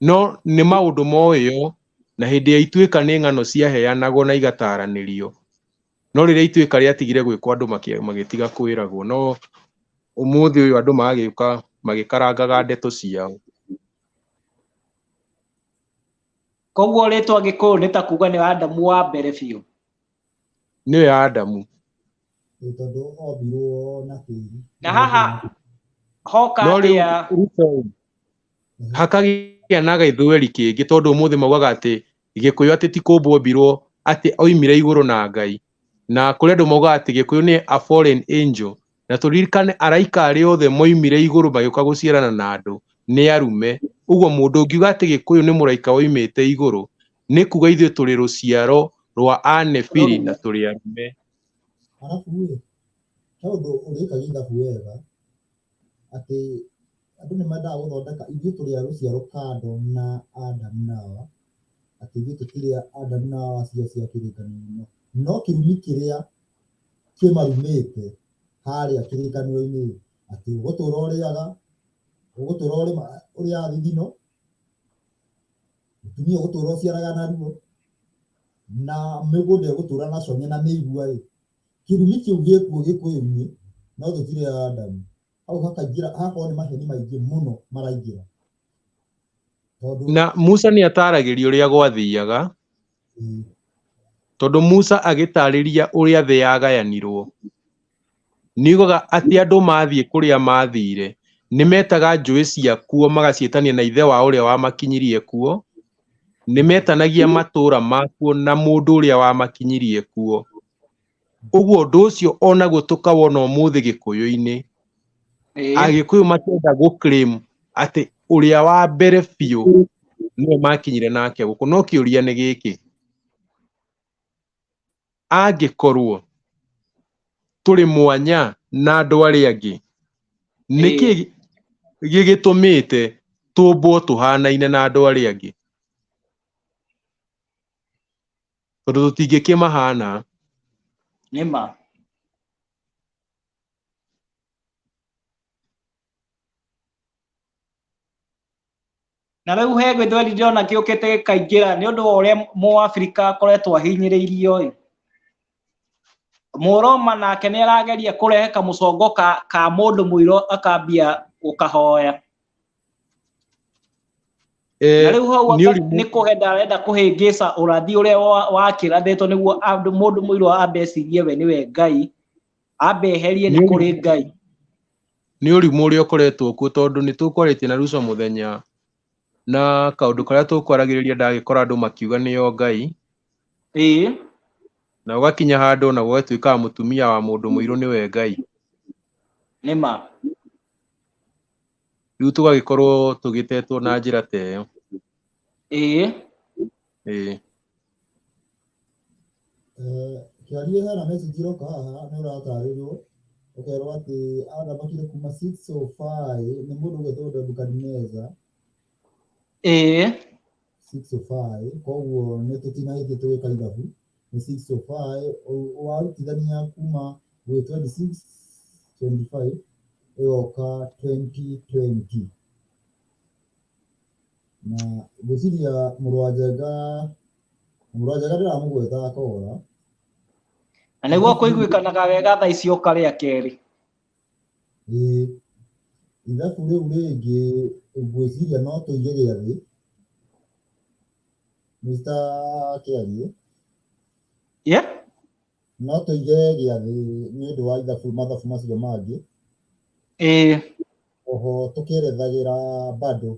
No nĩ maũndũ moĩo, na hĩndĩ ya ituĩka nĩ ng'ano ciaheanagwo na igataranĩrio, no rĩrĩa ituĩka rĩatigire gwĩkwo andũ magĩtiga kwĩragwo. No ũmũthĩ ũyũ andũ magagĩũka magĩkarangaga ndeto ciao. Koguo rĩtwa Gĩkũyũ nĩ ta kuga nĩ Adamu wa mbere biũ. Nĩwe Adamu. Na haha hoka atĩa hakagĩa na gaithweri kĩngĩ, tondũ ũmũthĩ maugaga atĩ Gĩkũyũ atĩ ti kũmbwo ombirwo atĩ oimire igũrũ na Ngai, na kũrĩ andũ maugaga atĩ Gĩkũyũ nĩ a fallen angel, na tũririkane araika arĩa othe moimire igũrũ magĩũka gũciarana na andũ nĩ arume. Ũguo mũndũ ũngiuga atĩ Gĩkũyũ nĩ mũraika woimĩte igũrũ, nĩ kuga ithuĩ tũrĩ rũciaro rwa Anebili na tũrĩ arume. Arabu tondũ ũrĩkagia ithabu wega atĩ andũ nĩ mendaga gũthondeka ithuĩ tũrĩ a rũciaro kando na Adamu na Hawa, atĩ ithuĩ tũtirĩ Adamu na Hawa cia kĩrĩkanĩro, no kĩrumi kĩrĩa kĩmarumĩte harĩa kĩrĩkanĩro-inĩ ati gutura uriaga gutura uria thithino mutumia gutura uciaraga na ruo na migunda gutura na conye na mĩigua kirumi kiu gĩkuo gĩkũyũ-inĩ no tũtirĩ Adamu hau hakaingĩra hakorwo nĩ maheni maingĩ mũno maraingĩra na Musa nĩ ataragĩria ũrĩa gwathiaga tondũ Musa agĩtarĩria ũrĩa thĩ yagayanirwo niugaga atĩ andũ mathiĩ kũrĩa mathire nĩ metaga njũĩ cia kuo magaciĩtania na ithe wa ũrĩa wamakinyirie kuo nĩ metanagia matũũra makuo na mũndũ ũrĩa wamakinyirie kuo ũguo ũndũ ũcio onaguo tũkawona ũmũthĩ Gĩkũyũ-inĩ Agĩkũyũ makĩenda gũclaim atĩ ũrĩa wa mbere biũ nĩwe makinyire nake gũkũ no kĩũria nĩ gĩkĩ angĩkorwo tũrĩ mwanya na andũ arĩa angĩ nĩkĩ gĩgĩtũmĩte tũmbwo tũhanaine na andũ arĩa angĩ tondũ tũtingĩkĩmahana nĩma na rĩu he gĩthweri ndĩrona gĩũkĩte gĩkaingĩra nĩ ũndũ wa ũrĩa Mũafrika akoretwo ahinyĩrĩirio Mũroma nake nĩ arageria kũrehe kamũcongo ka mũndũ mũiro akambia gũkahoya na rĩu hau nĩ kũhenda arenda kũhĩngĩca ũrathi ũrĩa wakĩrathĩtwo nĩguo mũndũ mũiro ambe ecirie we nĩwe Ngai ambe eherie nĩ kũrĩ Ngai nĩ ũrimũ ũrĩa ũkoretwo kuo tondũ nĩ tũkwarĩtie na Ruco mũthenya na kaũndũ karĩa tũkwaragĩrĩria ndagĩkora andũ makiuga nĩyo Ngai na ũgakinya handũ na gũgatuĩka mũtumia wa mũndũ mũirũ nĩwe Ngai nĩma rĩu tũgagĩkorwo tũgĩtetwo na njĩra ta ĩyo kĩaria hena message iroka haha nĩ ũratarĩrĩrio ũkerwo atĩ athamakire kuma 6:05 nĩ mũndũ ũgwĩtwo Nebukadneza 6:05 koguo nĩ tũtinahĩtie tũgĩka ithabu nĩ 6:05 warutithania kuma gwĩ 26:25 ĩgoka 2020 na gwĩciria mũrũ wa Njenga ndĩramũgweta akora na nĩguo kũiguĩkanaga wega thaa ici ũka rĩa kerĩ ithabu rĩu rĩngĩ gwĩciria no tũige gĩathĩ Mr. Kĩarie no tũige gĩathĩ nĩ ũndũ wa mathabu macio mangĩ oho tũkĩerethagĩra bado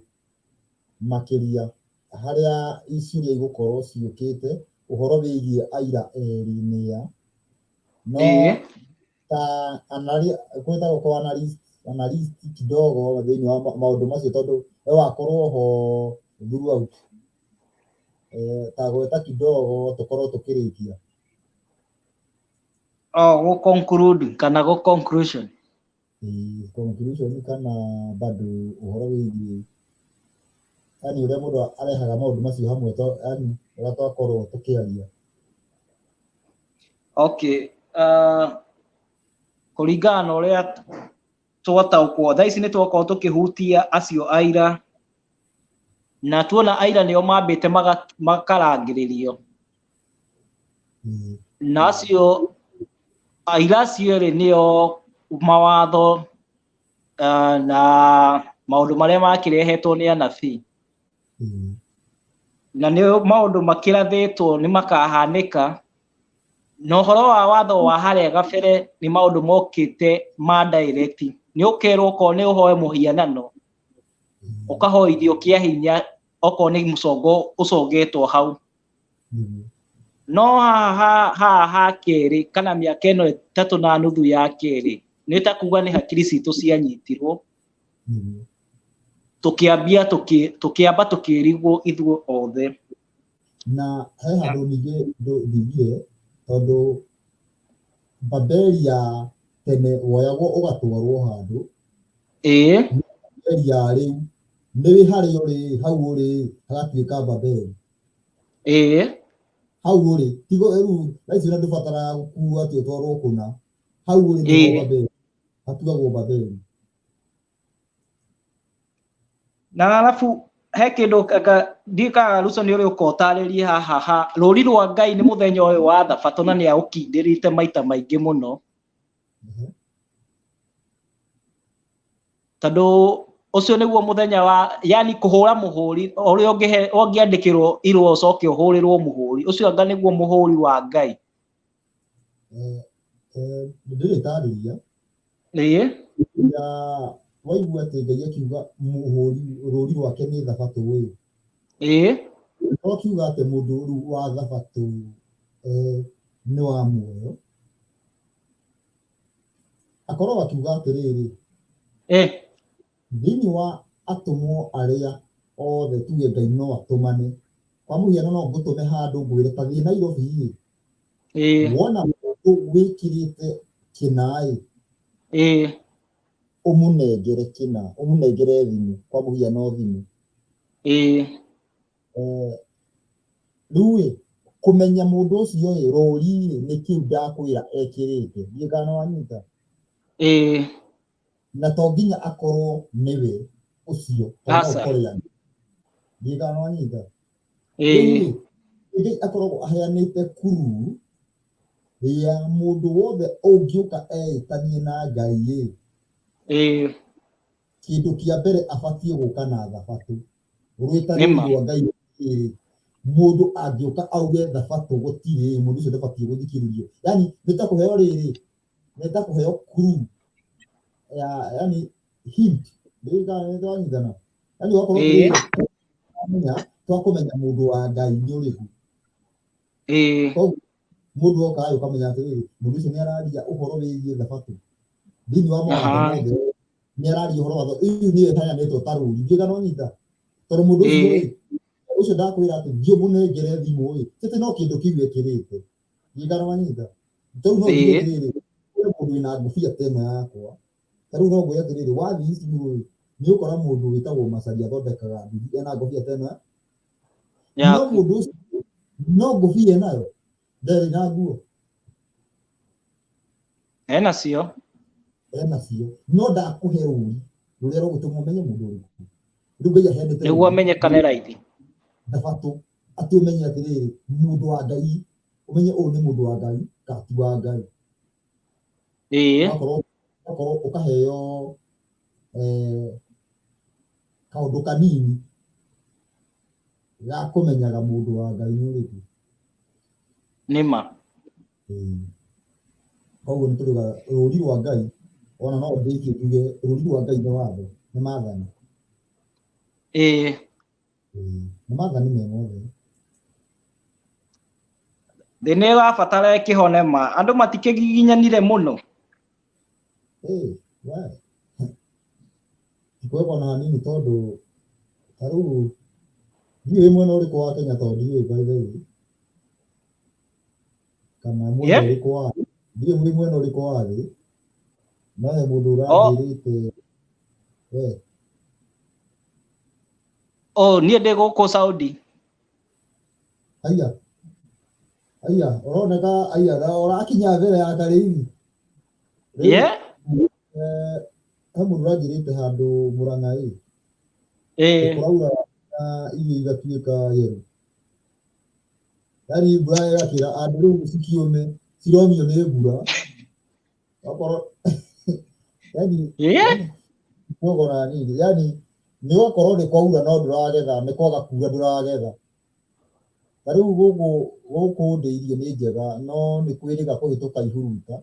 makĩria harĩa iciria igũkorwo ciũkĩte ũhoro wĩgiĩ aira erĩ nĩa no ta gwĩtagwo kwa analyst kidogo thĩinĩ wa maũndũ macio tondũ wakorwo ho throughout ta gweta kidogo tũkorwo tũkĩrĩkia gũ conclude kana gũ conclusion kana bado ũhoro wĩgiĩ yani ũrĩa mũndũ arehaga maũndũ macio hamwe yani ũrĩa twakorwo tũkĩaria kũringana na ũrĩa twataũkwo thaa ici nĩ twakorwo tũkĩhutia acio aira na tuona aira nĩo mambĩte makarangĩrĩrio na acio aira acio nĩo mawatho na maũndũ marĩa makĩrehetwo nĩ anabii na nĩ maũndũ makĩrathĩtwo nĩ makahanĩka na ũhoro wa watho wa harĩa gabere nĩ maũndũ mokĩte ma direct nĩ ũkerwo okorwo nĩ ũhoe mũhianano ũkahoithio kĩa hinya okorwo nĩ mũcongo ũcongetwo hau no haha kerĩ kana mĩaka ĩno 3.5 ya kerĩ nĩ ta kuga nĩ hakiri citũ cianyitirwo tũkĩamba tũkĩrigwo ithuĩ othe na he handũ ningĩ ndingire tondũ Babeli ya tene woyagwo ũgatwarwo handũ Babeli ya rĩu nĩ harĩa ũrĩ hau ũrĩ hagatuĩka Babeli hau ũrĩ tigo rĩu raici na ndũbataraga gũkuo atĩ ũtwarwo kũna hau ũrĩ nĩ Babeli hatuagwo Babeli na alafu he kindu ndika ruco ni uri ukotaririe haha ruri rwa Ngai ni muthenya uyu wa thabato na ni aukindirite maita maingi muno tondu ucio niguo muthenya wa yani kuhura muhuri uri ungiandikirwo irwo ucoke uhurirwo muhuri ucio anga niguo muhuri wa Ngai ndire tariria ya waigua ati Ngai akiuga muhuri ruri rwake ni thabato uyu akiuga ati mundu ru wa thabato ni wa muoyo akorwo akiuga atiriri thini wa atumwo aria othe tuge Ngai no atumane kwa muhiano no ngutume handu ngwire ta thi Nairobi wona mundu wikirite kinai umunengere kina umunengere thimu kwa muhiano thimu riu kumenya mundu ucio rori ni kiu ndakwira ekirite ngana wanyita na to nginya akorwo niwe ucio okorera ngana wanyita akorwo aheanite kuru ya mundu wothe ungiuka etanie na Ngai kindu kia mbere abatie guka na thabato rwitani rwa Ngai mundu angiuka auge thabato gutire mundu ucio ndabatie guthikiririo yani nitakuheo riri nitakuheo kuru yani hint ndio ndana yani wako twakumenya mundu wa Ngai ni uriku mundu okayo kamenya atiri mundu ucio ni araria uhoro wigie thabato thini wa mawatho ni araria uhoro wa iyu ni etanya neto taruri ngiga no nyita tondu mundu ucio ndakwira ati thio munengere thimu tete no kindu kiwe kirite ngiga no nyita tondu no ngire mundu ina ngufia tena yakwa taru no ngoya tiriri wathi ici ni ukora mundu witagwo Masaria thondekaga nduthi ena ngufia tena no mundu no ngufia nayo ndari na nguo ena cio no ndakuhe ruri ruria rugutuma umenye mundu uriku riu Ngai ahendete niguo amenyekane raithi thabato ati umenye atiriri mundu wa Ngai umenye uyu ni mundu wa Ngai kati wa Ngai akorwo ukaheo kaundu kanini ga kumenyaga mundu wa Ngai ni uriku nima koguo nĩ tũruga rũri rwa Ngai ona no ndĩkie tuge rũri rwa Ngai nĩ watho nĩ maathani nĩ maathani me mothe thĩnĩ wabatara kĩhone ma andũ matikĩgiginyanire mũno tikwekwo na hanini tondũ ta rĩu ndiũĩ mwena ũrĩkũ wa Kenya tondũ ndiũĩ by the way kana mwena ũrĩkũ wa ndiũĩ mwena ũrĩkũ wa thĩ no he mũndũ ũranjĩrĩte niĩ ndĩ gũkũ Saudi aya ũroneka aya ũrakinya mbere ya Karĩithĩ he mũndũ ũranjĩrĩte handũ Mũrang'a kũraura irio igatuĩka yero yani mbura ĩgakĩra andũ rĩu cikiume ciromio nĩ mbura okorwo yani kũgora nini yani nĩ gũkorwo nĩ kwaura no ndũragetha nĩ kwaga kuura ndũragetha ta rĩu gũkũ ndĩirio nĩ njega no nĩ kwĩrĩga kũhĩtũka ihuruta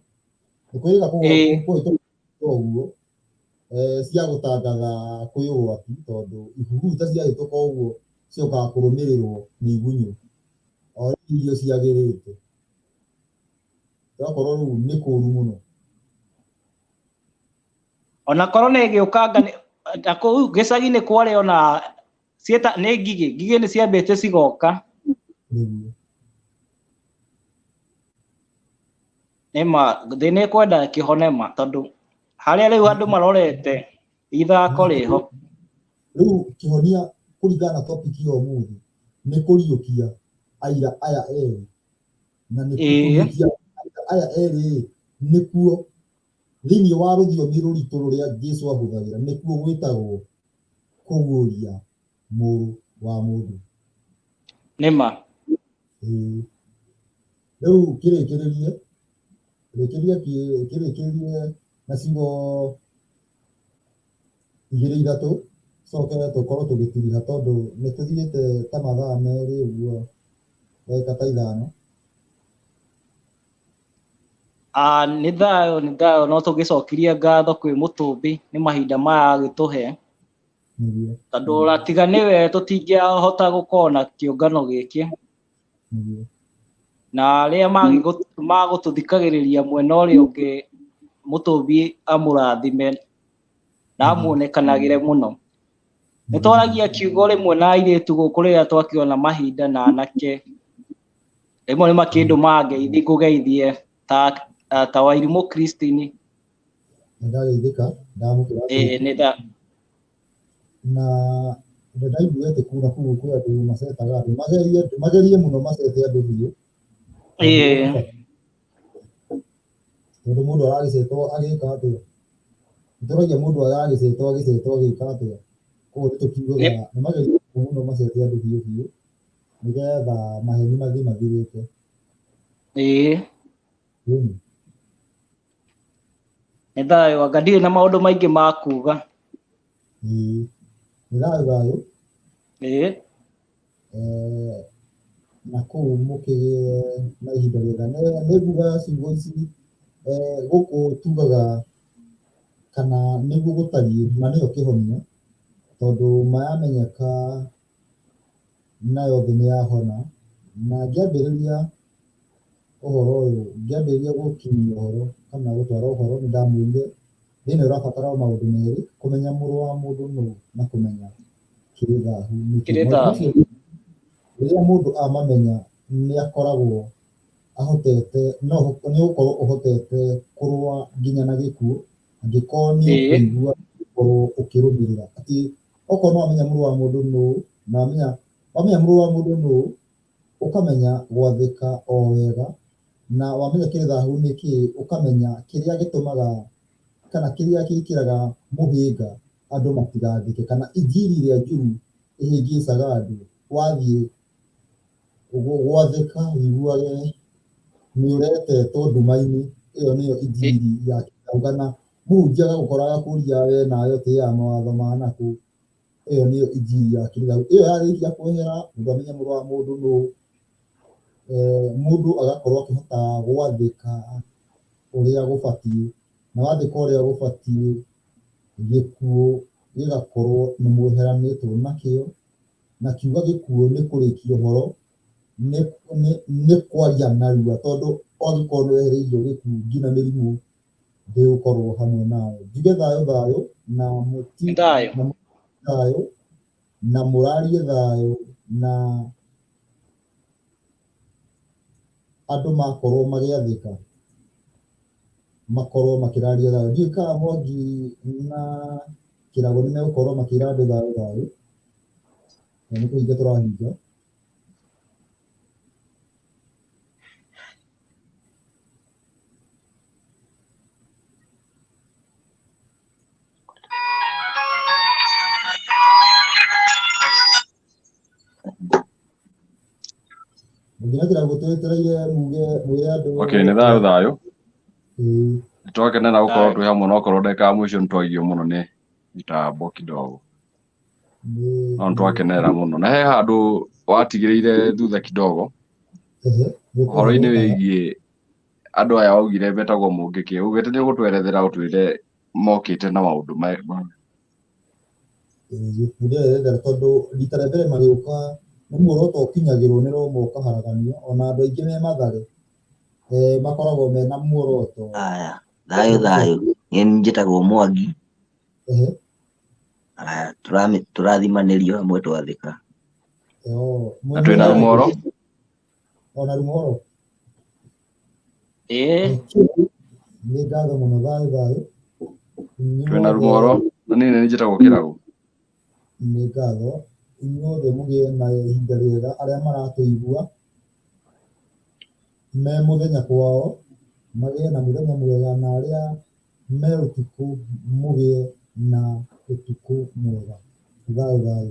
nĩ kwĩrĩga kũhĩtũka ũguo cia gũtangatha kwĩ ũgwati tondũ ihuruta ciahĩtũka ũguo ciokaga kũrũmĩrĩrwo nĩ igunyũ o irio ciagĩrĩte twakorwo rĩu nĩ kũũru mũno ona korwo nĩ gĩũkanga kũu gĩcagi-inĩ kwarĩ ona cieta nĩ ngigĩ nĩ ciambĩte cigoka nĩma thĩnĩ kwenda kĩhone ma tondũ harĩa rĩu andũ marorete ithako rĩho rĩu kĩhonia kũringana na topic ya ũmũthĩ nĩ kũriũkia aira aya erĩ na nĩ kũriũkia aya erĩ nĩkuo thĩinĩ wa rũthiomi rũritũ rũrĩa Jesũ ahũthagĩra nĩkuo gwĩtagwo kũguũria mũrũ wa mũndũ. nĩma Rĩu kĩrĩkĩrĩrie na ciugo igĩrĩ ithatũ coke tũkorwo tũgĩtiriha tondũ nĩ tũthiĩte ta mathaa merĩ ũguo ndagĩka ta ithano. nĩ thayũ no tũgĩcokirie ngatho kwĩ Mũtũmbi nĩ mahinda maya agĩtũhe, tondũ ratiga nĩwe tũtingĩahota gũkorwo na kĩũngano gĩkĩ, na arĩa magũtũthikagĩrĩria mwena ũrĩa ũngĩ Mũtũmbi amũrathime na amuonekanagĩre mũno. Nĩ twaragia kiugo rĩmwe na airĩtu gũkũ rĩrĩa twakĩona mahinda na anake, rĩmwe nĩ makĩndũmaga ngeithi ngũgeithie ta Wairimũ Christine. Nĩndageithĩka ndamũkĩra na ndaiguire atĩ kuna kũu kwĩ andũ macetaga andũ magerie mũno macete andũ biũ, tondũ mũndũ aragĩcetwo agĩka atĩa, nĩtũragia mũndũ aragĩcetwo agĩka atĩa, koguo nĩtũkiugaga nĩmagerie mũno macete andũ biũ biũ nĩgetha maheni mathiĩ mathirĩte. Nĩ thayũ anga ndirĩ na maũndũ maingĩ ma kuga. Nĩ thayũ na kũu mũkĩgĩe na ihinda rĩega. Nĩ nguga ciugo ici gũkũ tugaga kana nĩguo gũtariĩ na nĩyo kĩhonia, tondũ mayamenyeka nayo thĩ nĩyahona. Na ngĩambĩrĩria ũhoro ũyũ, ngĩambĩrĩria gũkinyia ũhoro kana gũtwara ũhoro, nĩ ndamwĩrire thĩinĩ ũrabatara maũndũ merĩ: kũmenya mũrũ wa mũndũ nũũ na kũmenya kĩrĩ thaahu nĩkĩ. Rĩrĩa mũndũ amamenya nĩ akoragwo ahotete, nĩ ũgũkorwo ũhotete kũrũa nginya na gĩkuũ, angĩkorwo nĩ ũkũigua gũkorwo ũkĩrũmĩrĩra atĩ okorwo nĩ wamenya mũrũ wa mũndũ nũũ na wamenya mũrũ wa mũndũ nũũ ũkamenya gwathĩka o wega, na wamenya kĩrĩ thaahu nĩkĩ ũkamenya kĩrĩa gĩtũmaga kana kĩrĩa gĩkĩraga mũhĩnga andũ matigathĩke, kana injiri ĩrĩa njũru ĩhĩngĩcaga andũ. Wathiĩ gwathĩka wiguage nĩ ũretetwo nduma-inĩ, ĩyo nĩyo injiri ya kĩraugana. Mũhunjia agagũkora agakũria we nawe ũtĩaga mawatho ma nakũ, ĩyo nĩyo injiri ya kĩrĩu. Ĩyo yarĩkia kwehera mũndũ amenya mũrũ wa mũndũ nũũ, mũndũ agakorwo akĩhota gwathĩka ũrĩa gũbatiĩ, na wathĩka ũrĩa gũbatiĩ gĩkuũ gĩgakorwo nĩ mweheranĩtwo nakĩo. Na kiuga gĩkuũ nĩ kũrĩkia ũhoro, nĩ kwaria narua, tondũ angĩkorwo nĩ wehereirio gĩkuũ nginya mĩrimũ ndĩgũkorwo hamwe nawe. Njuge thayũ na thayũ na mũrarie thayũ, na andũ makorwo magĩathĩka makorwo makĩraria thayũ. Ndiũĩ kana Mwangi na Kĩrago nĩ megũkorwo makĩra andũ thayũ, na nĩ kũhinga tũrahinga. Nginya Kĩrago twetereire muge andũ. Okay, nĩ thayũ nĩtwakenera gũkorwo twĩ hamwe, na okorwo ndagĩka ya mũico nĩtwagio mũno nĩ mitambo kidogo, no nĩtwakenerera mũno. Na he handũ watigĩrĩire thutha kidogo ũhoro-inĩ wĩgiĩ andũ aya waugire metagwo Mũngĩkĩ, ugĩte nĩ ũgũtwerethera ũtwĩre mokĩte na maũndũ ndĩrerethera, tondũ rita rĩa mbere magĩũka nĩ muoroto ũkinyagĩrwo nĩ Roma ũkaharaganio, ona andũ aingĩ me Mathare makoragwo mena muoroto. Thayũ niĩ njĩtagwo Mwangi. Tũrathimanĩrio hamwe twathĩka na twĩna Rumoro. Ona Rumoro nĩ ngatho mũno. Thayũ twĩna Rumoro, na niĩ nĩ njĩtagwo Kĩrago. Nĩ ngatho inyuothe mũgĩe na ihinda rĩega, arĩa maratũigua me mũthenya kwao magĩe na mũthenya mwega, na arĩa me ũtukũ mũgĩe na ũtukũ mwega. Thayũ thayũ.